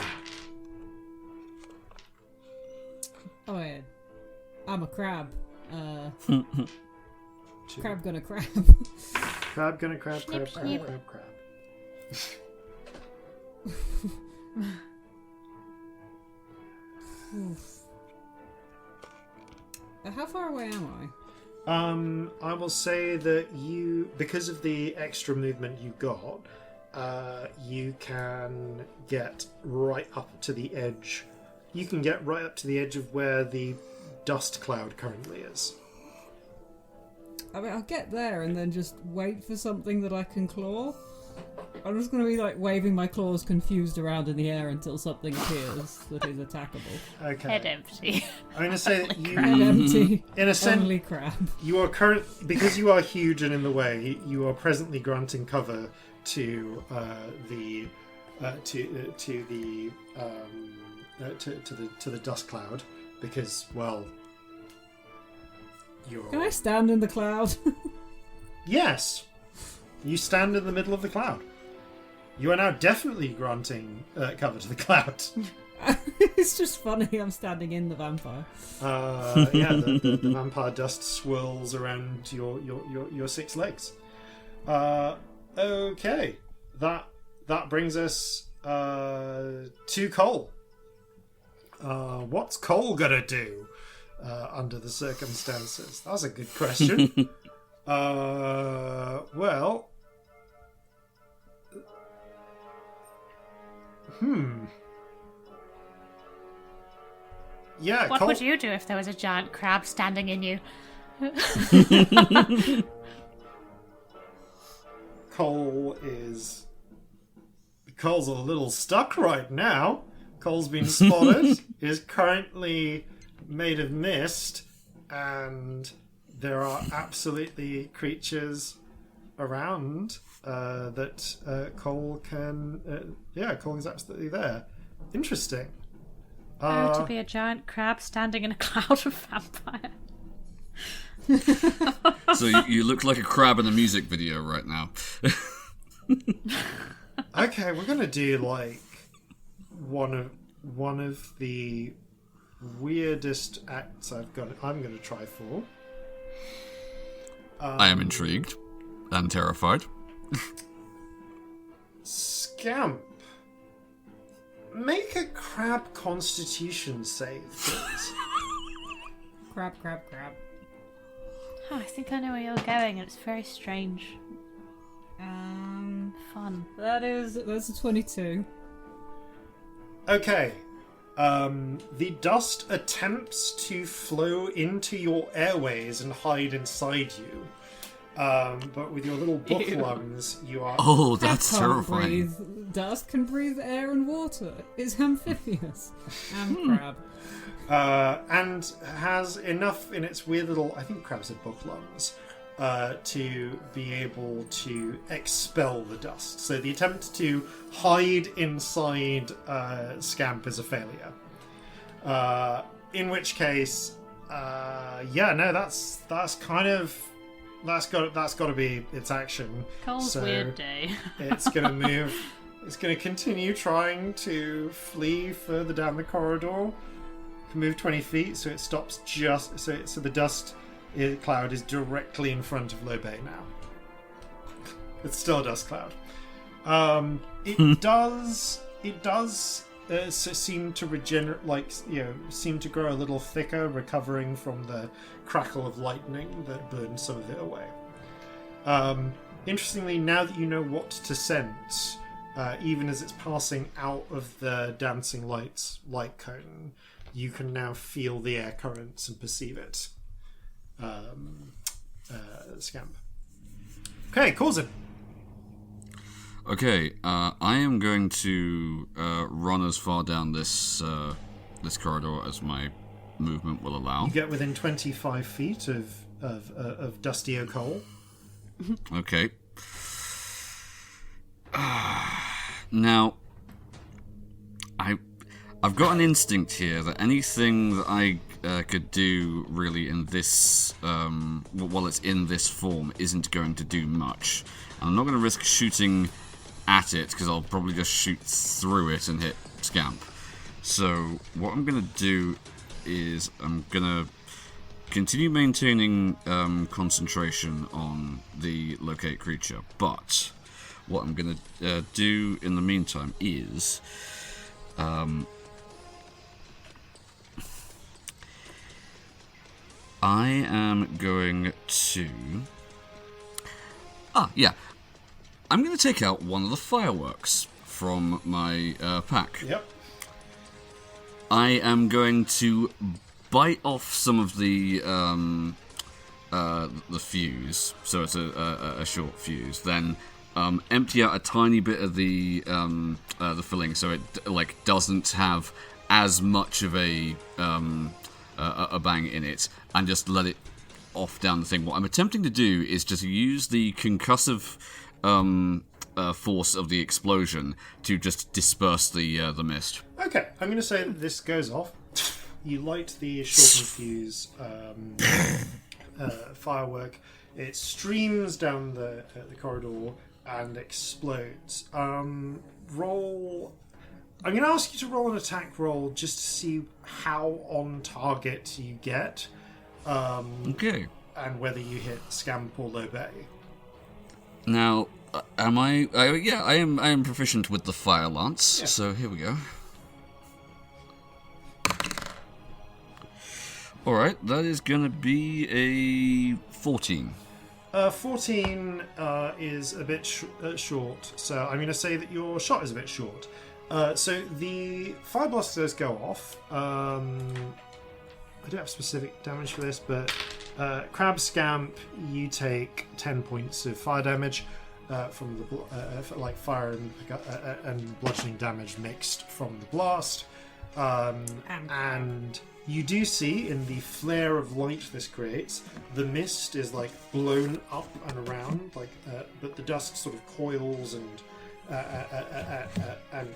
Oh yeah, I'm a crab. Crab gonna crab. Crab gonna crab, crab, crab, snip. crab, crab. How far away am I? I will say that you, because of the extra movement you got, you can get right up to the edge. You can get right up to the edge of where the dust cloud currently is. I mean, I'll get there and then just wait for something that I can claw. I'm just going to be like waving my claws confused around in the air until something appears that is attackable. Okay. Head empty. I'm going to say that you, Crab empty. in a sense, Only crab. you are because you are huge and in the way. You are presently granting cover to the dust cloud because, well, you're. Can I stand in the cloud? Yes, you stand in the middle of the cloud. You are now definitely granting cover to the cloud. It's just funny. I'm standing in the vampire. Yeah, the vampire dust swirls around your 6 legs. Okay, that brings us to Cole. What's Cole gonna do under the circumstances? That's a good question. Well. Yeah, What Cole... would you do if there was a giant crab standing in you? Cole's a little stuck right now. Cole's been spotted, is currently made of mist, and there are absolutely creatures around that Cole can... Cole is absolutely there. Interesting. To be a giant crab standing in a cloud of vampire. So you look like a crab in a music video right now. Okay, we're gonna do like one of the weirdest acts I'm gonna try for. I am intrigued and terrified. Scamp, make a crab constitution save, please. Crab. Oh, I think I know where you're going, and it's very strange. Fun. That's a 22. Okay. The dust attempts to flow into your airways and hide inside you. But with your little book lungs, you are... Oh, that's Can't terrifying. breathe dust, can breathe air and water. It's amphibious. And crab. And has enough in its weird little... I think crabs have book lungs. To be able to expel the dust. So the attempt to hide inside Scamp is a failure. In which case, that's got to be its action. Cole's weird day. It's gonna move. It's gonna continue trying to flee further down the corridor. Can move 20 feet, so it stops just so the dust cloud is directly in front of Lobe now. It's still a dust cloud. It does seem to regenerate, seem to grow a little thicker, recovering from the crackle of lightning that burned some of it away. Interestingly, now that you know what to sense, even as it's passing out of the dancing light cone, you can now feel the air currents and perceive it. Scamp. Okay, Corzin. Okay, I am going to run as far down this corridor as my movement will allow. You get within 25 feet of Dusty O'Cole. Okay. Now, I've got an instinct here that anything that I could do really in this, while it's in this form, isn't going to do much. And I'm not going to risk shooting at it, because I'll probably just shoot through it and hit Scamp. So what I'm going to do is I'm going to continue maintaining concentration on the locate creature, but what I'm going to do in the meantime is I am going to I'm going to take out one of the fireworks from my pack. Yep. I am going to bite off some of the fuse, so it's a short fuse. Then empty out a tiny bit of the filling, so it doesn't have as much of a bang in it, and just let it off down the thing. What I'm attempting to do is just use the concussive force of the explosion to just disperse the mist. Okay, I'm going to say that this goes off. You light the shortened fuse firework. It streams down the corridor and explodes. Roll. I'm going to ask you to roll an attack roll just to see how on target you get. Okay. And whether you hit Scamp or Lobe. Now, am I? Yeah, I am proficient with the fire lance. Yeah. So here we go. All right, that is gonna be a 14. 14 is a bit short, so I'm gonna say that your shot is a bit short. So the fire blasters go off. I don't have specific damage for this, but Crab Scamp, you take 10 points of fire damage from the fire and bludgeoning damage mixed from the blast. And you do see in the flare of light this creates, the mist is blown up and around, but the dust sort of coils and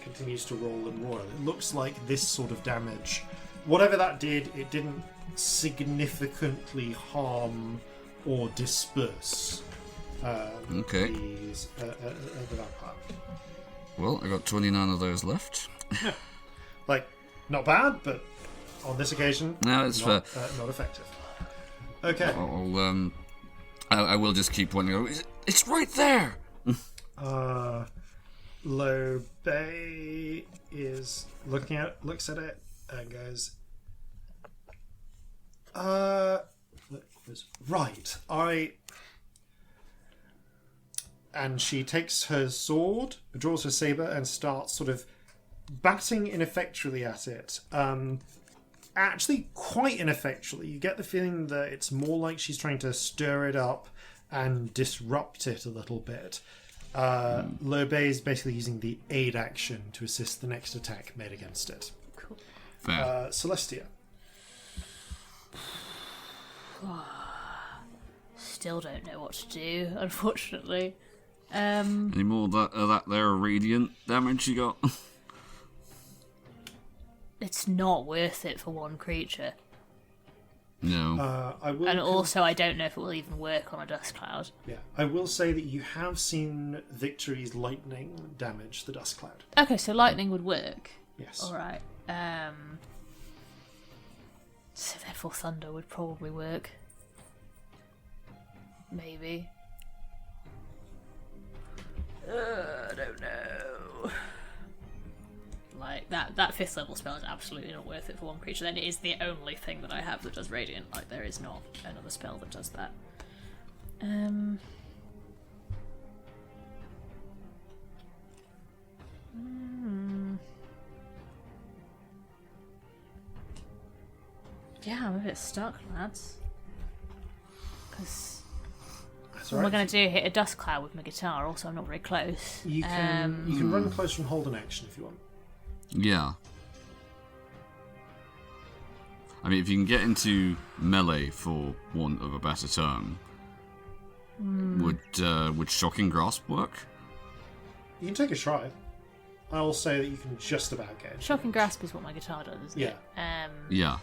continues to roll and roil. It looks like this sort of damage, whatever that did, it didn't significantly harm or disperse the vampire. Well, I got 29 of those left. Not bad, but on this occasion, no, it's not effective. Okay. I will just keep pointing. It's right there. Lobe is looks at it and goes, right, and she takes her sword, draws her saber, and starts sort of batting ineffectually at it. Actually, quite ineffectually. You get the feeling that it's more like she's trying to stir it up and disrupt it a little bit. Lobe is basically using the aid action to assist the next attack made against it. Cool. Fair. Celestia. Still don't know what to do, unfortunately. Any more of that there radiant damage you got? It's not worth it for one creature. No. And also, I don't know if it will even work on a dust cloud. Yeah, I will say that you have seen Victory's lightning damage the dust cloud. Okay, so lightning would work. Yes. All right. So therefore, thunder would probably work. Maybe. I don't know. Like, that 5th level spell is absolutely not worth it for one creature. Then it is the only thing that I have that does Radiant. Like, there is not another spell that does that. Yeah, I'm a bit stuck, lads. Because what am I going to do? Hit a dust cloud with my guitar? Also, I'm not very close. You can run close and hold an action if you want. Yeah. I mean, if you can get into melee, for want of a better term, would Shocking Grasp work? You can take a try. I will say that you can just about get it. Shocking Grasp is what my guitar does, isn't it? Yeah.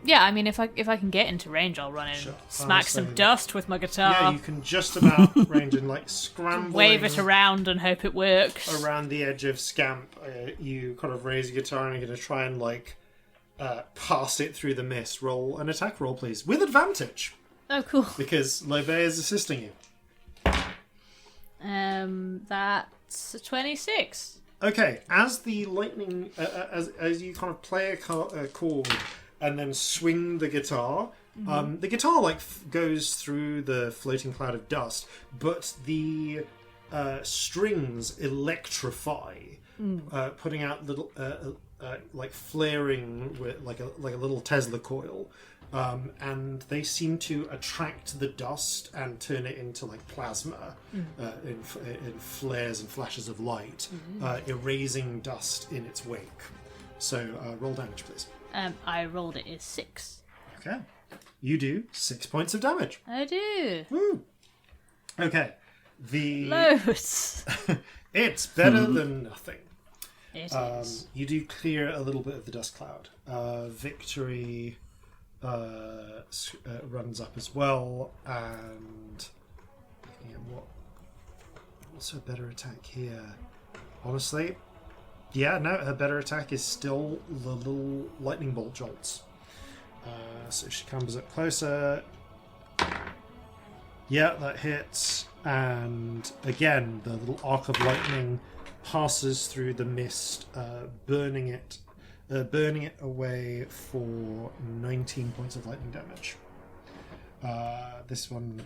Yeah, I mean, if I can get into range, I'll run in and smack some dust with my guitar. Yeah, you can just about range and like scramble, wave it around and hope it works. Around the edge of Scamp, you kind of raise your guitar and you're going to try and like pass it through the mist. Roll an attack roll, please, with advantage. Oh, cool. Because Lobe is assisting you. That's a 26. Okay, as the lightning, as you kind of play a chord and then swing the guitar, the guitar like goes through the floating cloud of dust, but the strings electrify, putting out little like flaring with like a little Tesla coil. And they seem to attract the dust and turn it into like plasma in flares and flashes of light, erasing dust in its wake. So roll damage, please. I rolled it as 6. Okay. You do 6 points of damage. I do. Woo! Okay. Loads. It's better than nothing. It is. You do clear a little bit of the dust cloud. Victory runs up as well, and what's her better attack here? Honestly, yeah, no, her better attack is still the little lightning bolt jolts. So she comes up closer. Yeah, that hits, and again the little arc of lightning passes through the mist, burning it away for 19 points of lightning damage. This one,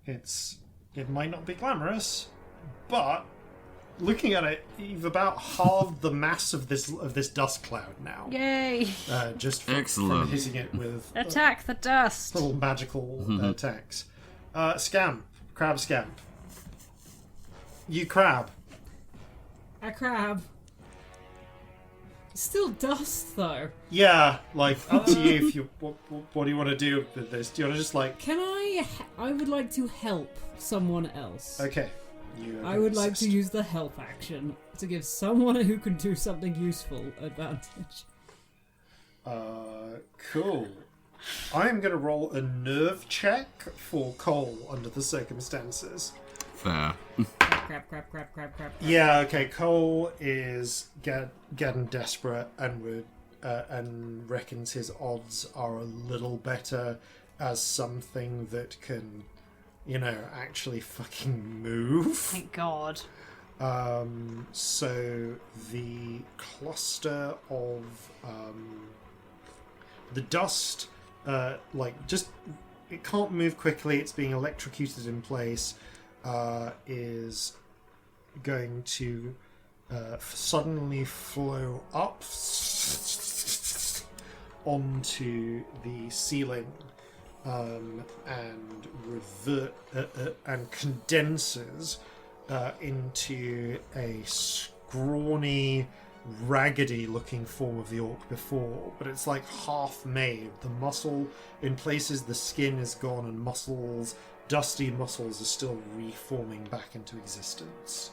it might not be glamorous, but looking at it, you've about halved the mass of this dust cloud now. Yay! Just from hitting it with attack the dust. Little magical attacks. Crab Scamp. You crab. A crab. Still dust, though. Yeah, like, up to you if you... What do you want to do with this? Do you want to just, like... Can I would like to help someone else. Okay. I would like to use the help action to give someone who can do something useful advantage. Cool. I am going to roll a nerve check for Cole under the circumstances. Fair. Crap. Yeah, okay. Cole is getting desperate and reckons his odds are a little better as something that can, actually fucking move. Thank God. So the cluster of the dust, it can't move quickly. It's being electrocuted in place. Is going to suddenly flow up onto the ceiling and revert and condenses into a scrawny, raggedy-looking form of the orc before, but it's like half-made. The muscle, in places, the skin is gone, and dusty muscles are still reforming back into existence.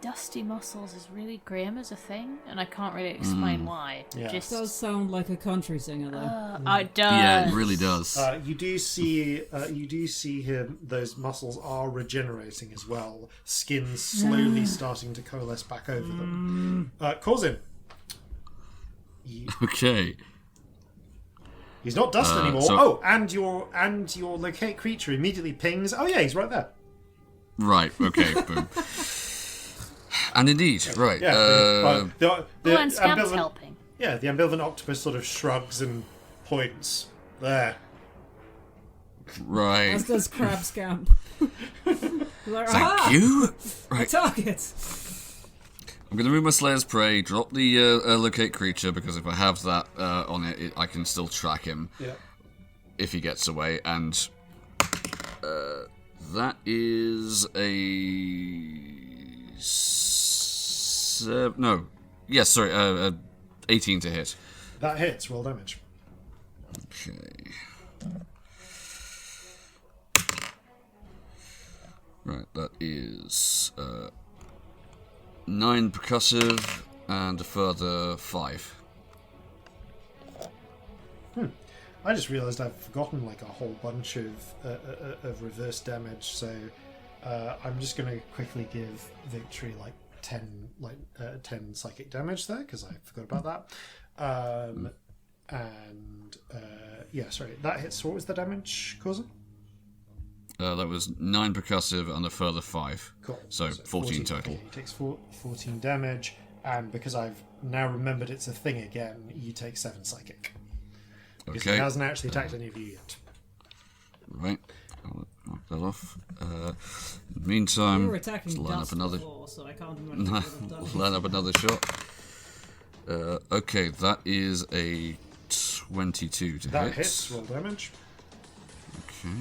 Dusty muscles is really grim as a thing, and I can't really explain why. Yeah. It does sound like a country singer, though. It does. Yeah, it really does. You do see him. Those muscles are regenerating as well. Skin slowly starting to coalesce back over them. Corzin. Okay. He's not dust anymore. so- and your locate creature immediately pings. Oh yeah, he's right there. Right, okay, boom. And indeed, right. Yeah. And Scamp's ambivalent- helping. Yeah, the ambivalent octopus sort of shrugs and points. There. Right. As does Crab Scamp. Like, Thank you. Right. Target! I'm going to move my Slayer's Prey, drop the locate creature, because if I have that on it, I can still track him Yeah. if he gets away. And that is a... 18 to hit. That hits. Roll damage. Okay. Right, that is 9 percussive and a further 5. I just realised I've forgotten like a whole bunch of reverse damage, so I'm just going to quickly give Victory like 10 psychic damage there because I forgot about that. Sorry, that hits. What was the damage, Corzin? That was 9 percussive and a further 5. Cool. So 14 total. Okay, he takes 14 damage, and because I've now remembered it's a thing again, you take 7 psychic. Because he Okay. hasn't actually attacked any of you yet. Right. I'll knock that off. In the meantime, We were attacking let's line dust up another. before, so I can't imagine what I've done. Line up another shot. Okay, that is a 22 to That hit. hits. Roll damage. Okay.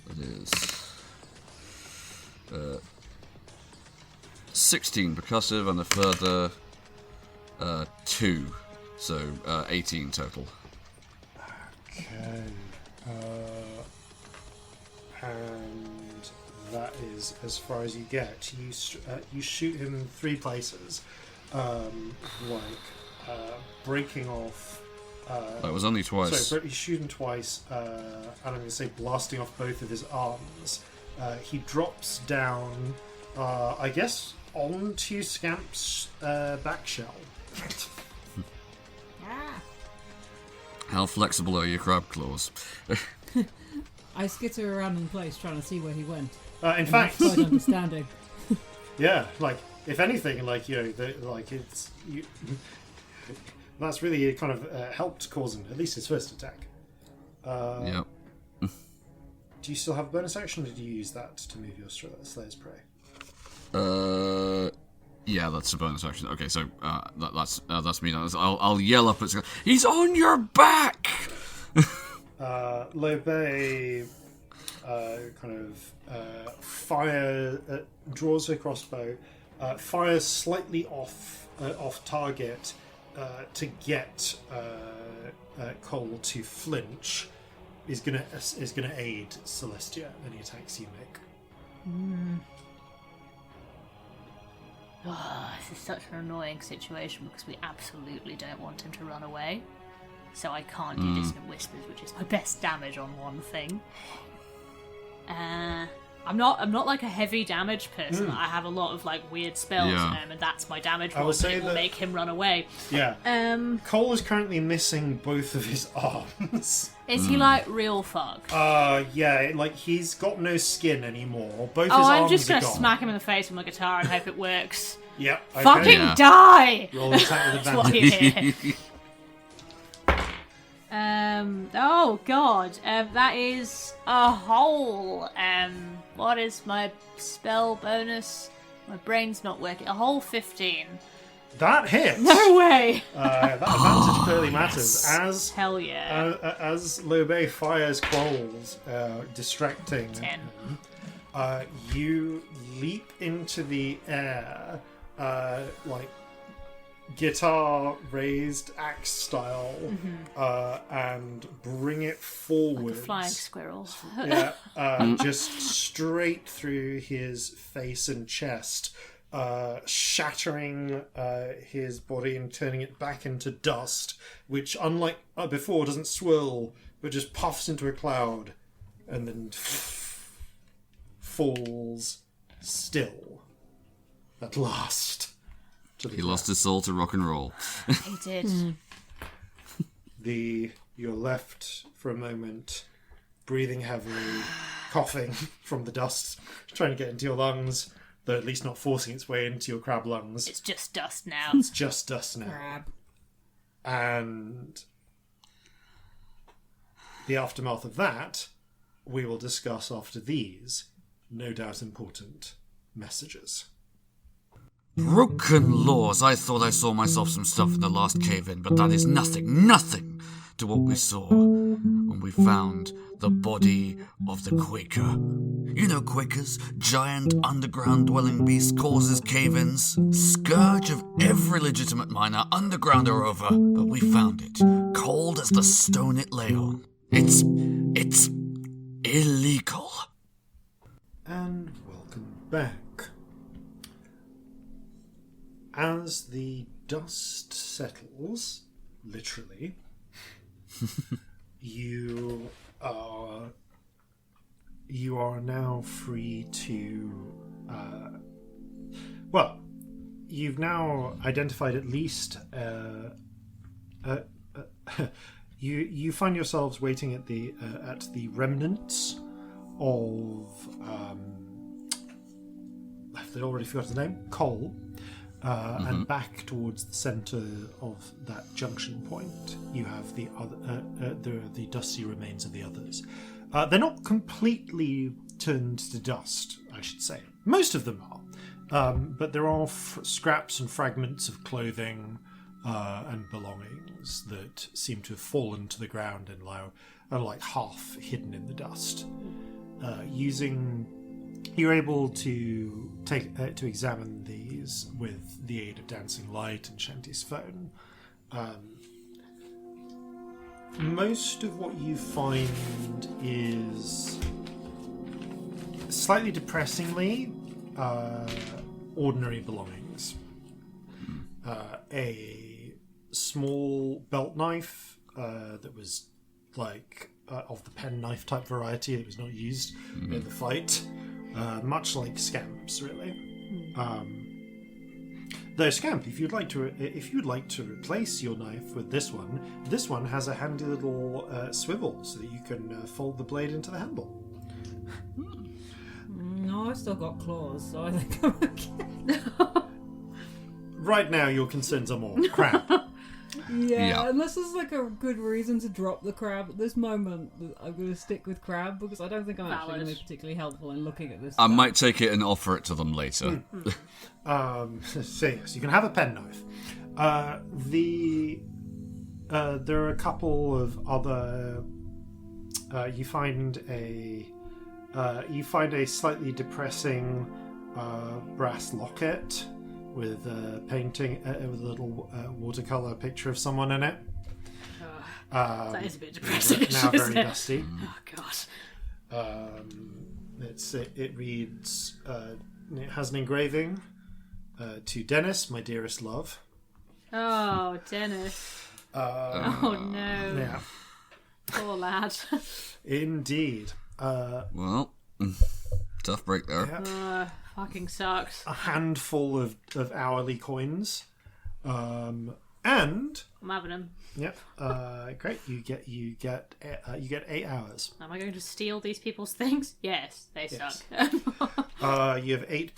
That is 16 percussive and a further 2, so 18 total. Okay. And that is as far as you get. You shoot him in 3 places, breaking off. That was only twice. So you shoot him twice, and I'm going to say blasting off both of his arms. He drops down, I guess, onto Scamp's back shell. How flexible are your crab claws? I skitter around in place trying to see where he went. In fact, Not quite understanding. yeah, like if anything, like that's really kind of helped Corzin, at least his first attack. Yep. Do you still have a bonus action, or did you use that to move your Slayer's Prey? Yeah, that's a bonus action. Okay, so that's me. I'll yell up at Scamp. He's on your back. Lobe draws her crossbow, fires slightly off target to get Cole to flinch. Is gonna aid Celestia any attacks you make. Oh, this is such an annoying situation because we absolutely don't want him to run away. So I can't do Dissonant Whispers, which is my best damage on one thing. I'm not like a heavy damage person. I have a lot of like weird spells, Yeah. and that's my damage I roll. would But say it will that- make him run away. Yeah. Cole is currently missing both of his arms. Is he like real fuck? Yeah, like he's got no skin anymore. Both his Oh, I'm arms just are gonna gone. smack him in the face with my guitar and hope it works. Yep. Okay. Fucking Yeah. die! Roll an attack with That's what advantage. you hear. Oh god, that is a hole. What is my spell bonus? My brain's not working. A whole 15. That hits. No way! That advantage clearly matters. Hell yeah. As Lobe fires quolls, distracting 10. him, you leap into the air, like guitar raised axe style, and bring it forward. Flying squirrel. Yeah, just straight through his face and chest, shattering his body and turning it back into dust, which, unlike before, doesn't swirl, but just puffs into a cloud and then falls still at last. He lost his soul to rock and roll. He did. You're left for a moment, breathing heavily, coughing from the dust, trying to get into your lungs, though at least not forcing its way into your crab lungs. It's just dust now. It's just dust now. Crab. And the aftermath of that, we will discuss after these, no doubt important, messages. Broken laws. I thought I saw myself some stuff in the last cave-in, but that is nothing to what we saw when we found the body of the Quaker. You know Quakers, giant underground dwelling beast, causes cave-ins, scourge of every legitimate miner, underground or over, but we found it, cold as the stone it lay on. It's illegal. And welcome back. As the dust settles, literally, you are now free to, you've now identified at least, you find yourselves waiting at the remnants of, I've already forgotten the name, coal. And back towards the centre of that junction point, you have the dusty remains of the others. They're not completely turned to dust, I should say. Most of them are, but there are scraps and fragments of clothing and belongings that seem to have fallen to the ground and are like half hidden in the dust. You're able to to examine these with the aid of dancing light and Shanty's phone. Most of what you find is slightly depressingly ordinary belongings. A small belt knife that was like of the penknife type variety that was not used in the fight. Much like Scamp's, really. Though Scamp, if you'd like to replace your knife with this one has a handy little swivel so that you can fold the blade into the handle. No, I've still got claws, so I think I'm okay. Right now, your concerns are more crab. Yeah, unless there's like a good reason to drop the crab at this moment, I'm going to stick with crab because I don't think I'm actually going to be particularly helpful in looking at this. I might take it and offer it to them later. So yes, you can have a penknife. There are a couple of other. You find a slightly depressing brass locket with a painting with a little watercolor picture of someone in it. That is a bit depressing. Now very dusty. Oh god. It reads. It has an engraving. To Dennis, my dearest love. Oh, Dennis. Oh no. Yeah. Poor lad. Indeed. Well, tough break there. Yeah. Fucking sucks. A handful of hourly coins, and I'm having them. yep, great. You get 8 hours. Am I going to steal these people's things? Yes, they Yes. suck. You have 8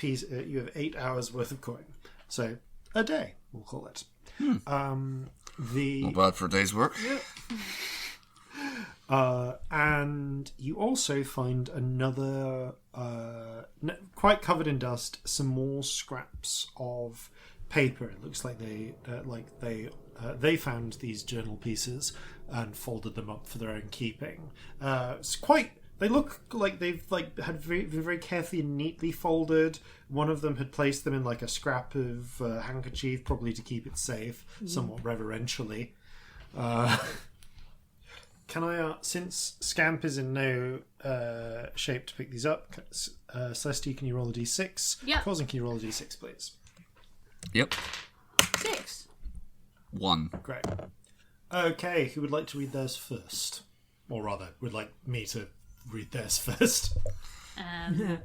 8 hours worth of coin, so a day we'll call it. Not bad for a day's work. And you also find another, quite covered in dust, some more scraps of paper. It looks like they found these journal pieces and folded them up for their own keeping. They look like they've had very carefully and neatly folded. One of them had placed them in like a scrap of handkerchief, probably to keep it safe, somewhat reverentially. Can I, since Scamp is in no shape to pick these up, Celestia, can you roll a d6? Yeah. Corzin, can you roll a d6, please? Yep. 6. 1. Great. Okay, who would like to read theirs first? Or rather, would like me to read theirs first? Either.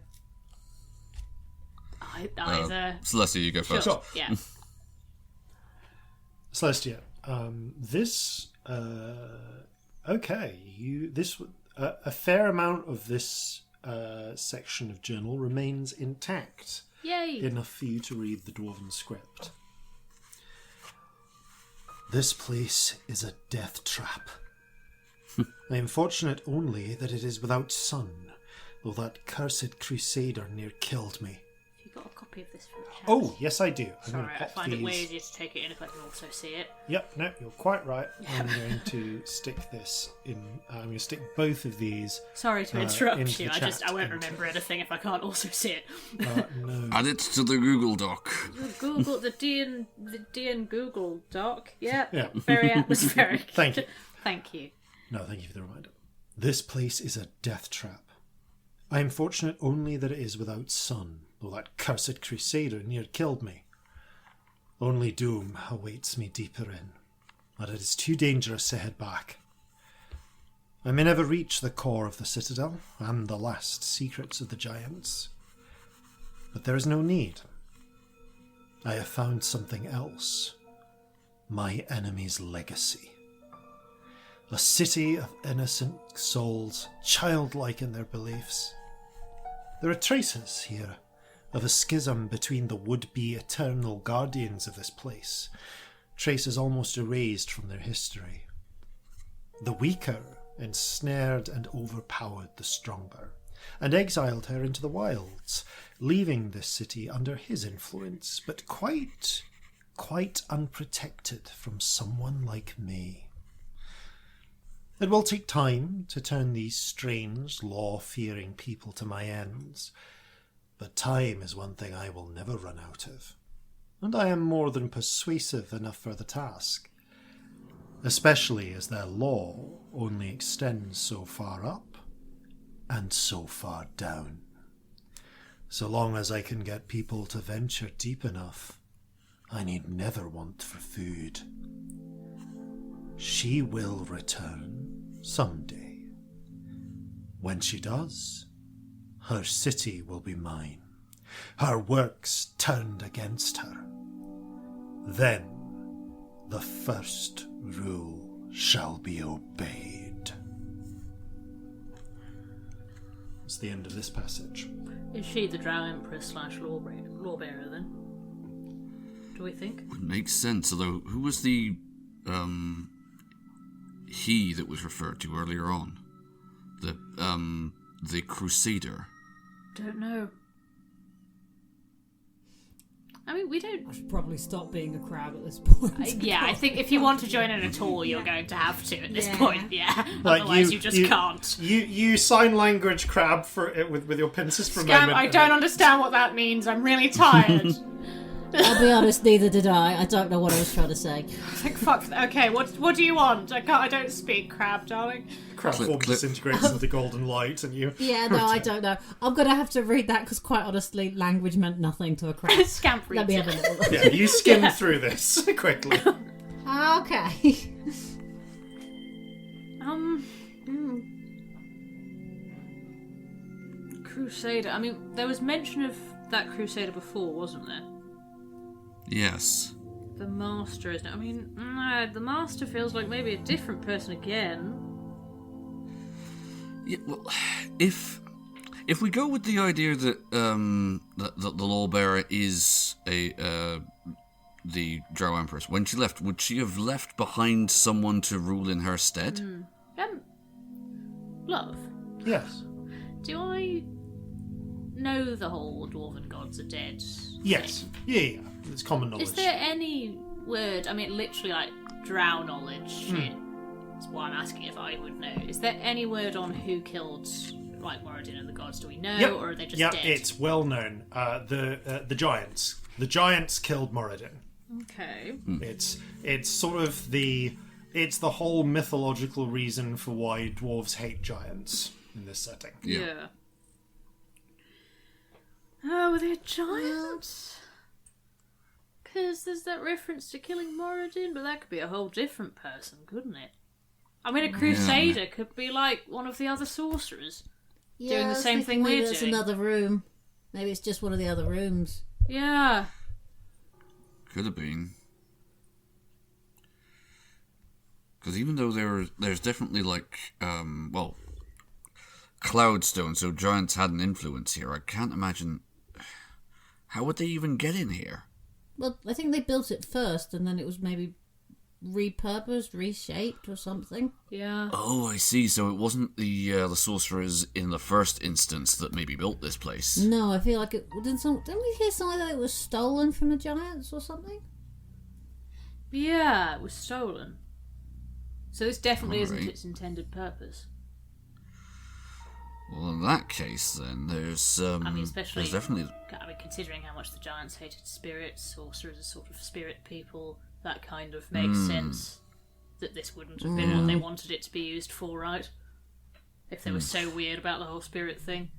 Celestia, you go first. Sure. Yeah. Celestia, A fair amount of this section of journal remains intact. Yay! Enough for you to read the dwarven script. This place is a death trap. I am fortunate only that it is without sun, though that cursed crusader near killed me. Have you got a copy of this for the chat? Oh, yes I do. I'm Sorry, going to I pop find it way these. easier to take it in if I can also see it. Yep, no, you're quite right. I'm going to stick this in. I'm going to stick both of these. Sorry to interrupt into you. the I chat. won't remember anything if I can't also see it. No. Add it to the Google Doc. The D and Google doc. Yeah. Yeah. Very atmospheric. Thank you. Thank you. No, thank you for the reminder. This place is a death trap. I am fortunate only that it is without sun, though that cursed crusader near killed me. Only doom awaits me deeper in, but it is too dangerous to head back. I may never reach the core of the citadel and the last secrets of the giants, but there is no need. I have found something else. My enemy's legacy. A city of innocent souls, childlike in their beliefs. There are traces here of a schism between the would-be eternal guardians of this place, traces almost erased from their history. The weaker ensnared and overpowered the stronger, and exiled her into the wilds, leaving this city under his influence, but quite unprotected from someone like me. It will take time to turn these strange, law-fearing people to my ends, but time is one thing I will never run out of, and I am more than persuasive enough for the task, especially as their law only extends so far up and so far down. So long as I can get people to venture deep enough, I need never want for food. She will return someday. When she does, her city will be mine, her works turned against her. Then the first rule shall be obeyed. That's the end of this passage. Is she the Drow Empress / lawbearer then? Do we think? Would make sense, although who was the he that was referred to earlier on? The Crusader. Don't know. I mean, we don't. I should probably stop being a crab at this point. Yeah, I think if you want to join in at all, you're going to have to at this Yeah. point. Yeah, Like, otherwise you just can't. You sign language crab for it with your pincers for a Scamp, moment. I don't understand what that means. I'm really tired. I'll be honest, neither did I. I don't know what I was trying to say. Like, fuck. Okay, what do you want? I don't speak crab, darling. Crab form disintegrates into golden light, and you. Yeah, no, I don't know. I'm going to have to read that because, quite honestly, language meant nothing to a crab. Scamp Let reads me it. have a little look. Yeah, you skim through this quickly. Okay. Crusader. I mean, there was mention of that Crusader before, wasn't there? Yes. The Master, isn't it? I mean, no, the Master feels like maybe a different person again. Yeah, well, if we go with the idea that that the Lawbearer is the Drow Empress, when she left, would she have left behind someone to rule in her stead? Love, Yes. do I know the whole Dwarven gods are dead? Yes. Yeah. It's common knowledge. Is there any word, I mean, literally like drow knowledge shit? That's why I'm asking if I would know. Is there any word on who killed, like, Moradin and the gods? Do we know, Yep. or are they just Yep, dead? it's well known. The giants. The giants killed Moradin. Okay. It's sort of the whole mythological reason for why dwarves hate giants in this setting. Yeah. Oh, they're giants? Because there's that reference to killing Moradin, but that could be a whole different person, couldn't it? I mean, a Crusader could be like one of the other sorcerers. Yeah, Doing the I was same thinking thing maybe we're that's doing. another room. Maybe it's just one of the other rooms. Yeah. Could have been. Because even though there's definitely Cloudstone, so giants had an influence here. I can't imagine. How would they even get in here? Well, I think they built it first, and then it was maybe repurposed, reshaped, or something. Yeah. Oh, I see. So it wasn't the sorcerers in the first instance that maybe built this place. No, I feel like it didn't we hear something that it was stolen from the giants or something? Yeah, it was stolen. So this definitely isn't Alright. its intended purpose. Well, in that case, then there's Especially there's definitely considering how much the giants hated spirits, sorcerers are sort of spirit people. That kind of makes sense. That this wouldn't have been what they wanted it to be used for, right? If they were so weird about the whole spirit thing.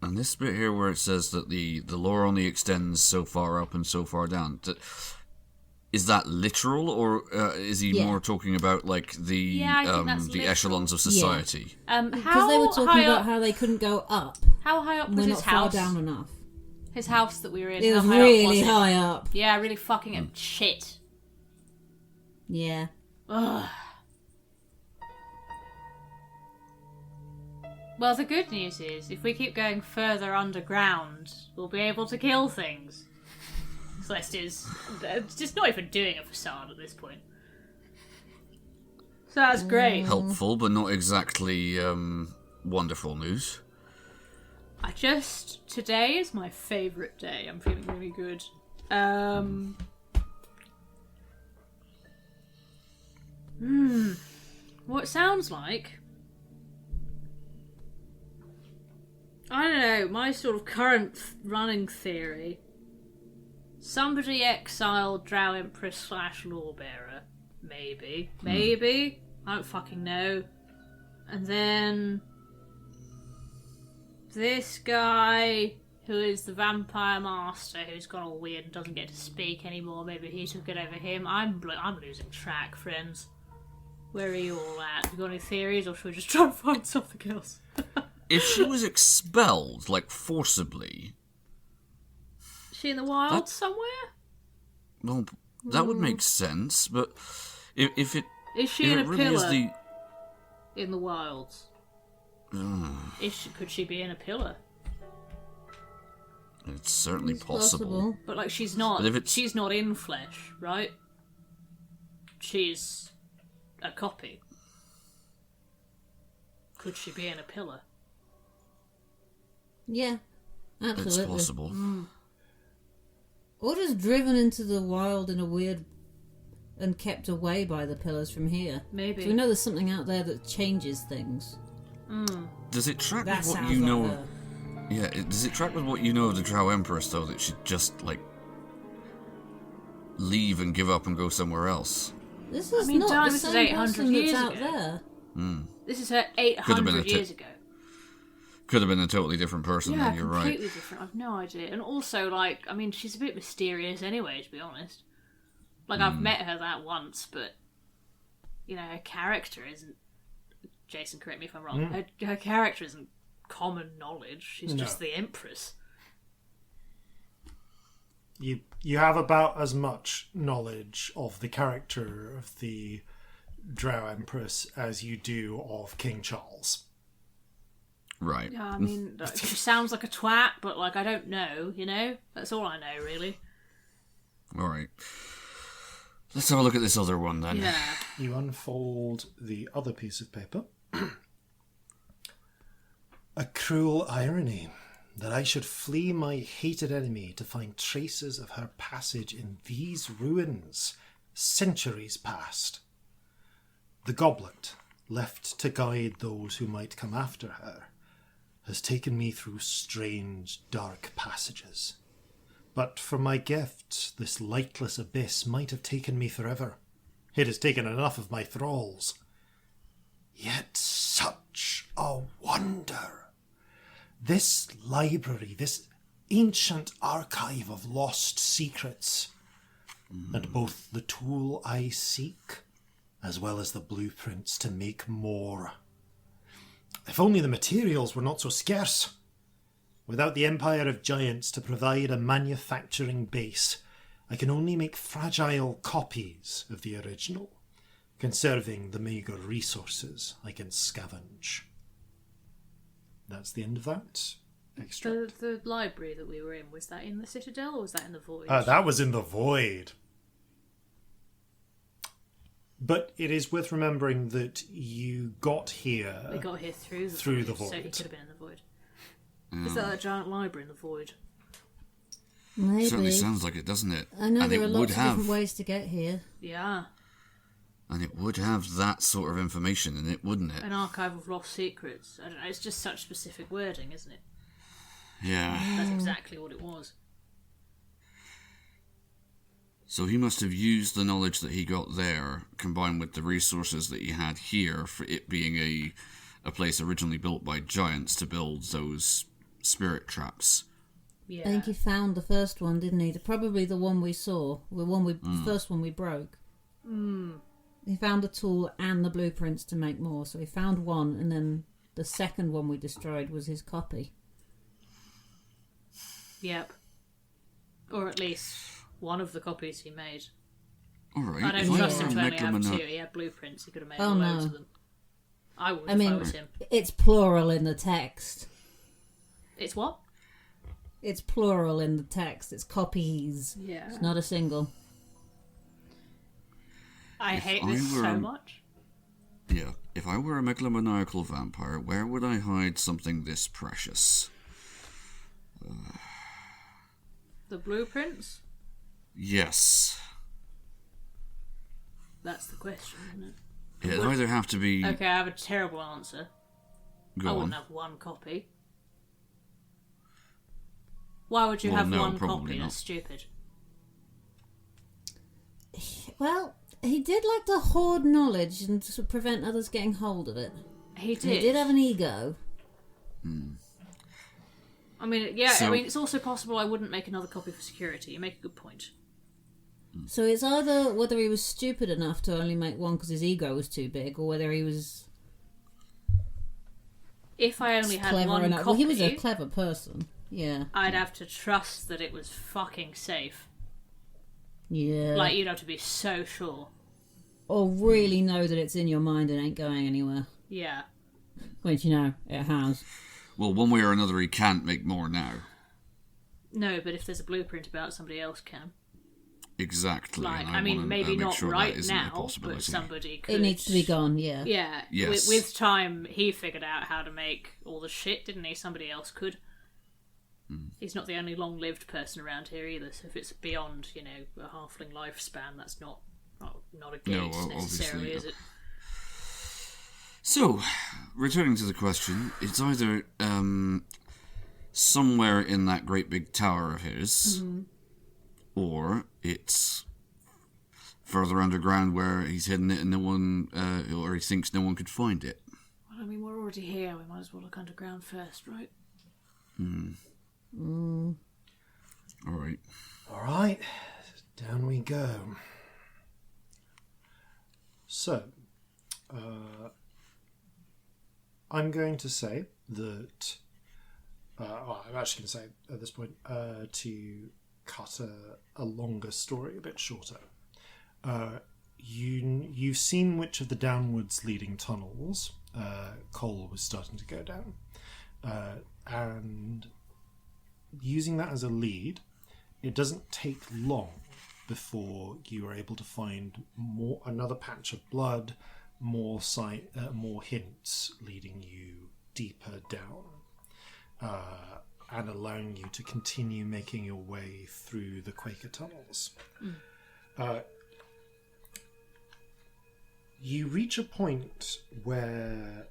and this bit here where it says that the lore only extends so far up and so far down. Is that literal, or is he more talking about like the I think that's the literal. echelons of society? Because they were talking about how they couldn't go up. How high up was We're his not far house? down enough. His house that we were in. It how was high really up was it? high up. Yeah, really fucking up shit. Yeah. Ugh. Well, the good news is, if we keep going further underground, we'll be able to kill things. Celestia's just not even doing a facade at this point. So that's great. Helpful, but not exactly wonderful news. Today is my favourite day. I'm feeling really good. What it sounds like... I don't know, my sort of current running theory. Somebody exiled Drow Empress / Lawbearer. Maybe. Maybe. I don't fucking know. And then... this guy, who is the Vampire Master, who's gone all weird and doesn't get to speak anymore, maybe he took it over him. I'm losing track, friends. Where are you all at? You got any theories, or should we just try and find something else? If she was expelled, like forcibly, Is she in the wild somewhere? well, that would make sense. But if it Is she if in it a really is pillar in the wilds? the, Could she be in a pillar? it's certainly It's possible. But like she's not. But if it's- She's not in flesh, right? She's a copy. Could she be in a pillar? Yeah. Absolutely. It's possible. Or just driven into the wild in a weird... and kept away by the pillars from here. Maybe. So we know there's something out there that changes things. Does it track That with what sounds you know? like her. Yeah, does it track with what you know of the Drow Empress, though, that she'd just, like, leave and give up and go somewhere else? This is mean, not darling, the this is same 800 person years that's out ago. there. This is her Could have been 800 years ago. Could have been a totally different person, Yeah, then, you're right. completely different. I've no idea. And also, like, I mean, she's a bit mysterious anyway, to be honest. Like, I've met her that once, but, you know, her character isn't... Jason, correct me if I'm wrong. Her character isn't common knowledge. She's just the Empress. You have about as much knowledge of the character of the Drow Empress as you do of King Charles. Right. Yeah, I mean, like, she sounds like a twat, but, like, I don't know, you know? That's all I know, really. Alright. Let's have a look at this other one, then. Yeah. You unfold the other piece of paper. A cruel irony that I should flee my hated enemy to find traces of her passage in these ruins, centuries past. The goblet, left to guide those who might come after her, has taken me through strange, dark passages. But for my gift, this lightless abyss might have taken me forever. It has taken enough of my thralls. Yet such a wonder! This library, this ancient archive of lost secrets, and both the tool I seek, as well as the blueprints to make more. If only the materials were not so scarce. Without the Empire of Giants to provide a manufacturing base, I can only make fragile copies of the original. conserving the meagre resources I can scavenge. That's the end of that extract. The library that we were in, was that in the Citadel or was that in the Void? That was in the Void. But it is worth remembering that you got here... We got here through the Void. So he could have been in the Void. Is that a giant library in the Void? Maybe. Certainly sounds like it, doesn't it? I know and there it are would lots of have, different ways to get here. Yeah. And it would have that sort of information in it, wouldn't it? An archive of lost secrets. I don't know, it's just such specific wording, isn't it? Yeah. That's exactly what it was. So he must have used the knowledge that he got there, combined with the resources that he had here, for it being a place originally built by giants to build those spirit traps. Yeah. I think he found the first one, didn't he? Probably the one we saw. The first one we broke. He found the tool and the blueprints to make more. So he found one, and then the second one we destroyed was his copy. Yep. Or at least one of the copies he made. Alright. I don't trust him to only have two. He had blueprints. He could have made loads of them. I would if I was him. It's plural in the text. It's what? It's plural in the text. It's copies. Yeah. It's not a single. I hate this so much. Yeah. If I were a megalomaniacal vampire, where would I hide something this precious? The blueprints? Yes. That's the question, isn't it? It'd either have to be... Okay, I have a terrible answer. Go I on. wouldn't have one copy. Why would you have one copy? Not. That's stupid. Well, he did like to hoard knowledge and to prevent others getting hold of it. He did. And he did have an ego. I mean, yeah, it's also possible I wouldn't make another copy for security. You make a good point. So it's either whether he was stupid enough to only make one because his ego was too big, or whether he was... If I only had clever one enough. copy... Well, he was a clever person, yeah. I'd have to trust that it was fucking safe. Yeah. Like, you'd have to be so sure. Or really know that it's in your mind and ain't going anywhere. Yeah. Which, you know, it has. Well, one way or another, he can't make more now. No, but if there's a blueprint about, somebody else can. Exactly. Like, and I mean, maybe not sure right now, but somebody could. It needs to be gone, yeah. Yeah. Yes. With time, he figured out how to make all the shit, didn't he? Somebody else could. He's not the only long-lived person around here either, so if it's beyond, you know, a halfling lifespan, that's not a gate necessarily, is it? So, returning to the question, it's either somewhere in that great big tower of his, or it's further underground where he's hidden it and no one, or he thinks no one could find it. Well, I mean, we're already here. We might as well look underground first, right? Alright. Alright, down we go. So, I'm going to say that... I'm actually going to say at this point to cut a longer story a bit shorter. You've seen which of the downwards leading tunnels Cole was starting to go down. And using that as a lead, it doesn't take long before you are able to find another patch of blood, more hints leading you deeper down, and allowing you to continue making your way through the Quaker tunnels. You reach a point where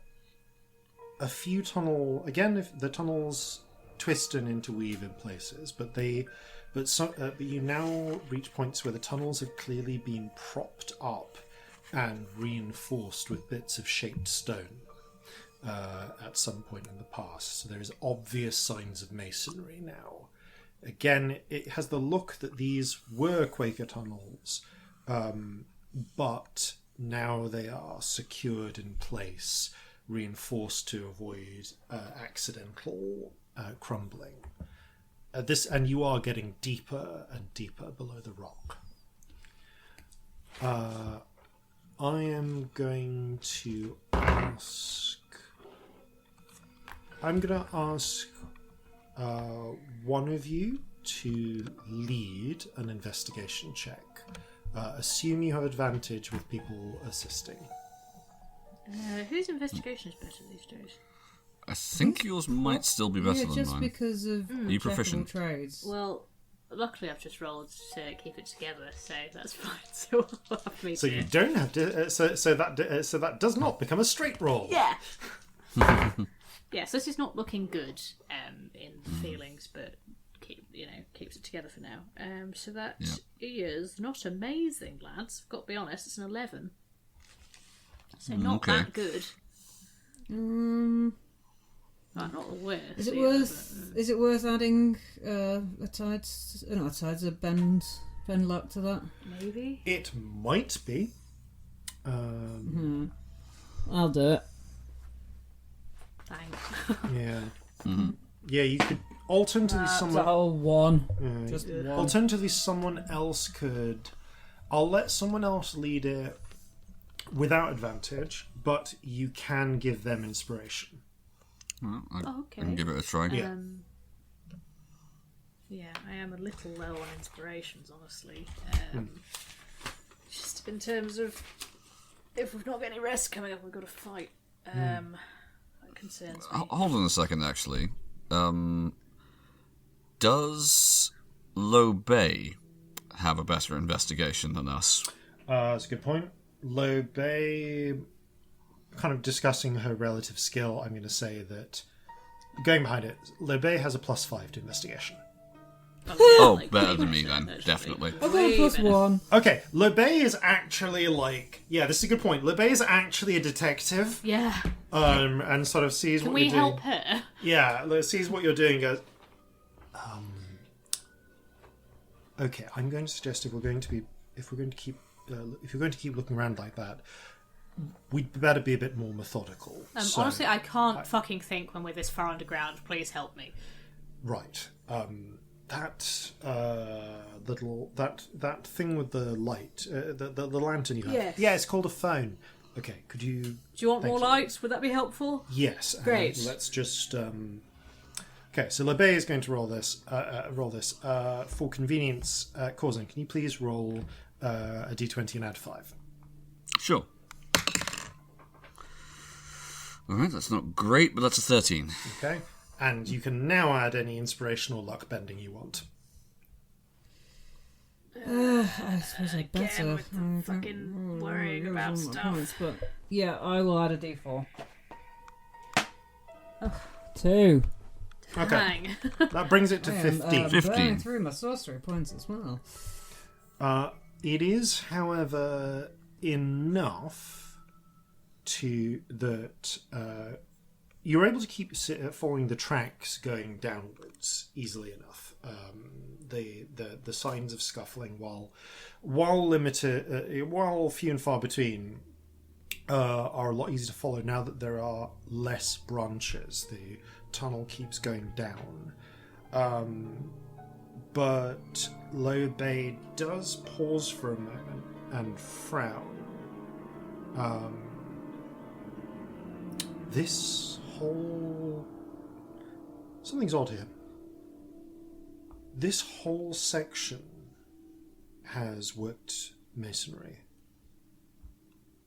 a few if the tunnels twist and interweave in places, but you now reach points where the tunnels have clearly been propped up and reinforced with bits of shaped stone at some point in the past. So there's obvious signs of masonry now. Again, it has the look that these were Quaker tunnels, but now they are secured in place, reinforced to avoid accidental crumbling. And you are getting deeper and deeper below the rock. I am going to ask. I'm going to ask one of you to lead an investigation check. Assume you have advantage with people assisting. Whose investigation is better these days? I think yours might still be better than just mine. because of Are you checkable proficient? trades. Well, luckily I've just rolled to keep it together, so that's fine. So we'll have me So do you it. don't have to. So that does not become a straight roll. Yeah. Yeah, so this is not looking good in feelings, but keeps it together for now. So that is not amazing, lads. I've got to be honest, it's an 11. So not okay. that good. Well, not the worst. Is it either, worth? Is it worth adding a tides? Not a tides, a bend luck to that. Maybe. It might be. I'll do it. Thanks. Yeah. Yeah, you could. Alternatively, someone. Oh, one. Just one. Alternatively, someone else could. I'll let someone else lead it without advantage, but you can give them inspiration. Well, I Okay. can give it a try. Yeah. Yeah, I am a little low on inspirations, honestly. Just in terms of if we've not got any rest coming up, we've got to fight. That concerns me. Hold on a second, actually. Does Low Bay have a better investigation than us? That's a good point. Low Bay, kind of discussing her relative skill, I'm going to say that, going behind it, Low Bay has a +5 to investigation. Oh, Like, better way than me better, then, actually. definitely. I've got Way a plus better. one. Okay, Low Bay is actually like... Yeah, this is a good point. Low Bay is actually a detective, Yeah. and sort of sees Can what we you're doing. help her? Yeah, sees what you're doing and goes, okay, I'm going to suggest if you're going to keep looking around like that, we'd better be a bit more methodical. So- Honestly, I can't fucking think when we're this far underground. Please help me. Right. That that thing with the light, the lantern you have. Yes. Yeah, it's called a phone. Okay, could you? Do you want Thank more you. lights? Would that be helpful? Yes. Great. Let's just. Okay, so LeBay is going to roll this. For convenience. Corzin, can you please roll a d20 and add 5? Sure. Alright, that's not great, but that's a 13. Okay, and you can now add any inspirational luck bending you want. I suppose I Again, better. with the fucking worrying about stuff. But yeah, I will add a d4. 2. Okay, Dang. that brings it to I am 15. 15. burning through my sorcery points as well. It is, however, enough that you're able to keep following the tracks going downwards easily enough. The signs of scuffling, while limited, while few and far between, are a lot easier to follow now that there are less branches. The tunnel keeps going down. But Low Bay does pause for a moment and frown. Something's odd here. This whole section has worked masonry.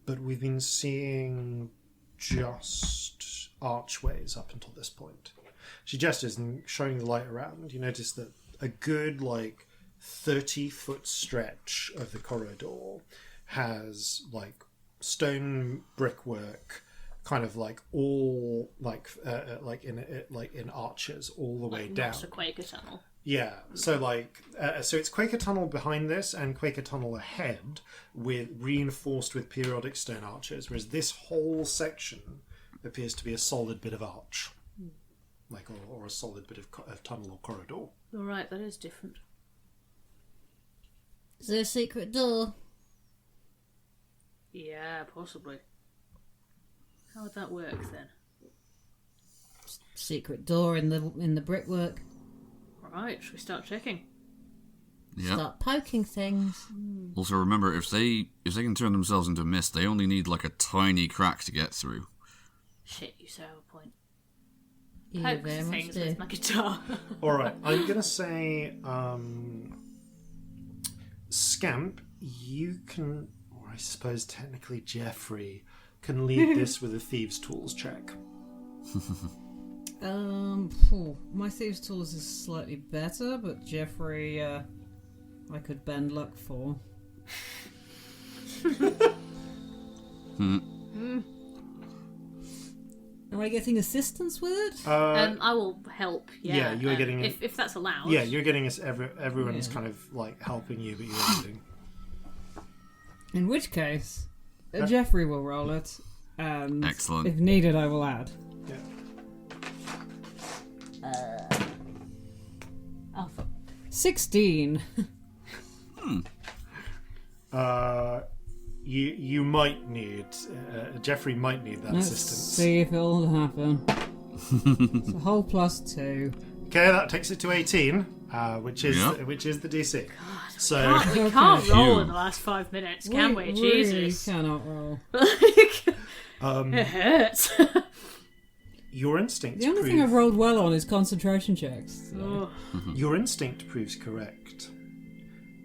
But we've been seeing just archways up until this point. She gestures and showing the light around. You notice that a good, 30-foot stretch of the corridor has, stone brickwork, kind of all, in arches all the way down. Not a Quaker tunnel. Yeah, so so it's Quaker Tunnel behind this and Quaker Tunnel ahead, reinforced with periodic stone arches, whereas this whole section appears to be a solid bit of arch, or a solid bit of tunnel or corridor. All right, that is different. Is there a secret door? Yeah, possibly. How would that work then? Secret door in the brickwork. All right, should we start checking? Yeah. Start poking things. Also, remember, if they can turn themselves into mist, they only need like a tiny crack to get through. Shit, you so have a point. You Poke very much things do. with my guitar. Alright, I'm gonna say, Scamp, you can, or I suppose technically Jeffrey, can lead this with a Thieves' Tools check. My Thieves' Tools is slightly better, but Jeffrey, I could bend luck for. Am I getting assistance with it? I will help. Yeah, you are getting if that's allowed. Yeah, you're getting us. Everyone is kind of like helping you, but you're leading. In which case, Jeffrey will roll it, and Excellent. if needed, I will add. Yeah. Oh, 16. You might need Jeffrey might need that Let's assistance. see if it'll happen. It's a whole +2. Okay, that takes it to 18, which is Yeah. the DC. So We can't roll Phew. in the last 5 minutes, can we? really Jesus. cannot roll. It hurts. your instinct The only thing I've rolled well on is concentration checks. So. Oh. your instinct proves correct.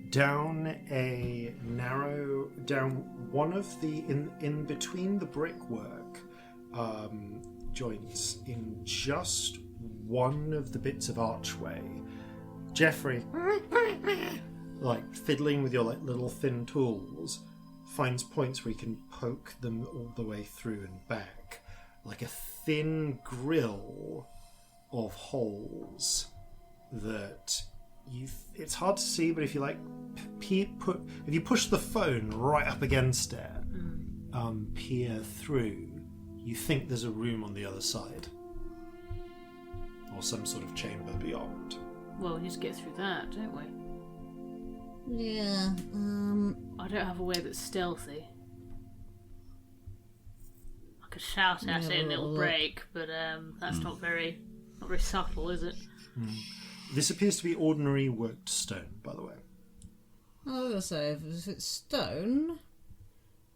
Down one of the in between the brickwork joints, in just one of the bits of archway, Jeffrey, like fiddling with your like little thin tools, finds points where you can poke them all the way through and back, like a thin grill of holes that it's hard to see, but if you like if you push the phone right up against it, peer through, you think there's a room on the other side or some sort of chamber beyond. Well, we just get through that, don't we? yeah. I don't have a way that's stealthy. I could shout at it and it'll break, but that's not very subtle, is it? This appears to be ordinary worked stone, by the way. I was gonna say, if it's stone,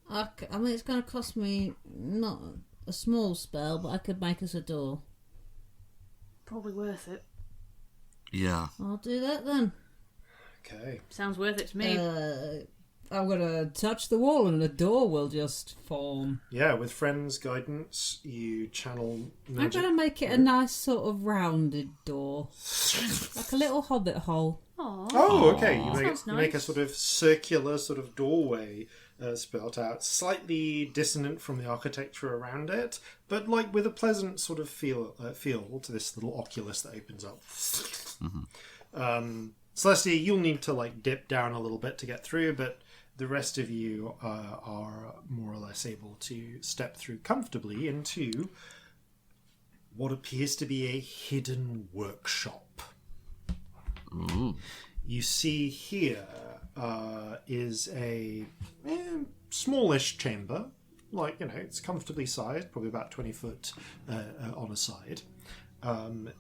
I mean, it's going to cost me not a small spell, but I could make us a door. Probably worth it. Yeah. I'll do that then. Okay. Sounds worth it to me. I'm gonna touch the wall and a door will just form. Yeah, with friends' guidance, you channel I'm magic. gonna make it a nice sort of rounded door. Like a little hobbit hole. Aww. Oh, okay. You Sounds make a nice. sort of circular sort of doorway spelt out, slightly dissonant from the architecture around it, but like with a pleasant sort of feel to this little oculus that opens up. Celestia, you'll need to like dip down a little bit to get through, but the rest of you are more or less able to step through comfortably into what appears to be a hidden workshop. Ooh. You see here is a smallish chamber, like, you know, it's comfortably sized, probably about 20 foot on a side,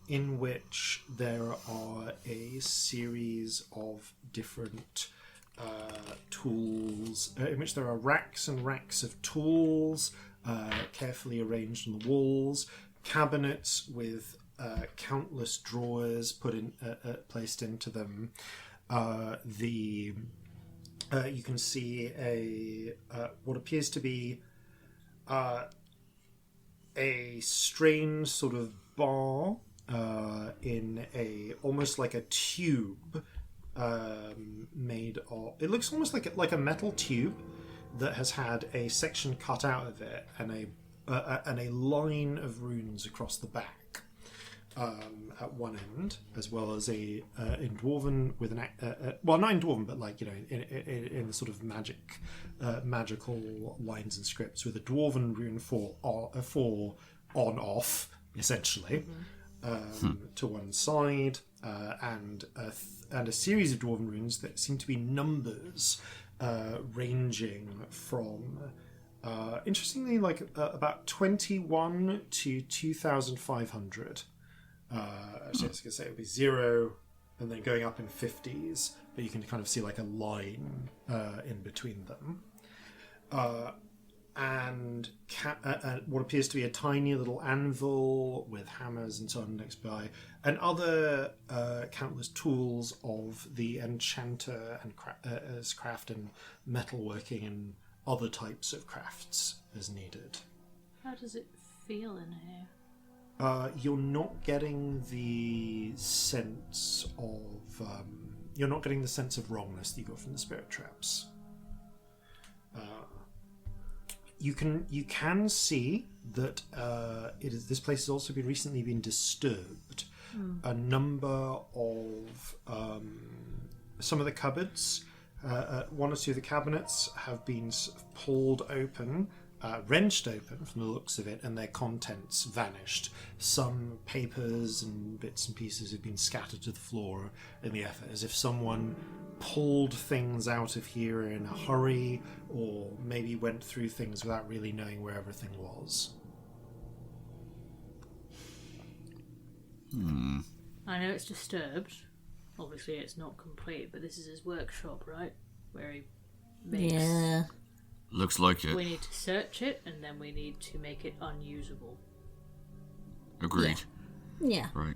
in which there are a series of different tools, in which there are racks and racks of tools carefully arranged on the walls, cabinets with countless drawers placed into them. You can see what appears to be a strange sort of bar in almost like a tube made of. It looks almost like a metal tube that has had a section cut out of it and a line of runes across the back. At one end, as well as in dwarven with an well, not in dwarven, but like, you know, in the sort of magical lines and scripts with a dwarven rune for on off essentially to one side, and a series of dwarven runes that seem to be numbers ranging from. Interestingly, like about 21 to 2,500. So I was going to say it would be 0, and then going up in 50s, but you can kind of see like a line in between them. And what appears to be a tiny little anvil with hammers and so on next by, and other countless tools of the enchanter and as craft and metalworking and other types of crafts as needed. How does it feel in here? You're not getting the sense of wrongness that you got from the spirit traps. You can see that this place has also recently been disturbed. A number of some of the cupboards, one or two of the cabinets have been pulled open, wrenched open from the looks of it, and their contents vanished. Some papers and bits and pieces have been scattered to the floor in the effort, as if someone pulled things out of here in a hurry, or maybe went through things without really knowing where everything was. I know it's disturbed. Obviously it's not complete, but this is his workshop, right? Where he makes... Yeah. Looks like it. We need to search it, and then we need to make it unusable. Agreed. Yeah. Right.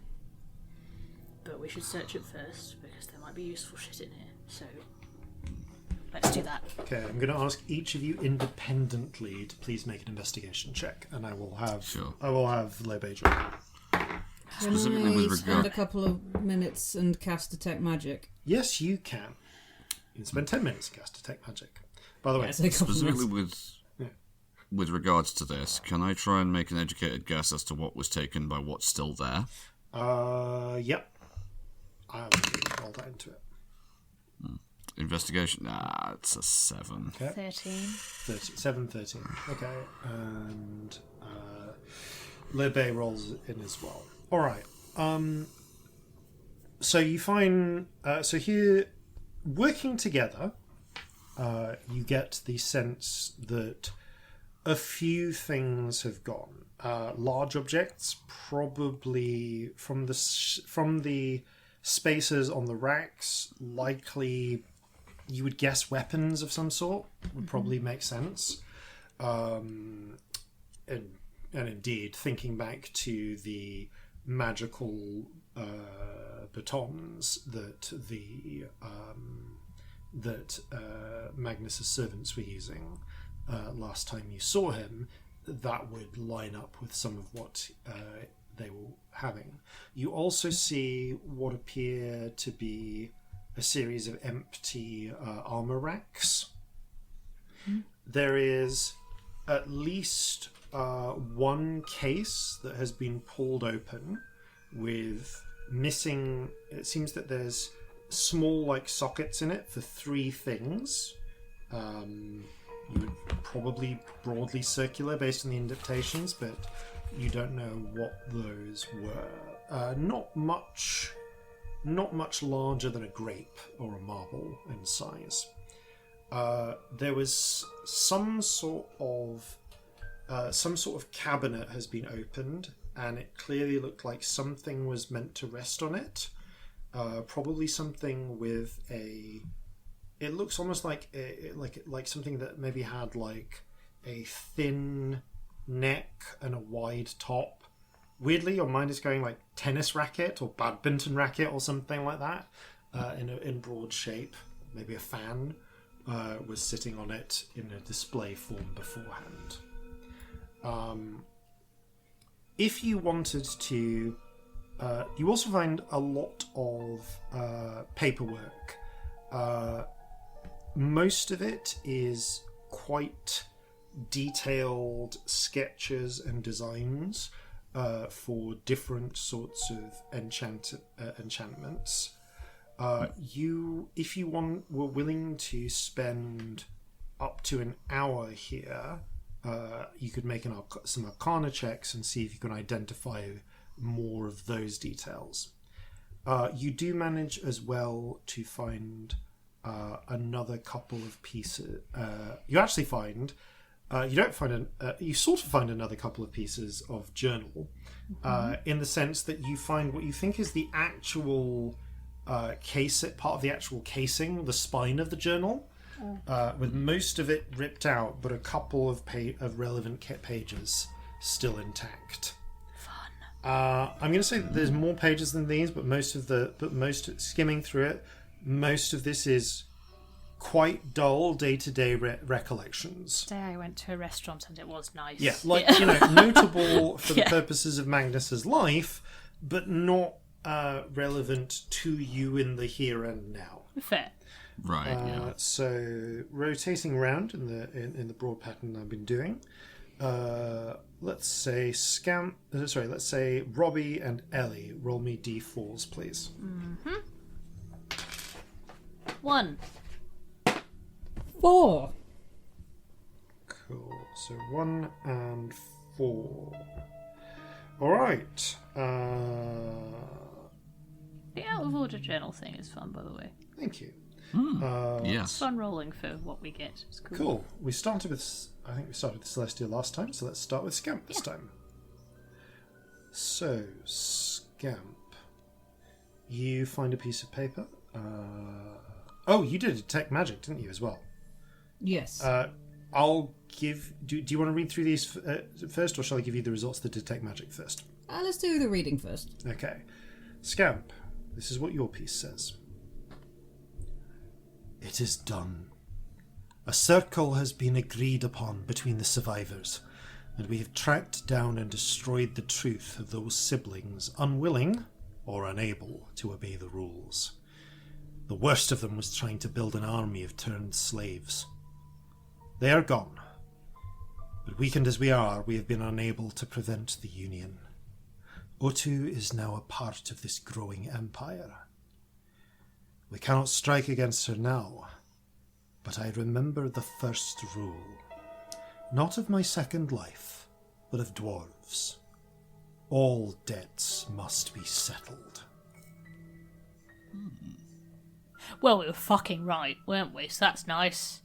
But we should search it first, because there might be useful shit in here. So, let's do that. Okay, I'm going to ask each of you independently to please make an investigation check, and I will have Lobe join. Can Specifically I with spend regard... a couple of minutes and cast Detect Magic? Yes, you can. You can spend 10 minutes to cast Detect Magic. By the way, Yes, a couple of Specifically minutes. with regards to this, can I try and make an educated guess as to what was taken by what's still there? Yep. I'll roll that into it. Investigation? Nah, it's a 7. Okay. 13. Okay, and Lobe rolls in as well. All right. So you find here, working together, you get the sense that a few things have gone. Large objects, probably from the spaces on the racks, likely. You would guess weapons of some sort would probably make sense. And indeed, thinking back to the magical batons that Magnus's servants were using last time you saw him, that would line up with some of what they were having. You also see what appear to be a series of empty armor racks. There is at least one case that has been pulled open with missing. It seems that there's small like sockets in it for 3 things. You would probably broadly circular based on the indentations, but you don't know what those were. Not much larger than a grape or a marble in size. There was some sort of cabinet has been opened, and it clearly looked like something was meant to rest on it. Probably something with a. It looks almost like something that maybe had like a thin neck and a wide top. Weirdly, your mind is going like tennis racket or badminton racket or something like that, in broad shape. Maybe a fan was sitting on it in a display form beforehand. If you wanted to, you also find a lot of paperwork. Most of it is quite detailed sketches and designs for different sorts of enchantments. If you were willing to spend up to an hour here, you could make some Arcana checks and see if you can identify more of those details. You do manage as well to find another couple of pieces. You actually find. You sort of find another couple of pieces of journal, in the sense that you find what you think is the actual part of the actual casing, the spine of the journal, with most of it ripped out, but a couple of relevant pages still intact. I'm going to say that there's more pages than these, but most skimming through it, most of this is quite dull day-to-day recollections. Today I went to a restaurant and it was nice. Yeah, notable for the purposes of Magnus's life, but not relevant to you in the here and now. Fair. Right. So rotating around in the broad pattern I've been doing. Let's say Scamp. Let's say Robbie and Ellie. Roll me d4s, please. 1. 4. Cool. So 1 and 4. All right. The out of order journal thing is fun, by the way. Thank you. Yes. Fun rolling for what we get. It's cool. Cool. I think we started with Celestia last time, so let's start with Scamp this time. So, Scamp, you find a piece of paper. You did detect magic, didn't you, as well? Yes. I'll give... Do you want to read through these first, or shall I give you the results of the detect magic first? Let's do the reading first. Okay. Scamp, this is what your piece says. It is done. A circle has been agreed upon between the survivors, and we have tracked down and destroyed the truth of those siblings unwilling or unable to obey the rules. The worst of them was trying to build an army of turned slaves. They are gone, but weakened as we are, we have been unable to prevent the union. Otu is now a part of this growing empire. We cannot strike against her now, but I remember the first rule, not of my second life, but of dwarves. All debts must be settled. Well, we were fucking right, weren't we? So that's nice.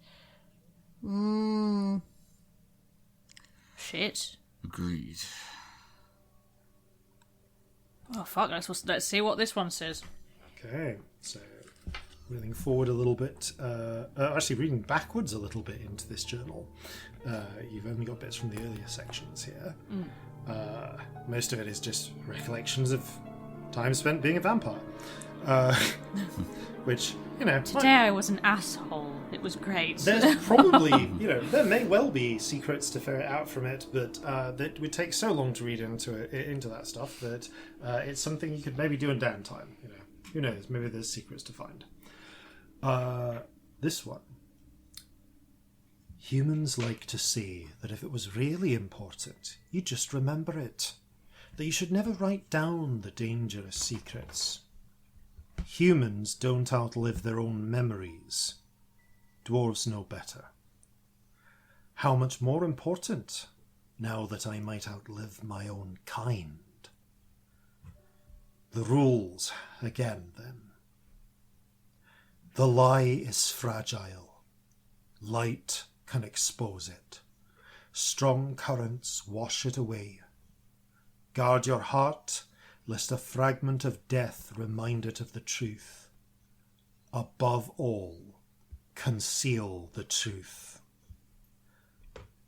Shit. Agreed. Oh, fuck, let's see what this one says. Okay, so reeling forward a little bit, actually reading backwards a little bit into this journal. You've only got bits from the earlier sections here. Most of it is just recollections of time spent being a vampire. Which, Today I was an asshole. It was great. there's probably, there may well be secrets to ferret out from it, but that would take so long to read into that stuff that it's something you could maybe do in downtime. Who knows? Maybe there's secrets to find. This one. Humans like to say that if it was really important, you'd just remember it. That you should never write down the dangerous secrets. Humans don't outlive their own memories. Dwarves know better. How much more important, now that I might outlive my own kind. The rules, again, then. The lie is fragile. Light can expose it. Strong currents wash it away. Guard your heart, lest a fragment of death remind it of the truth. Above all, conceal the truth.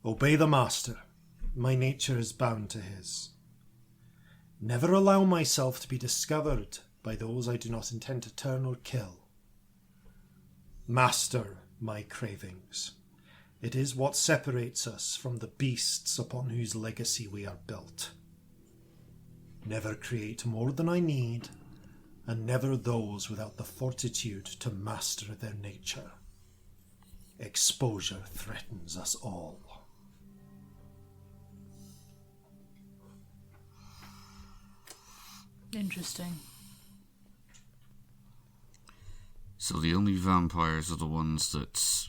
Obey the Master. My nature is bound to his. Never allow myself to be discovered by those I do not intend to turn or kill. Master my cravings. It is what separates us from the beasts upon whose legacy we are built. Never create more than I need, and never those without the fortitude to master their nature. Exposure threatens us all. Interesting. So the only vampires are the ones that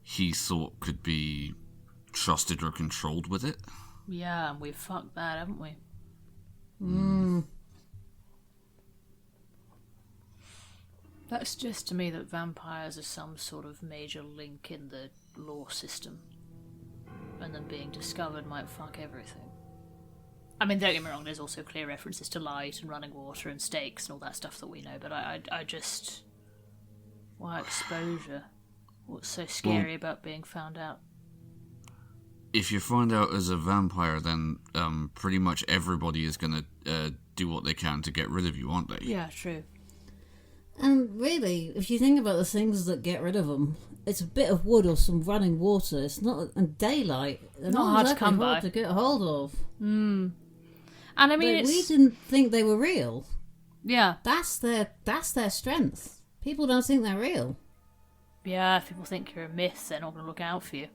he thought could be trusted or controlled with it? Yeah, and we've fucked that, haven't we? That suggests to me that vampires are some sort of major link in the lore system. And them being discovered might fuck everything. I mean, don't get me wrong, there's also clear references to light and running water and stakes and all that stuff that we know, but I just... Why exposure? What's so scary about being found out? If you're found out as a vampire, then pretty much everybody is going to do what they can to get rid of you, aren't they? Yeah, true. And really, if you think about the things that get rid of them, it's a bit of wood or some running water. It's not... And daylight. They're Not hard to come hard by. to get hold of. And I mean, But we it's... didn't think they were real. Yeah. That's their strength. People don't think they're real. Yeah, if people think you're a myth, they're not going to look out for you.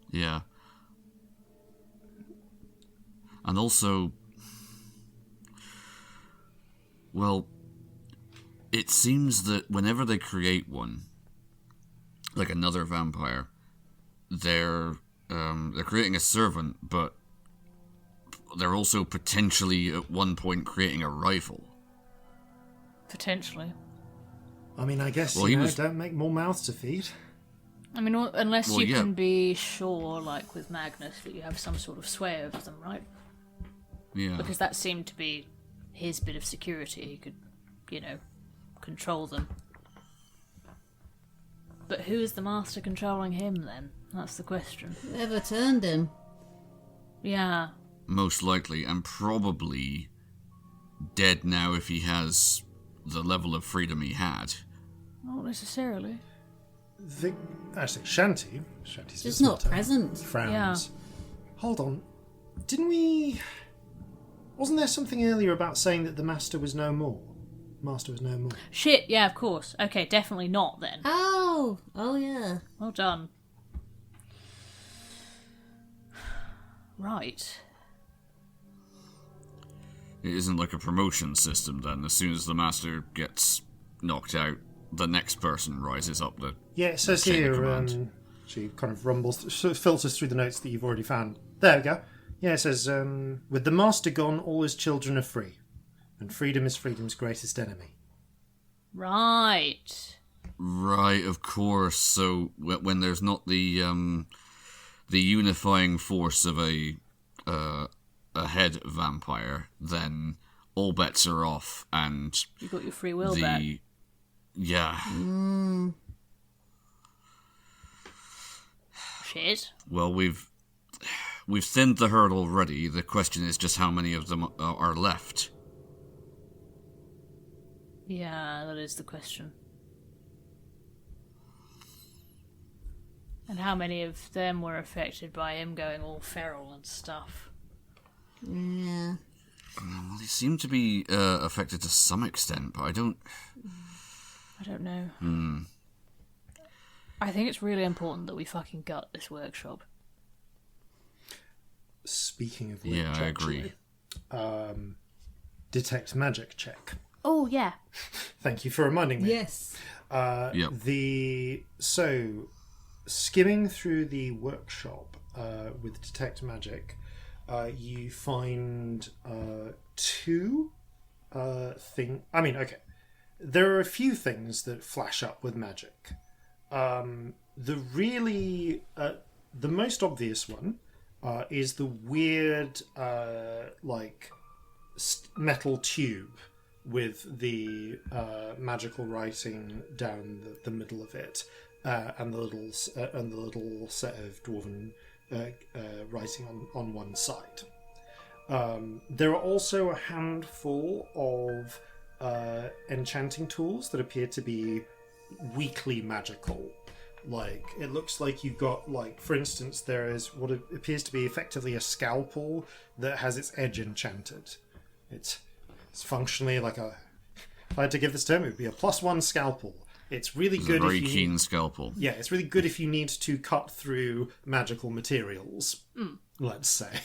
Yeah. And also, well, it seems that whenever they create one, like another vampire, they're creating a servant, but they're also potentially at one point creating a rival. Potentially. I mean, I guess, Well, don't make more mouths to feed. I mean, unless Well, you yeah. can be sure, like with Magnus, that you have some sort of sway over them, right? Yeah. Because that seemed to be his bit of security. He could, control them. But who is the master controlling him, then? That's the question. Whoever turned him. Yeah. Most likely, and probably dead now if he has the level of freedom he had. Not necessarily. Actually, Shanty's Just not present. frowns. Yeah. Hold on. Didn't we... Wasn't there something earlier about saying that the Master was no more? Master was no more. Shit, yeah, of course. Okay, definitely not then. Oh yeah. Well done. Right. It isn't like a promotion system then. As soon as the master gets knocked out, the next person rises up the... Yeah, it says chain of here, command. she kind of rumbles, filters through the notes that you've already found. There we go. Yeah, it says, with the Master gone, all his children are free. And freedom is freedom's greatest enemy. Right. Right, of course. So when there's not the unifying force of a head vampire, then all bets are off, and You got your free will back. Yeah. Shit. Well, we've thinned the herd already. The question is just how many of them are left. Yeah, that is the question. And how many of them were affected by him going all feral and stuff? Yeah. Well, they seem to be affected to some extent, but I don't know. I think it's really important that we fucking gut this workshop. Speaking of which, Yeah, I agree. actually, detect magic check. Oh, yeah. Thank you for reminding me. Yes. Yep. So, skimming through the workshop with detect magic, you find two things. I mean, okay, there are a few things that flash up with magic. The most obvious one is the weird metal tube with the magical writing down the middle of it, and the little set of dwarven writing on one side. There are also a handful of enchanting tools that appear to be weakly magical. Like, it looks like you've got, for instance, there is what appears to be effectively a scalpel that has its edge enchanted. It's functionally like a... If I had to give this term, it would be a +1 scalpel. It's really It's good a very if you... keen scalpel. Yeah, it's really good if you need to cut through magical materials, let's say.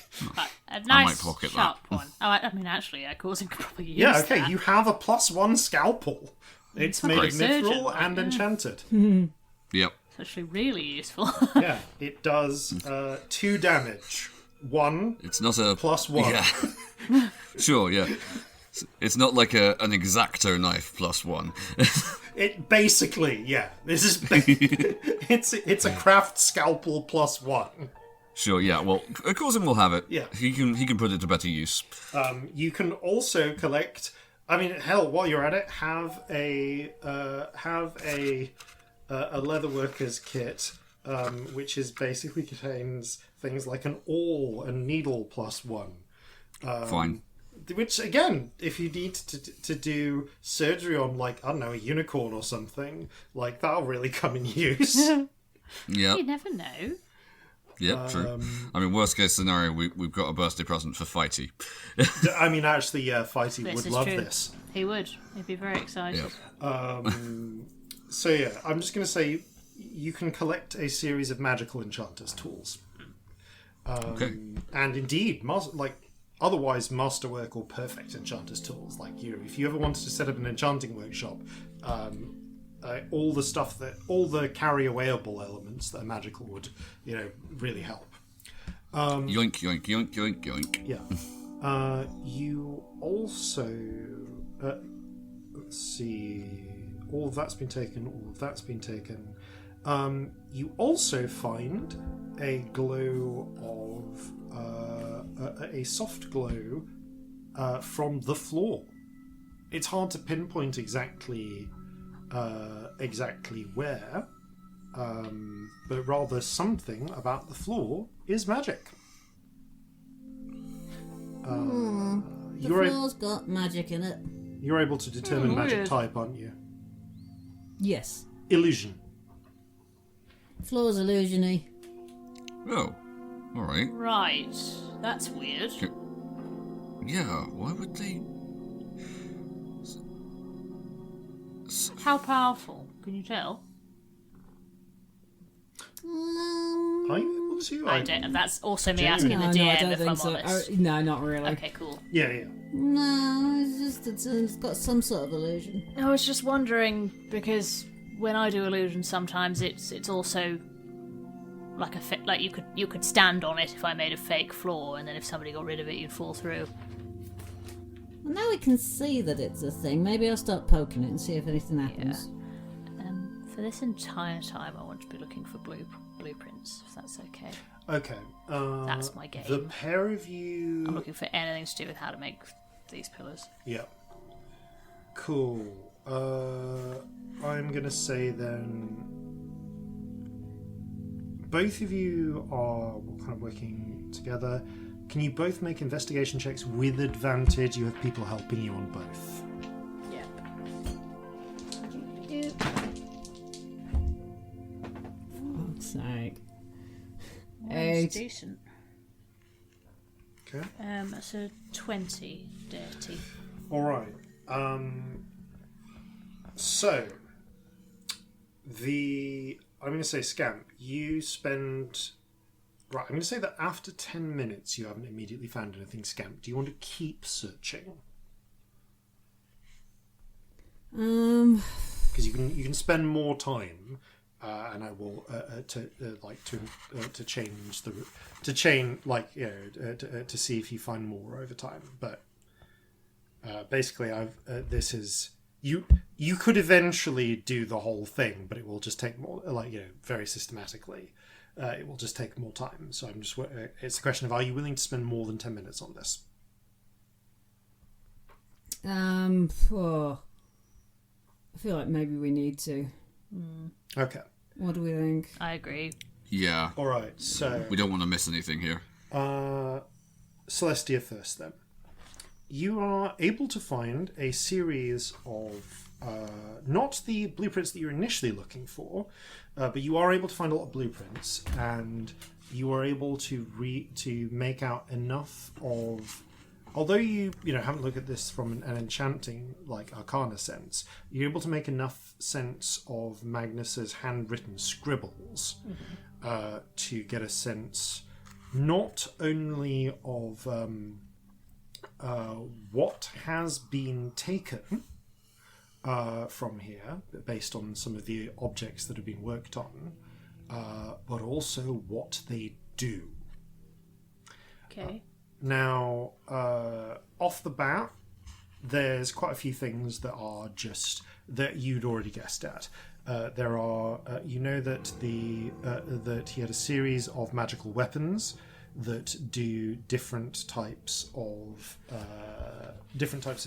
A nice, might pocket sharp one. Oh, I mean, actually, Corzin could probably use Yeah, okay, that. you have a +1 scalpel. It's made of Great. mithril Surgeon, and yeah. enchanted. Yep. It's actually really useful. Yeah, it does 2 damage. 1 It's not a +1. Yeah. Sure. Yeah. It's not like an X-Acto knife +1. It basically, yeah. This is it's a craft scalpel +1. Sure, yeah. Well, Corzin will have it. Yeah. He can put it to better use. You can also collect. I mean, hell, while you're at it, have a leatherworker's kit, which is basically contains things like an awl and needle +1. Fine. Which, again, if you need to do surgery on, like, I don't know, a unicorn or something, like, that'll really come in use. Yeah. You never know. Yeah, true. I mean, worst case scenario, we've got a birthday present for Fighty. I mean, actually, Fighty This would is love true. this. He would. He'd be very excited. Yeah. So, yeah, I'm just going to say you can collect a series of magical enchanters tools. Okay. And indeed, otherwise masterwork or perfect enchanters tools. Like, if you ever wanted to set up an enchanting workshop, all the carry-awayable elements that are magical would, really help. Yoink, yoink, yoink, yoink, yoink. Yeah. You also... let's see... All of that's been taken, all of that's been taken. You also find a glow of... a soft glow from the floor. It's hard to pinpoint exactly where, but rather something about the floor is magic. The floor's got magic in it. You're able to determine magic weird. type, aren't you? Yes. Illusion. Floor's illusion-y. Oh, all right. Right. That's weird. Yeah, why would they... How powerful? Can you tell? Are you able to? I don't. That's also me Genuinely. asking the No, I DM don't if think I'm so. honest. No, not really. Okay, cool. Yeah. No, it's got some sort of illusion. I was just wondering because when I do illusions, sometimes it's also like like you could stand on it if I made a fake floor, and then if somebody got rid of it, you'd fall through. Well, now we can see that it's a thing. Maybe I'll start poking it and see if anything happens. For this entire time, I want to be looking for blueprints, if that's okay. Okay. That's my game. The pair of you... I'm looking for anything to do with how to make these pillars. Yeah. Cool. I'm going to say then... Both of you are kind of working together. Can you both make investigation checks with advantage? You have people helping you on both. Yep. Fuck's sake. It's 8. decent. Okay. That's a 20 dirty. All right. So, I'm going to say, Scamp, you spend... Right, I'm going to say that after 10 minutes you haven't immediately found anything, Scamp. Do you want to keep searching? Because you can spend more time, and I will to change to see if you find more over time. But basically, this is you could eventually do the whole thing, but it will just take more, very systematically. It will just take more time. So I'm just. It's a question of: are you willing to spend more than 10 minutes on this? Oh. I feel like maybe we need to. Okay. What do we think? I agree. Yeah. All right. So We don't want to miss anything here. Celestia first, then. You are able to find a series of not the blueprints that you're initially looking for, but you are able to find a lot of blueprints, and you are able to make out enough of. Although you haven't looked at this from an enchanting arcana sense, you're able to make enough sense of Magnus's handwritten scribbles to get a sense not only of what has been taken from here, based on some of the objects that have been worked on, but also what they do. Okay. Now, off the bat, there's quite a few things that are just that you'd already guessed at. there are, you know that that he had a series of magical weapons that do different types of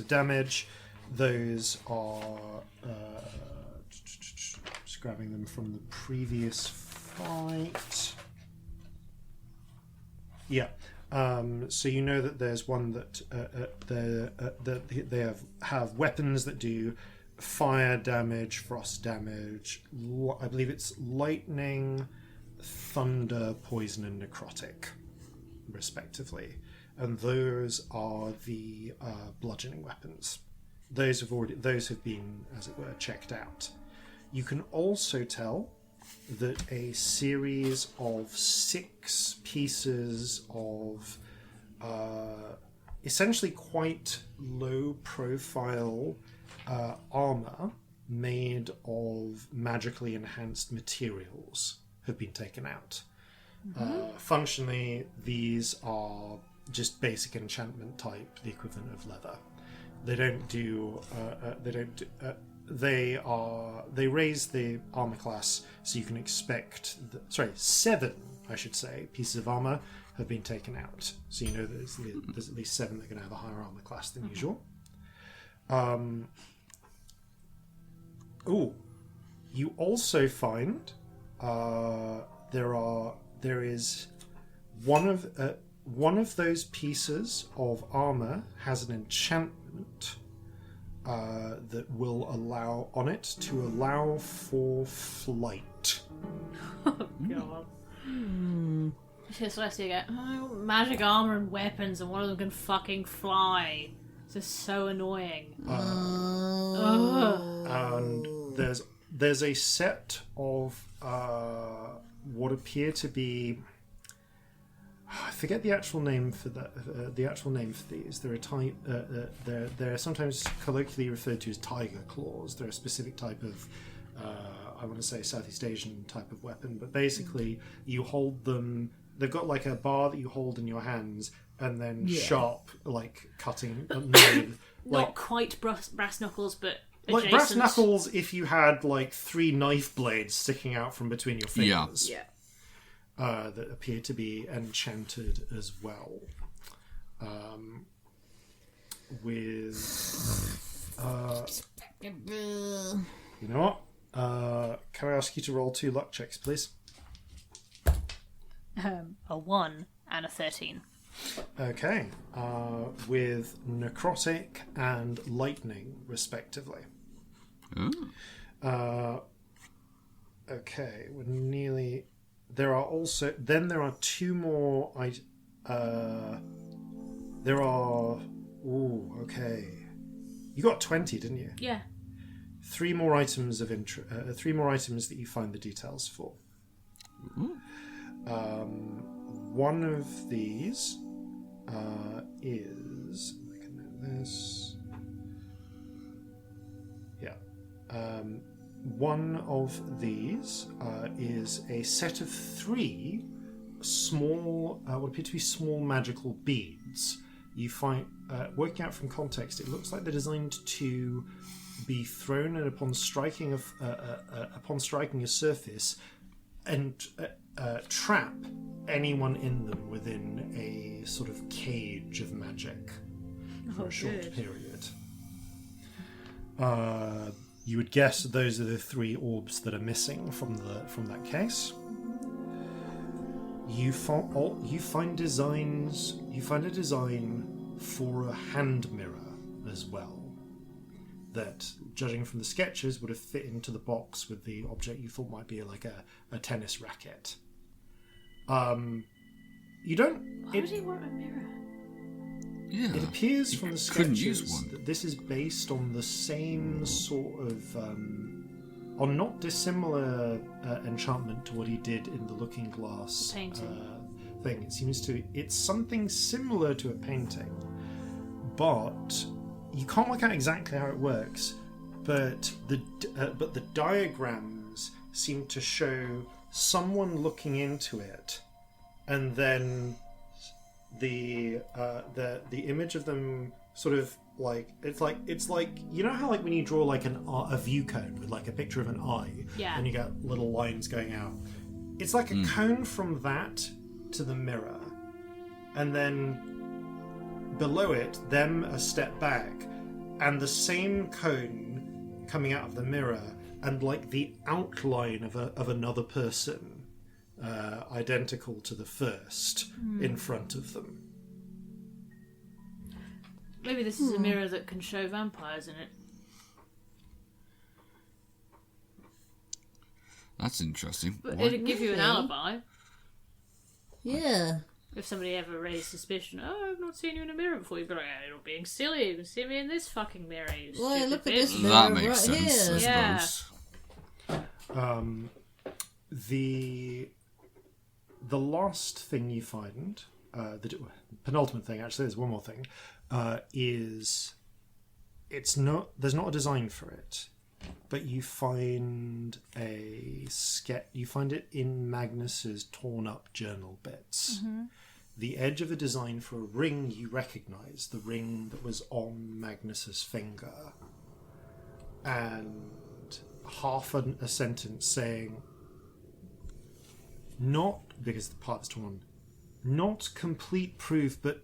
damage. Those are just grabbing them from the previous fight. Yeah. So you know that there's one that they have weapons that do fire damage, frost damage. I believe it's lightning, thunder, poison, and necrotic, respectively. And those are the bludgeoning weapons. Those have been, as it were, checked out. You can also tell that a series of 6 pieces of essentially quite low-profile armor made of magically enhanced materials have been taken out. Functionally, these are just basic enchantment type, the equivalent of leather. They don't do. They raise the armor class, so you can expect. 7, I should say, pieces of armor have been taken out. So you know there's at least 7 that are going to have a higher armor class than usual. You also find there is one of those pieces of armor has an enchantment that will allow for flight. Oh god. Celestia go, oh, magic armor and weapons, and one of them can fucking fly. This is so annoying. And there's a set of what appear to be. I forget the actual name for that. The actual name for these. They're sometimes colloquially referred to as tiger claws. They're a specific type of, I want to say Southeast Asian type of weapon. But basically, you hold them. They've got like a bar that you hold in your hands, and then sharp, like cutting. Not quite brass knuckles, but adjacent. Like brass knuckles. If you had like 3 knife blades sticking out from between your fingers. Yeah. That appear to be enchanted as well. You know what? Can I ask you to roll 2 luck checks, please? A 1 and a 13. Okay. With necrotic and lightning, respectively. Okay, we're nearly. There are 2 more. Okay. You got 20, didn't you? Yeah. 3 more items of interest. 3 more items that you find the details for. One of these is. I can know this. Yeah. One of these is a set of 3 small, what appear to be small magical beads. You find, working out from context, it looks like they're designed to be thrown, and upon striking a surface, and trap anyone in them within a sort of cage of magic for a short period. You would guess those are the 3 orbs that are missing from that case. You find designs. You find a design for a hand mirror as well. That, judging from the sketches, would have fit into the box with the object you thought might be like a tennis racket. You don't. Why would he want a mirror? Yeah. It appears from the couldn't use sketches one. that this is based on the same sort of, on not dissimilar enchantment to what he did in the Looking Glass thing. It's something similar to a painting, but you can't work out exactly how it works. But the diagrams seem to show someone looking into it, and then the image of them sort of it's like you know how like when you draw like a view cone with like a picture of an eye, Yeah. and you get little lines going out. It's like a cone from that to the mirror, and then below it, them a step back, and the same cone coming out of the mirror, and like the outline of another person, identical to the first, in front of them. Maybe this is a mirror that can show vampires in it. That's interesting. But Why- it'd give you an Maybe. alibi. Yeah. If somebody ever raised suspicion, I've not seen you in a mirror before, you'd be like, you're not being silly, you can see me in this fucking mirror, you Well, stupid look at bitch. this mirror That makes right sense, here. I Yeah. suppose. The last thing you find, the penultimate thing actually, there's one more thing, is there's not a design for it, but you find you find it in Magnus's torn up journal bits. The edge of a design for a ring you recognise, the ring that was on Magnus's finger, and half a sentence saying, not, because the part's torn, not complete proof, but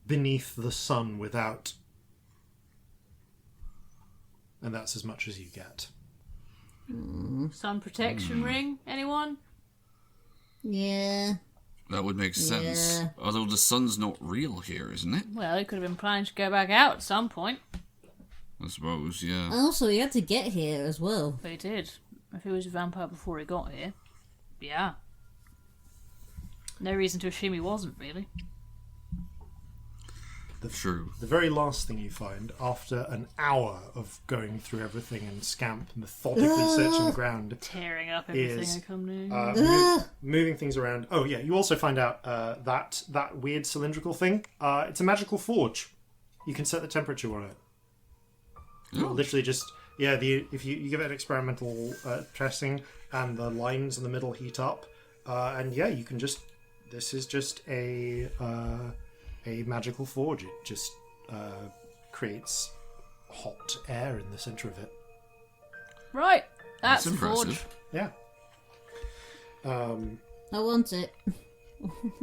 beneath the sun without. And that's as much as you get. Sun protection ring, anyone? Yeah. That would make sense. Yeah. Although the sun's not real here, isn't it? Well, he could have been planning to go back out at some point. I suppose, yeah. And also, he had to get here as well. But he did. If he was a vampire before he got here, yeah. No reason to assume he wasn't, really. True. The very last thing you find, after an hour of going through everything and Scamp methodically searching the ground, Tearing up everything Is, I come near. moving things around. Oh yeah, you also find out that weird cylindrical thing. It's a magical forge. You can set the temperature on it. Oh. Literally just if you give it an experimental pressing, and the lines in the middle heat up, and yeah, you can just. This is just a magical forge. It just creates hot air in the center of it. Right, that's That's the forge. impressive. Yeah. I want it.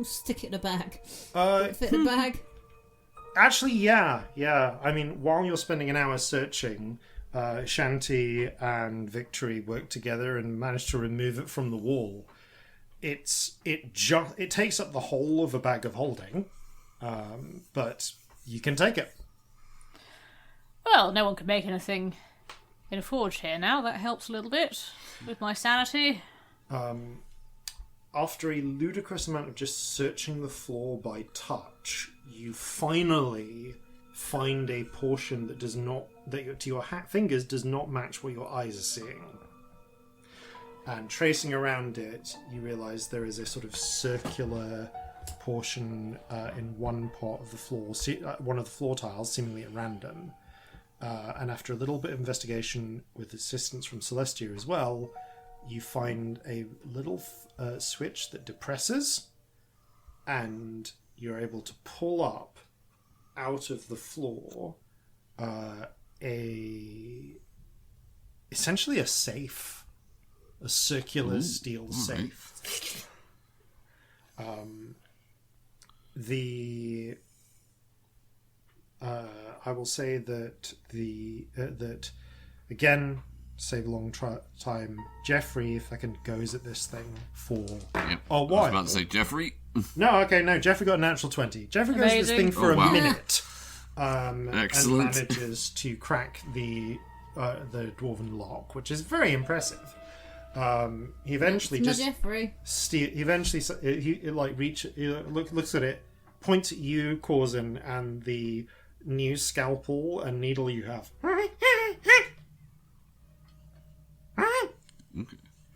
Stick it in a bag. Uh, Fit in a bag. Actually, yeah. I mean, while you're spending an hour searching, Shanti and Victory work together and manage to remove it from the wall. It takes up the whole of a bag of holding, but you can take it. Well, no one can make anything in a forge here now. That helps a little bit with my sanity. After a ludicrous amount of just searching the floor by touch, you finally find a portion that to your fingers does not match what your eyes are seeing. And tracing around it, you realise there is a sort of circular portion in one part of the floor, one of the floor tiles, seemingly at random. And after a little bit of investigation with assistance from Celestia as well, you find a little switch that depresses, and you're able to pull up out of the floor essentially a safe, a circular steel safe. I will say that that again, save a long time. Jeffrey, if I can goes at this thing for Yep. a I was while. about to say Jeffrey. No, Jeffrey got a natural 20. Jeffrey goes at this Amazing. thing for Oh, wow. a minute, Excellent. and manages to crack the dwarven lock, which is very impressive. He eventually It's my just Jeffrey. looks at it, points at you, Corzin, and the new scalpel and needle you have. Okay.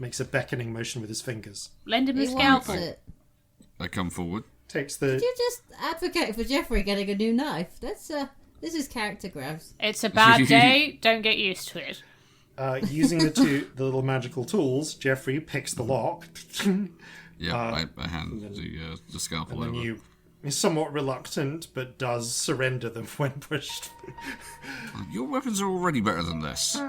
Makes a beckoning motion with his fingers. Lend him the He wants scalpel. it. I come forward. Takes the You just advocate for Jeffrey getting a new knife. This is character grabs. It's a bad day. Don't get used to it. using the little magical tools. Jeffrey picks the lock, Yeah, I hand the scalpel and then over. you is somewhat reluctant, but does surrender them when pushed. Your weapons are already better than this.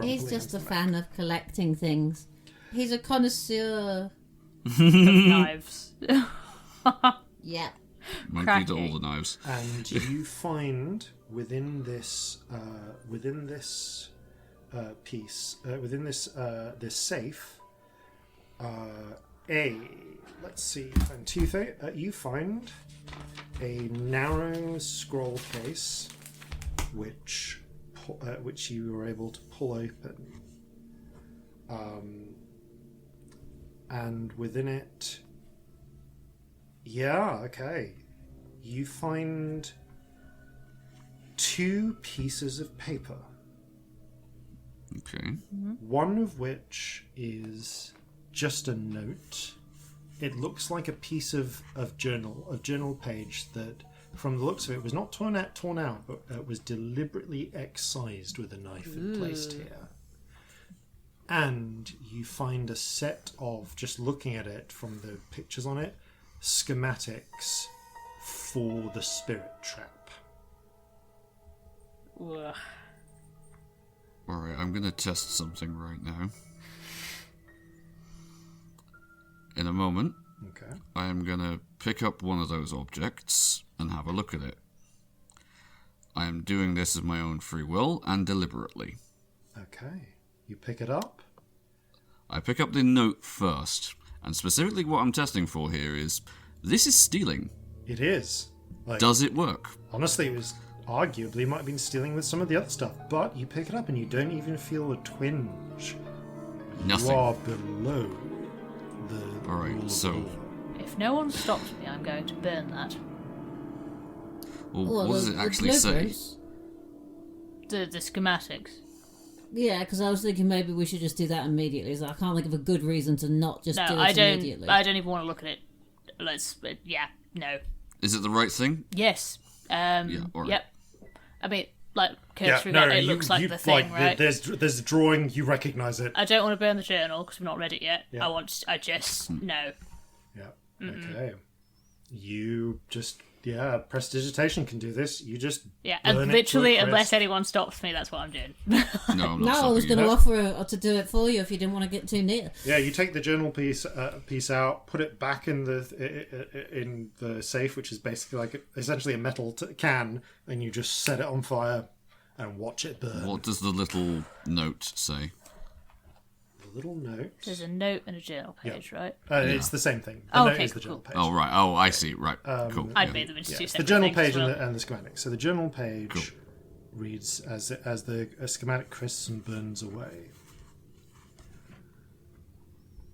He's just a fan of collecting things. He's a connoisseur. Of knives. Yeah. Monkey to all the knives. And you find within this safe, let's see, and two things. You find a narrow scroll case, which you were able to pull open, and within it, you find 2 pieces of paper. Okay. One of which is just a note. It looks like a piece of journal page that, from the looks of it, was not torn out, but was deliberately excised with a knife and placed here. And you find a set of, just looking at it from the pictures on it, schematics for the spirit trap. Ugh. Alright, I'm going to test something right now. In a moment, Okay. I am going to pick up one of those objects and have a look at it. I am doing this of my own free will and deliberately. Okay. You pick it up. I pick up the note first, and specifically what I'm testing for here is, this is stealing. It is. Does it work? Honestly, it was arguably might have been stealing with some of the other stuff, but you pick it up and you don't even feel a twinge. Nothing. You are below the Alright, rule of so- law. If no one stops me, I'm going to burn that. Well, what does it actually say? blueprints? The schematics. Yeah, because I was thinking maybe we should just do that immediately. So I can't think of a good reason to not just No, do it I don't. immediately. I don't even want to look at it. No. Is it the right thing? Yes. Yeah, alright. Yep. I mean, like, Yeah, cursory, no, it looks like the thing, right? There's a drawing, you recognise it. I don't want to burn the journal because we've not read it yet. Yeah. I just no. Yeah. Okay. You just prestidigitation can do this. You just Yeah, burn and it to a literally, crisp. unless anyone stops me, that's what I'm doing. No, I'm not No, I was stopping going you. to offer to do it for you if you didn't want to get too near. Yeah, you take the journal piece out, put it back in the safe, which is basically essentially a metal can, and you just set it on fire and watch it burn. What does the little note say? The little note. There's a note and a journal page, right? It's the same thing. The Oh, note okay, is the journal cool. page. Oh, right. Oh, I see. Right. Cool. I'd yeah. made them into two It's the separate journal things page as well. and the schematic. So the journal page reads as the schematic crisps and burns away.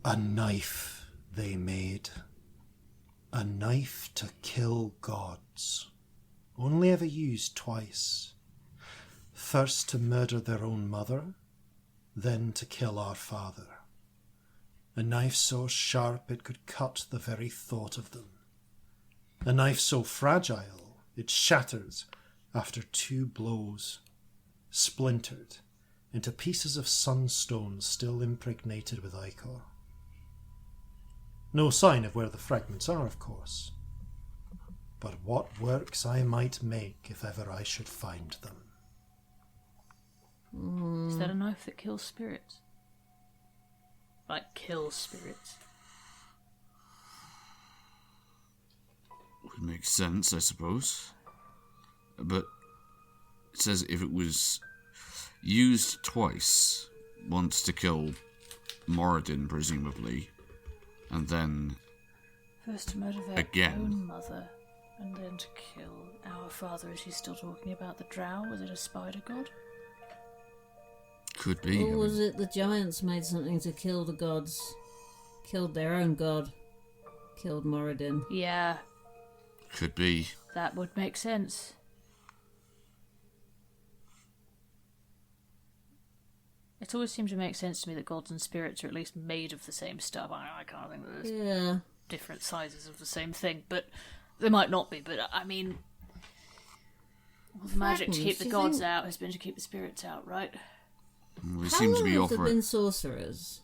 A knife they made. A knife to kill gods. Only ever used twice. First to murder their own mother, then to kill our father. A knife so sharp it could cut the very thought of them. A knife so fragile it shatters after 2 blows, splintered into pieces of sunstone still impregnated with ichor. No sign of where the fragments are, of course. But what works I might make if ever I should find them. Is that a knife that kills spirits? Like, kills spirits. Would make sense, I suppose. But it says if it was used twice, once to kill Moradin, presumably, and then First to murder their Again. own mother, and then to kill our father. Is he still talking about the drow? Was it a spider god? could be. Or was it the giants made something to kill the gods? Killed their own god. Killed Moradin. Yeah, Could be. that would make sense. It always seemed to make sense to me that gods and spirits are at least made of the same stuff. I can't think that there's Yeah. different sizes of the same thing, but they might not be. But I mean, all the magic to Fragments, keep the do you gods think- out has been to keep the spirits out, right? We How seem to long be have there offering. been sorcerers?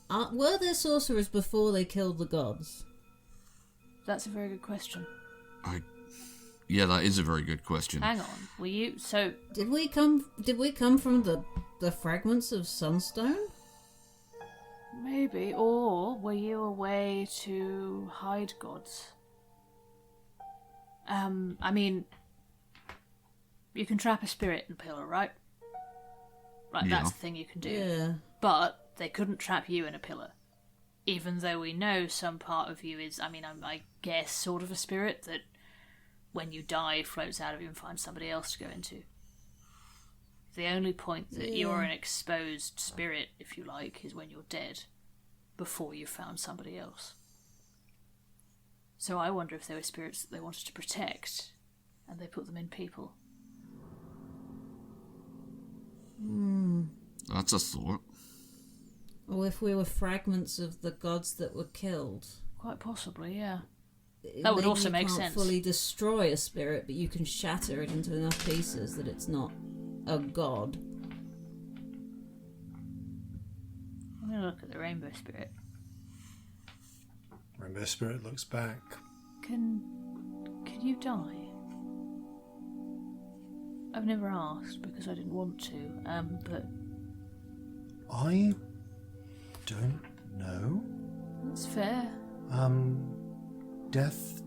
Were there sorcerers before they killed the gods? That's a very good question. Yeah, that is a very good question. Hang on, were you so? Did we come from the fragments of Sunstone? Maybe, or were you a way to hide gods? I mean, you can trap a spirit in a pillar, right? Right, Yeah. that's the thing you can do. Yeah. But they couldn't trap you in a pillar. Even though we know some part of you is, I guess, sort of a spirit that when you die floats out of you and finds somebody else to go into. The only point that you're an exposed spirit, if you like, is when you're dead, before you've found somebody else. So I wonder if there were spirits that they wanted to protect, and they put them in people. That's a thought. Or if we were fragments of the gods that were killed. Quite possibly, yeah. That would Maybe also you make can't sense. fully destroy a spirit, but you can shatter it into enough pieces that it's not a god. I'm going to look at the rainbow spirit. Rainbow Spirit looks back. Can you die? I've never asked because I didn't want to, but I don't know. that's fair. Death,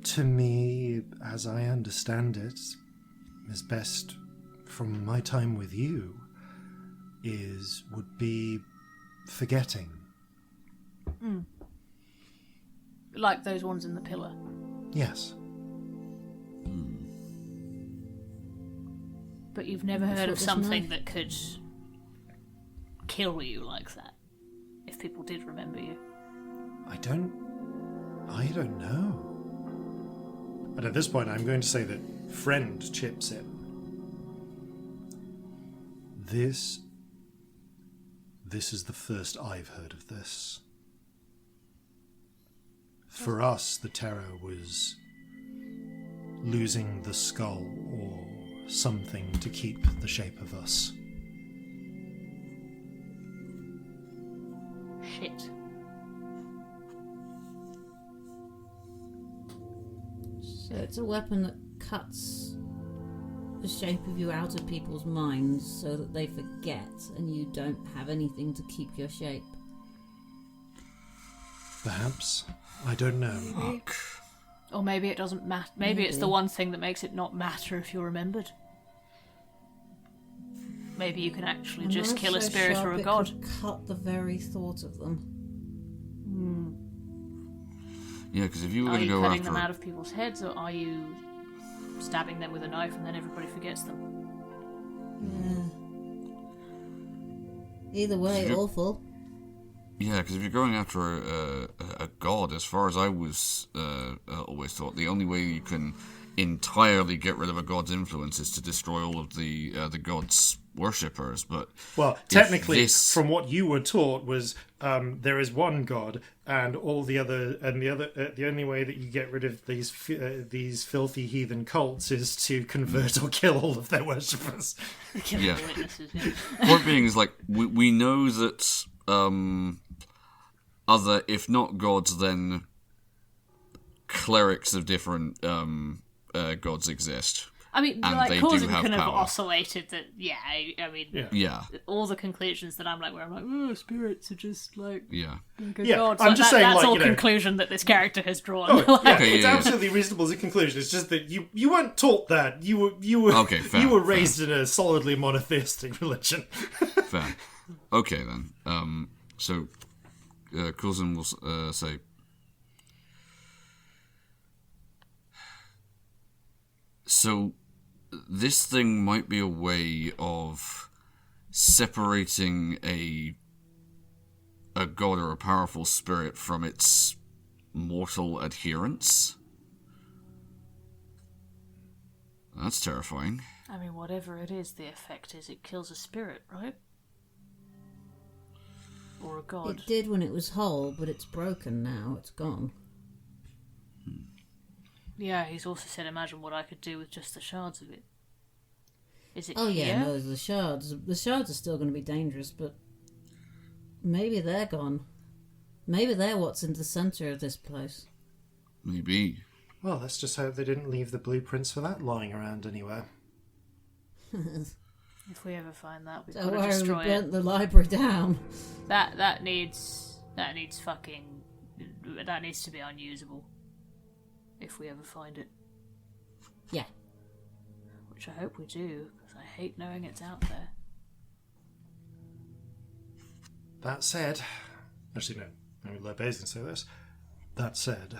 to me, as I understand it, is best from my time with you, would be forgetting. Like those ones in the pillar. Yes. But you've never That's heard what of this something knife- that could kill you like that, if people did remember you. I don't know. And at this point, I'm going to say that friend chips in. This is the first I've heard of this. For us, the terror was losing the skull or something to keep the shape of us. Shit. So it's a weapon that cuts the shape of you out of people's minds so that they forget and you don't have anything to keep your shape. Perhaps. I don't know. Fuck. Or maybe it doesn't matter. Maybe it's the one thing that makes it not matter if you're remembered. Maybe you can actually A just knife kill a so spirit sharp or a it god. could cut the very thought of them. Yeah, because if you were Are going to you go cutting after them out of people's heads, or are you stabbing them with a knife and then everybody forgets them? Yeah. Either way, You- awful. Yeah, because if you're going after a god, as far as I was always thought, the only way you can entirely get rid of a god's influence is to destroy all of the god's worshippers. But Well, if technically, this- from what you were taught was there is one god, and the only way that you get rid of these filthy heathen cults is to convert or kill all of their worshippers. Killing Yeah. the witnesses, yeah. point being is like we know that other, if not gods, then clerics of different gods exist. I mean, And like, they do Corzin have kind of power. oscillated that, I mean, Yeah. Yeah, all the conclusions that I'm like, oh, spirits are just like yeah. good Yeah, gods. I'm Like, just saying, that's like, all you know- conclusion that this character has drawn. Oh, Like, yeah, Okay, it's yeah. absolutely reasonable as a conclusion. It's just that you weren't taught that. You were Okay, fair, you were fair. raised in a solidly monotheistic religion. Fair. Okay then. So Corzin will say, so this thing might be a way of separating a god or a powerful spirit from its mortal adherents. That's terrifying. I mean, whatever it is, the effect is it kills a spirit, right? Or a god. It did when it was whole, but it's broken now. It's gone. Yeah, he's also said, imagine what I could do with just the shards of it. Is it Oh yeah, here? no, the shards. The shards are still going to be dangerous, but maybe they're gone. Maybe they're what's in the centre of this place. Maybe. Well, let's just hope they didn't leave the blueprints for that lying around anywhere. If we ever find that, we've Don't got to worry, we destroy burnt it. the library down. That needs to be unusable. If we ever find it. Yeah. Which I hope we do, because I hate knowing it's out there. That said, actually no, maybe Lebe's gonna say this. That said,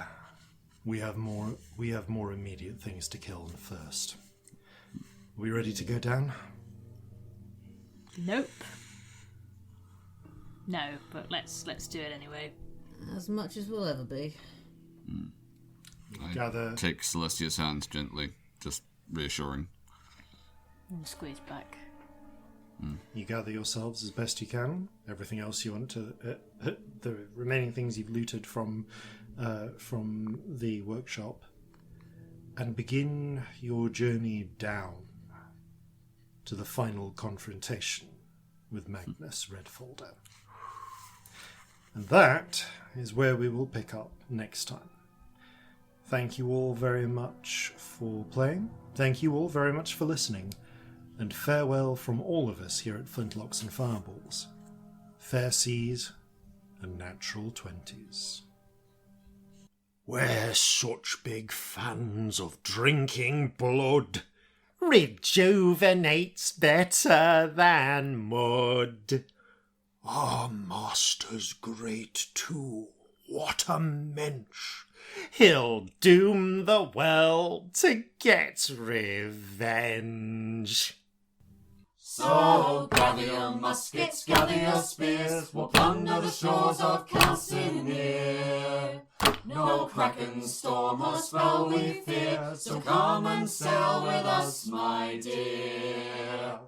we have more immediate things to kill first. Are we ready to go down? Nope. No, but let's do it anyway. As much as we'll ever be. Gather. Take Celestia's hand gently, just reassuring. And squeeze back. You gather yourselves as best you can. Everything else you want to, the remaining things you've looted from the workshop, and begin your journey down to the final confrontation with Magnus Redfolder. And that is where we will pick up next time. Thank you all very much for playing. Thank you all very much for listening. And farewell from all of us here at Flintlocks and Fireballs. Fair seas and natural 20s. We're such big fans of drinking blood. Rejuvenates better than mud. Our master's great too. What a mensch. He'll doom the world to get revenge. So gather your muskets, gather your spears, we'll plunder the shores of Calcinea. No kraken, storm or spell we fear, so come and sail with us, my dear.